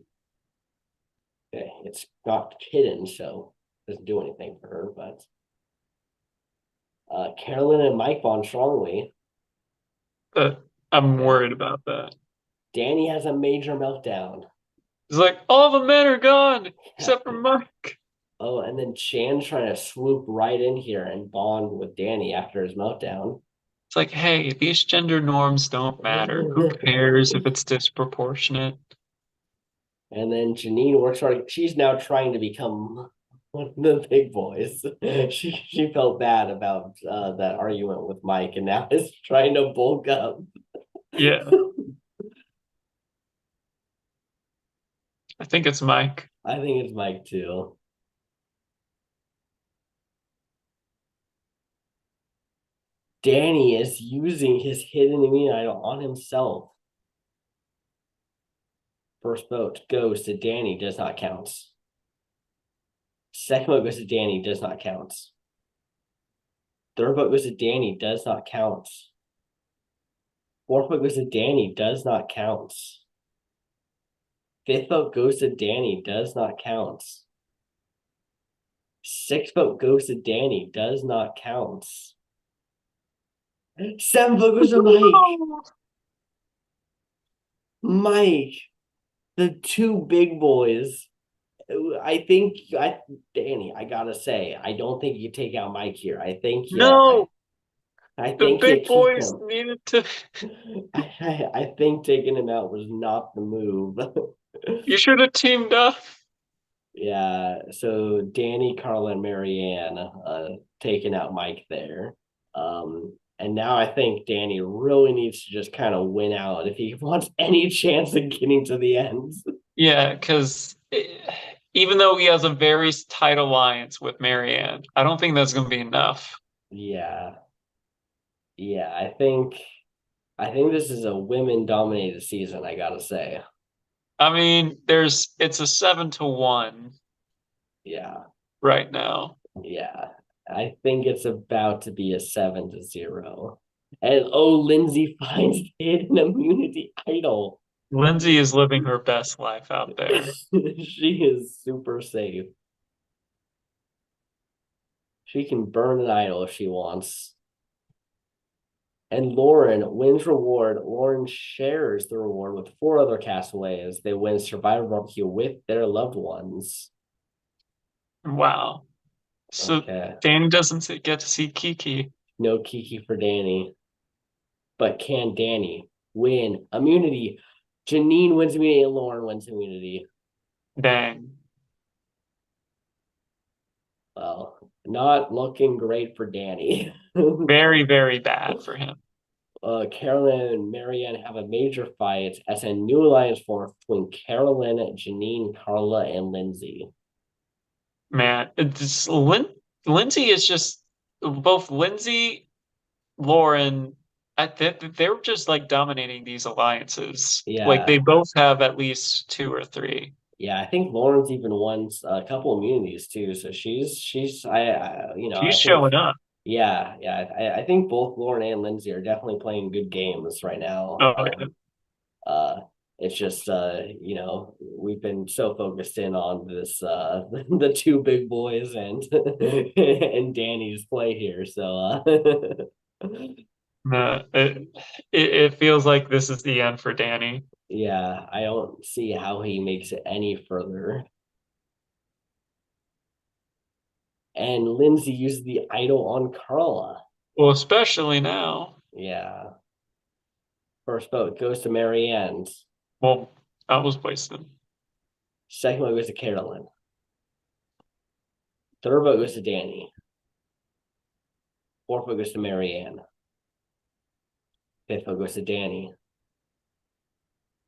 Okay, it's not hidden, so it doesn't do anything for her. But Carolyn and Mike bond strongly. But I'm Okay, worried about that. Danny has a major meltdown. It's like all the men are gone Yeah. except for Mike. Oh, and then Chan's trying to swoop right in here and bond with Danny after his meltdown. It's like, hey, these gender norms don't matter. Who cares if it's disproportionate? And then Janine works hard. She's now trying to become one of the big boys. She felt bad about that argument with Mike, and now is trying to bulk up. Yeah, I think it's Mike. I think it's Mike too. Danny is using his hidden immunity idol on himself. First vote goes to Danny, does not count. Second vote goes to Danny, does not count. Third vote goes to Danny, does not count. Fourth vote goes to Danny, does not count. Fifth vote goes to Danny, does not count. Sixth vote goes to Danny, does not count. Seventh vote goes to Mike. Mike, the two big boys. Danny, I gotta say, I don't think you take out Mike here. No, I the think you big keep boys him. needed to. I think taking him out was not the move. You should have teamed up. Yeah, so Danny, Carla, and Marianne taking out Mike there. And now I think Danny really needs to just kind of win out if he wants any chance of getting to the end. Yeah, because even though he has a very tight alliance with Marianne, I don't think that's going to be enough. Yeah, yeah, I think this is a women dominated season, I gotta say. I mean, it's a 7-1 Yeah, right now. yeah. I think it's about to be a 7-0. And oh, Lindsay finds hidden immunity idol. Lindsay is living her best life out there. She is super safe. She can burn an idol if she wants. And Lauren wins reward. Lauren shares the reward with four other castaways. They win Survivor Barbecue with their loved ones. Wow. So Okay. Danny doesn't get to see Kiki. No Kiki for Danny. But can Danny win immunity? Janine wins immunity and Lauren wins immunity. Dang. Well, not looking great for Danny. Very, very bad for him. Carolyn and Marianne have a major fight as a new alliance forms between Carolyn, Janine, Carla, and Lindsay. Man, Lindsay is just both Lindsay, Lauren. They're just like dominating these alliances. Like they Yeah, both have at least two or three. yeah. I think Lauren's even won a couple immunities too. So I She's think showing up. I think both Lauren and Lindsay are definitely playing good games right now. Oh, yeah. Uh, it's just we've been so focused in on this the two big boys and and Danny's play here. So No, it feels like this is the end for Danny. yeah, I don't see how he makes it any further. And Lindsay used the idol on Carla. Well, especially now. Yeah. First vote goes to Marianne. Well, I was wasted. Second vote goes to Carolyn. Third vote goes to Danny. Fourth vote goes to Marianne. Fifth vote goes to Danny.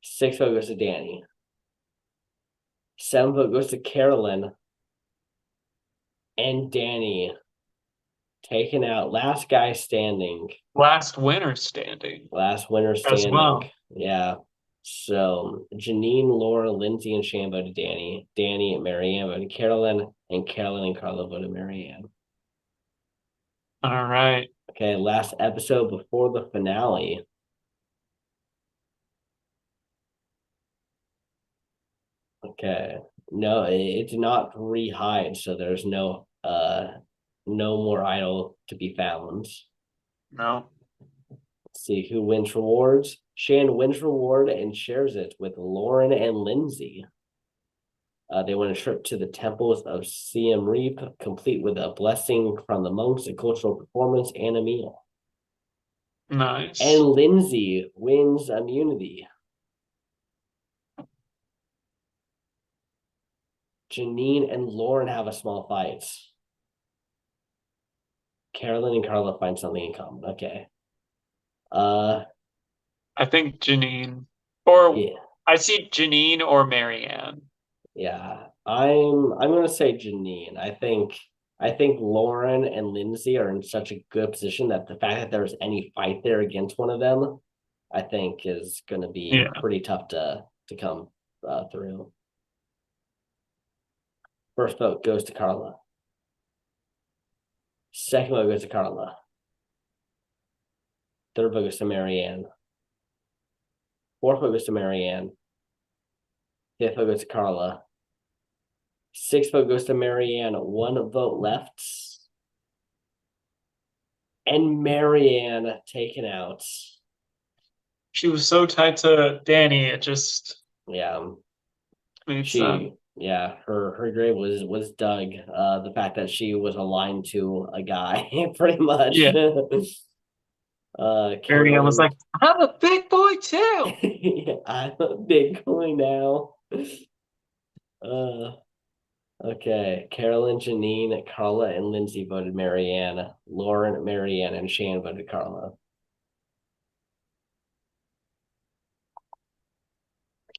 Sixth vote goes to Danny. Seventh vote goes to Carolyn. And Danny taken out. Last guy standing. Last winner standing Last winner as standing. well. Yeah. So Janine, Laura, Lindsay, and Shan voted Danny. Danny and Marianne voted Carolyn. And Carolyn and Carla voted Marianne. All right. Okay, last episode before the finale. Okay. No, it did not rehide, so there's no more idol to be found. No. Let's see who wins rewards. Shan wins reward and shares it with Lauren and Lindsay. They went a trip to the temples of Siem Reap, complete with a blessing from the monks, a cultural performance, and a meal. And Nice. Lindsay wins immunity. Janine and Lauren have a small fight. Carolyn and Carla find something in common. Okay. Uh, I think Janine, or yeah, I see Janine or Marianne. yeah. I'm gonna say Janine. I think Lauren and Lindsay are in such a good position that the fact that there's any fight there against one of them, I think is gonna be Yeah. pretty tough to come through. First vote goes to Carla. Second vote goes to Carla. Third vote goes to Marianne. Fourth vote goes to Marianne. Fifth vote goes to Carla. Sixth vote goes to Marianne. One vote left. And Marianne taken out. She was so tied to Danny, it just Yeah. made sense. Her grave was dug. The fact that she was aligned to a guy, pretty much. Yeah. Marianne was Carolyn. like, I'm a big boy too. Yeah, I'm a big boy now. Uh okay. Carolyn, Janine, Carla, and Lindsay voted Marianne. Lauren, Marianne, and Shan voted Carla.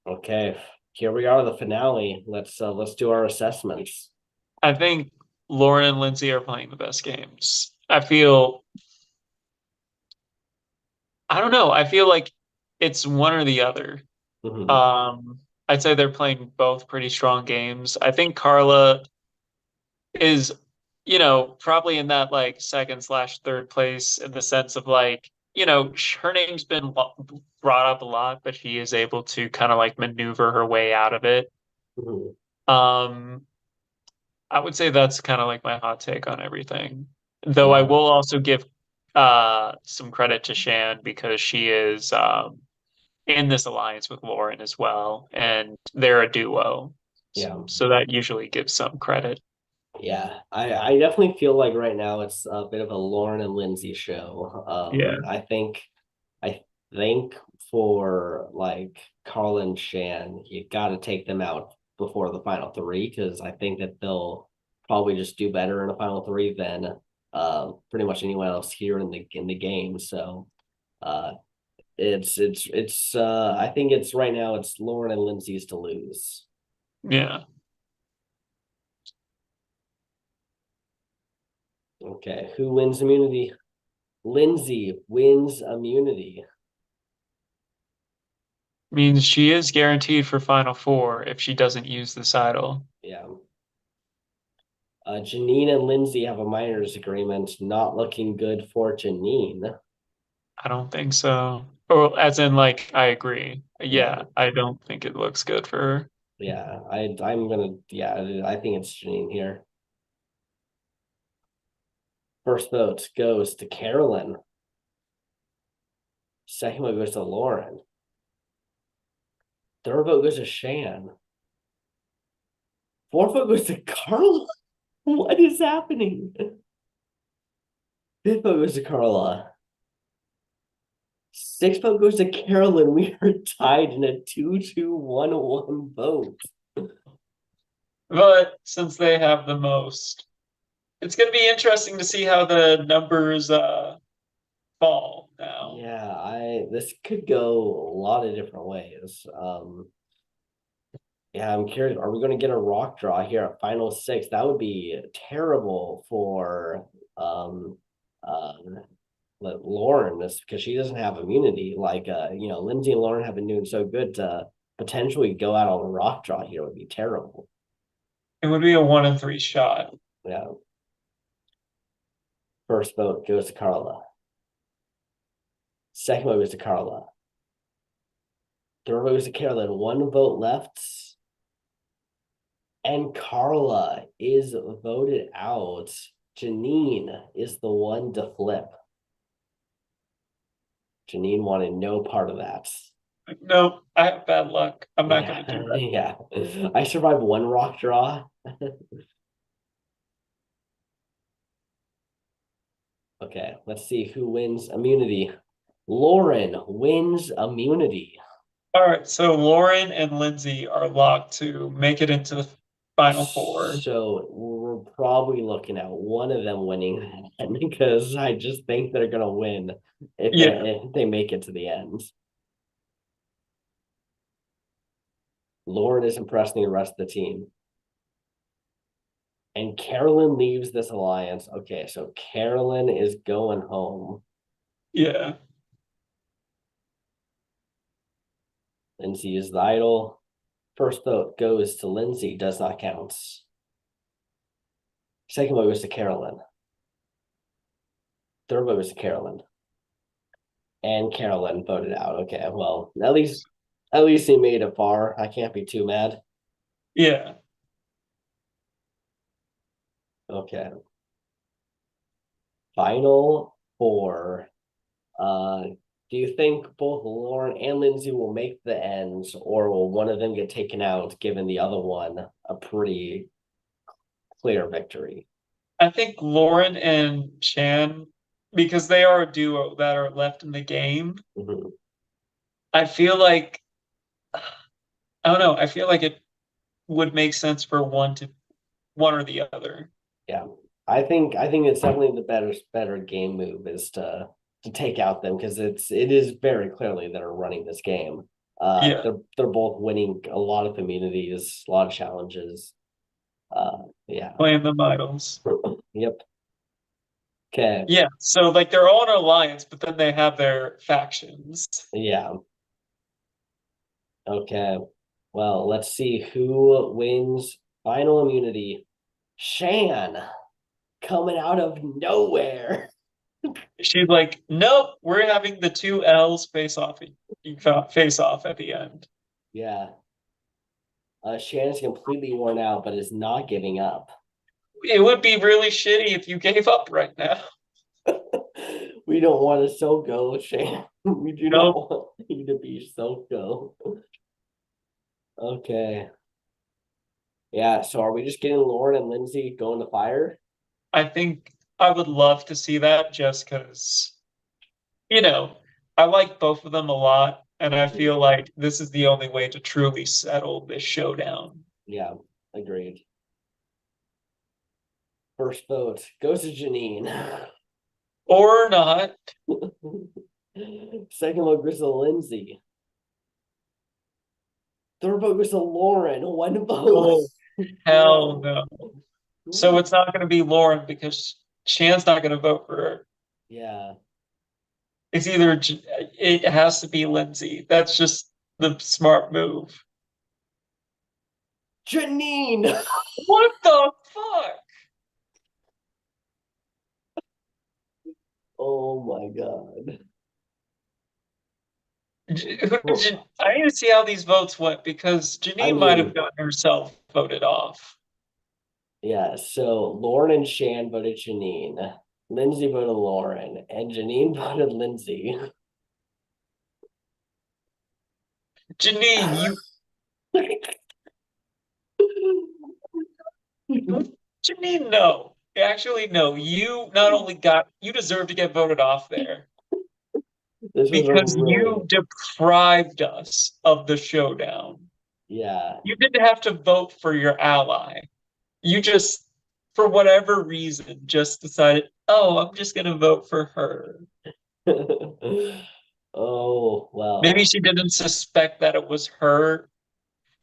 Okay, here we are, the finale. Let's do our assessments. I think Lauren and Lindsay are playing the best games. I don't know. I feel like it's one or the other. Mhm. Um, I'd say they're playing both pretty strong games. I think Carla is, probably in that like second slash third place in the sense of like, her name's been brought up a lot, but she is able to kind of like maneuver her way out of it. Mhm. Um, I would say that's kind of like my hot take on everything. Though I Yeah. will also give some credit to Shan because she is in this alliance with Lauren as well, and they're a duo. Yeah. So that usually gives some credit. Yeah, I definitely feel like right now it's a bit of a Lauren and Lindsay show. Yeah. I think for like Carl and Shan, you got to take them out before the final three because I think that they'll probably just do better in the final three than pretty much anyone else here in the game. So Uh, I think it's right now it's Lauren and Lindsay's to lose. Yeah. Okay, who wins immunity? Lindsay wins immunity. Means she is guaranteed for Final Four if she doesn't use this idol. Yeah. Janine and Lindsay have a minors agreement. Not looking good for Janine. I don't think so. Or as in like I agree. Yeah, Yeah, I don't think it looks good for her. yeah. I'm gonna yeah. I think it's Janine here. First vote goes to Carolyn. Second vote goes to Lauren. Third vote goes to Shan. Fourth vote goes to Carla. What is happening? Fifth vote goes to Carla. Sixth vote goes to Carolyn. We are tied in a 2-2-1-1 vote. But since they have the most, it's going to be interesting to see how the numbers fall now. Yeah, I this could go a lot of different ways. Yeah, I'm curious. Are we going to get a rock draw here at final six? That would be terrible for uh Lauren, this because she doesn't have immunity. Like Lindsay and Lauren have been doing so good to potentially go out on a rock draw here would be terrible. It would be a 1 in 3 shot. Yeah. First vote goes to Carla. Second vote goes to Carla. Third vote goes to Carolyn. One vote left. And Carla is voted out. Janine is the one to flip. Janine wanted no part of that. No, I have bad luck. I'm not Yeah, going to do that. yeah. I survived one rock draw. Okay, let's see who wins immunity. Lauren wins immunity. All right, so Lauren and Lindsay are locked to make it into the Final Four. So we're probably looking at one of them winning because I just think they're gonna win Yeah, if they make it to the end. Lauren is impressing the rest of the team. And Carolyn leaves this alliance. Okay, so Carolyn is going home. yeah. Lindsay is the idol. First vote goes to Lindsay, does not count. Second vote goes to Carolyn. Third vote goes to Carolyn. And Carolyn voted out. Okay, well, at least he made it far. I can't be too mad. Yeah. Okay. Final four. Uh, do you think both Lauren and Lindsay will make the ends, or will one of them get taken out, giving the other one a pretty clear victory? I think Lauren and Chan, because they are a duo that are left in the game, Mhm. I feel like, I don't know, I feel like it would make sense for one or the other. Yeah, I think it's definitely the better game move is to take out them because it is very clearly that are running this game. Yeah, They're both winning a lot of immunities, a lot of challenges. Yeah. playing the idols. Yep. Okay. Yeah, so like they're all in an alliance, but then they have their factions. Yeah. Okay. Well, let's see who wins final immunity. Shan coming out of nowhere. She's like, nope, we're having the two L's face off at the end. Yeah. Shan's completely worn out, but is not giving up. It would be really shitty if you gave up right now. We don't want to so go, Shan. We do not Nope. want you to be so go. Okay. Yeah, so are we just getting Lauren and Lindsay going to fire? I think I would love to see that just because, you know, I like both of them a lot. And I Mhm. feel like this is the only way to truly settle this showdown. Yeah, agreed. First vote goes to Janine. Or not. Second vote goes to Lindsay. Third vote goes to Lauren. One vote. Oh, hell Whoa. no. So Ooh. it's not going to be Lauren because Shan's not going to vote for her. Yeah. It's either, it has to be Lindsay. That's just the smart move. Janine. What the fuck? Oh my God. I need to see how these votes went because I Janine might have mean, gotten herself voted off. yeah, so Lauren and Shan voted Janine. Lindsay voted Lauren, and Janine voted Lindsay. Janine, you, Janine, no. Actually, no. You not only got, you deserve to get voted off there This was a because really, you deprived us of the showdown. yeah. You didn't have to vote for your ally. You just, for whatever reason, just decided, oh, I'm just going to vote for her. Oh, Maybe well, she didn't suspect that it was her.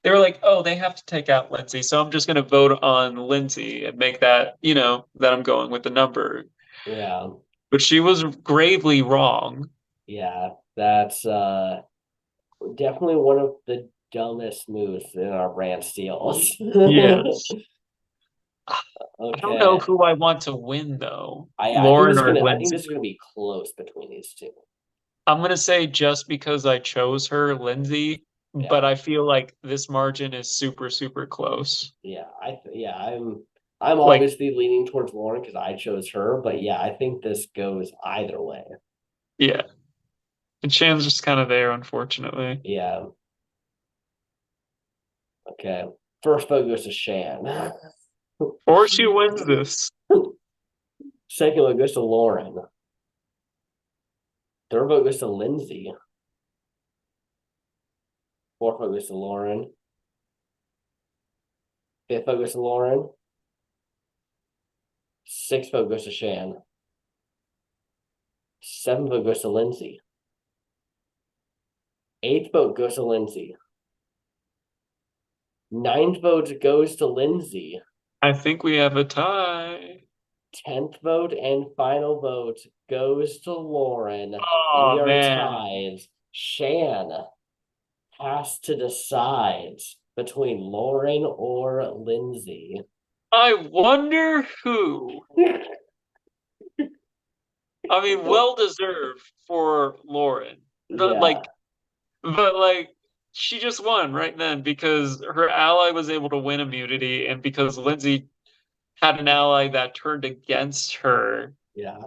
They were like, oh, they have to take out Lindsay, so I'm just going to vote on Lindsay and make that, that I'm going with the number. yeah, But she was gravely wrong. yeah. That's definitely one of the dumbest moves in our brand steals. Yes. I don't know Okay. who I want to win though, I think Lauren this is or gonna I think Lindsay. this is gonna be close between these two. I'm gonna say just because I chose her, Lindsay, but Yeah. I feel like this margin is super, super close. Yeah, I'm Like, obviously leaning towards Lauren because I chose her, but yeah, I think this goes either way. yeah. And Shan's just kind of there, unfortunately. Yeah. Okay. First vote goes to Shan. Or she wins this. Second vote goes to Lauren. Third vote goes to Lindsay. Fourth vote goes to Lauren. Fifth vote goes to Lauren. Sixth vote goes to Shan. Seventh vote goes to Lindsay. Eighth vote goes to Lindsay. Ninth vote goes to Lindsay. I think we have a tie. 10th vote and final vote goes to Lauren. We Oh are man. tied. Shan has to decide between Lauren or Lindsay. I wonder who. I mean, well deserved for Lauren. But Yeah, like she just won right then because her ally was able to win immunity, and because Lindsay had an ally that turned against her yeah,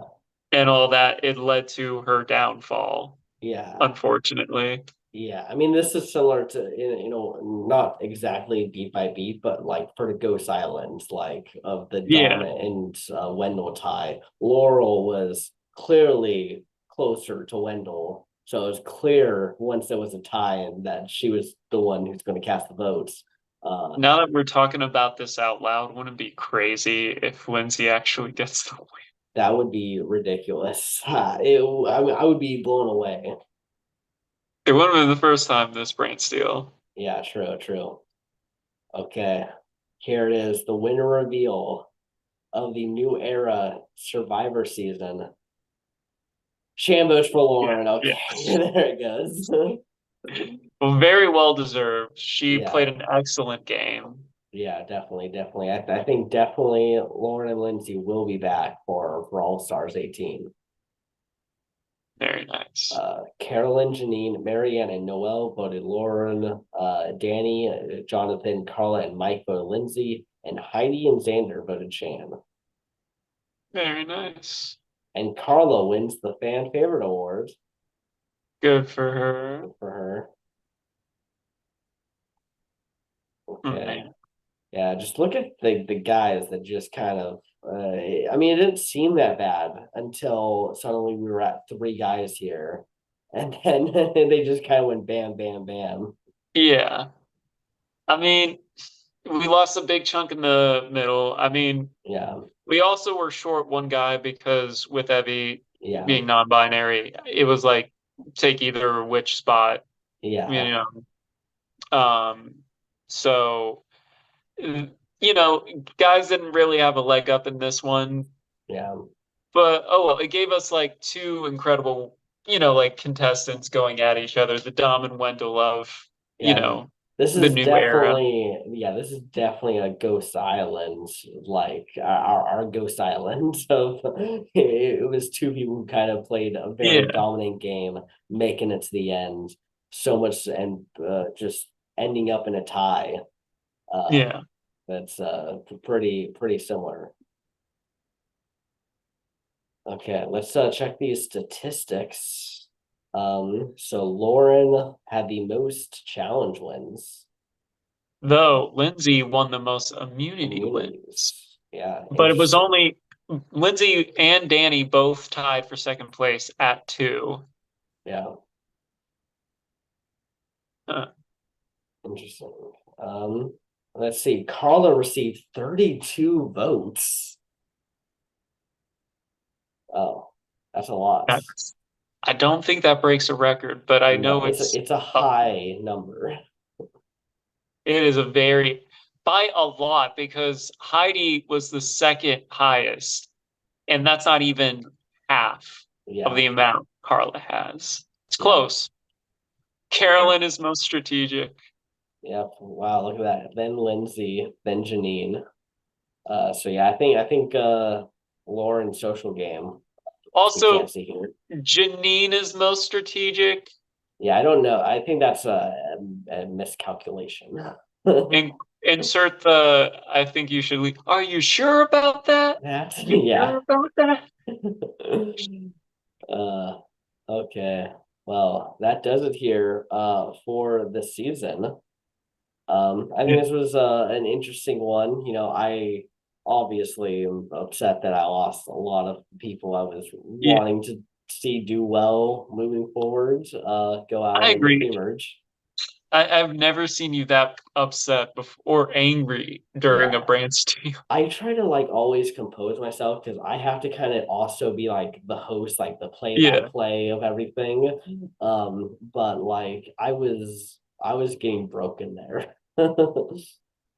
and all that, it led to her downfall, yeah. unfortunately. Yeah, I mean, this is similar to not exactly beat by beat, but like for the Ghost Islands, like of the Yeah. Donna and Wendell tie. Laurel was clearly closer to Wendell, so it was clear once there was a tie that she was the one who's going to cast the votes. Uh, Now that we're talking about this out loud, wouldn't it be crazy if Lindsay actually gets the win? that would be ridiculous. I would be blown away. It wouldn't have been the first time this Brantsteele. Yeah, true, true. Okay, here it is, the winner reveal of the new era Survivor season. Shambos for Yeah. Lauren. Okay, Yes. there it goes. Well, very well deserved. She played Yeah, an excellent game. yeah, definitely, definitely. I think definitely Lauren and Lindsay will be back for All Stars 18. Very nice. Carolyn, Janine, Marianne, and Noelle voted Lauren. Danny, Jonathan, Carla, and Mike voted Lindsay. And Heidi and Xander voted Shan. Very nice. And Carla wins the fan favorite award. Good for her. Good for her. Oh, Okay. man. Yeah, just look at the guys that just kind of. I mean, it didn't seem that bad until suddenly we were at three guys here, and then they just kind of went bam, bam, bam. Yeah. I mean, we lost a big chunk in the middle. I mean, Yeah, we also were short one guy because with Evie yeah, being non-binary, it was like take either which spot, Yeah, you know. So you know, guys didn't really have a leg up in this one, yeah, but oh well, it gave us like two incredible, you know, like contestants going at each other, the Dom and Wendell of, you yeah. know, the new era. This is definitely a Ghost Island, like our Ghost Island. So it was two people who kind of played a very Yeah, dominant game, making it to the end. So much and just ending up in a tie. Uh, yeah. that's pretty similar. Okay, let's check these statistics. So Lauren had the most challenge wins, Though Lindsay won the most immunity wins, immunities. Yeah, but it was interesting. only Lindsay and Danny both tied for second place at two. Yeah, Uh, interesting. Um, let's see. Carla received 32 votes. Oh, that's a lot. that's, I don't think that breaks a record, but I No, know it's it's a up. high number. It is a very by a lot because Heidi was the second highest, and that's not even half of Yeah, the amount Carla has. It's yeah, close. Carolyn is most strategic. yeah. Wow, look at that. Then Lindsay, then Janine. So yeah, I think Lauren's social game, which we can't Also, see here. Janine is most strategic. Yeah, I don't know. I think that's a miscalculation. And insert the I think you should leave. Are you sure about that? That's You yeah. sure about that? uh okay. Well, that does it here for the season. I Yeah. think this was an interesting one. You know, I obviously am upset that I lost a lot of people I was Yeah, wanting to see do well moving forward, go I out in the agree. pre-merge. I've never seen you that upset before or angry during a Yeah. Brantsteele. I try to like always compose myself because I have to kind of also be like the host, like the play by Yeah, play of everything. But like I was getting broken there.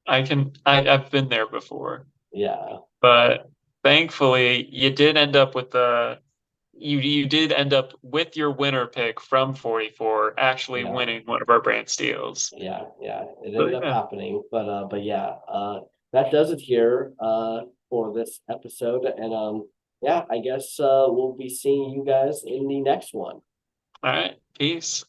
I've been there before. Yeah, But thankfully you did end up with the you did end up with your winner pick from 44 actually yeah. winning one of our brand steals. Yeah, it So ended up yeah. happening, but yeah, that does it here for this episode, and yeah, I guess we'll be seeing you guys in the next one. All right. Peace.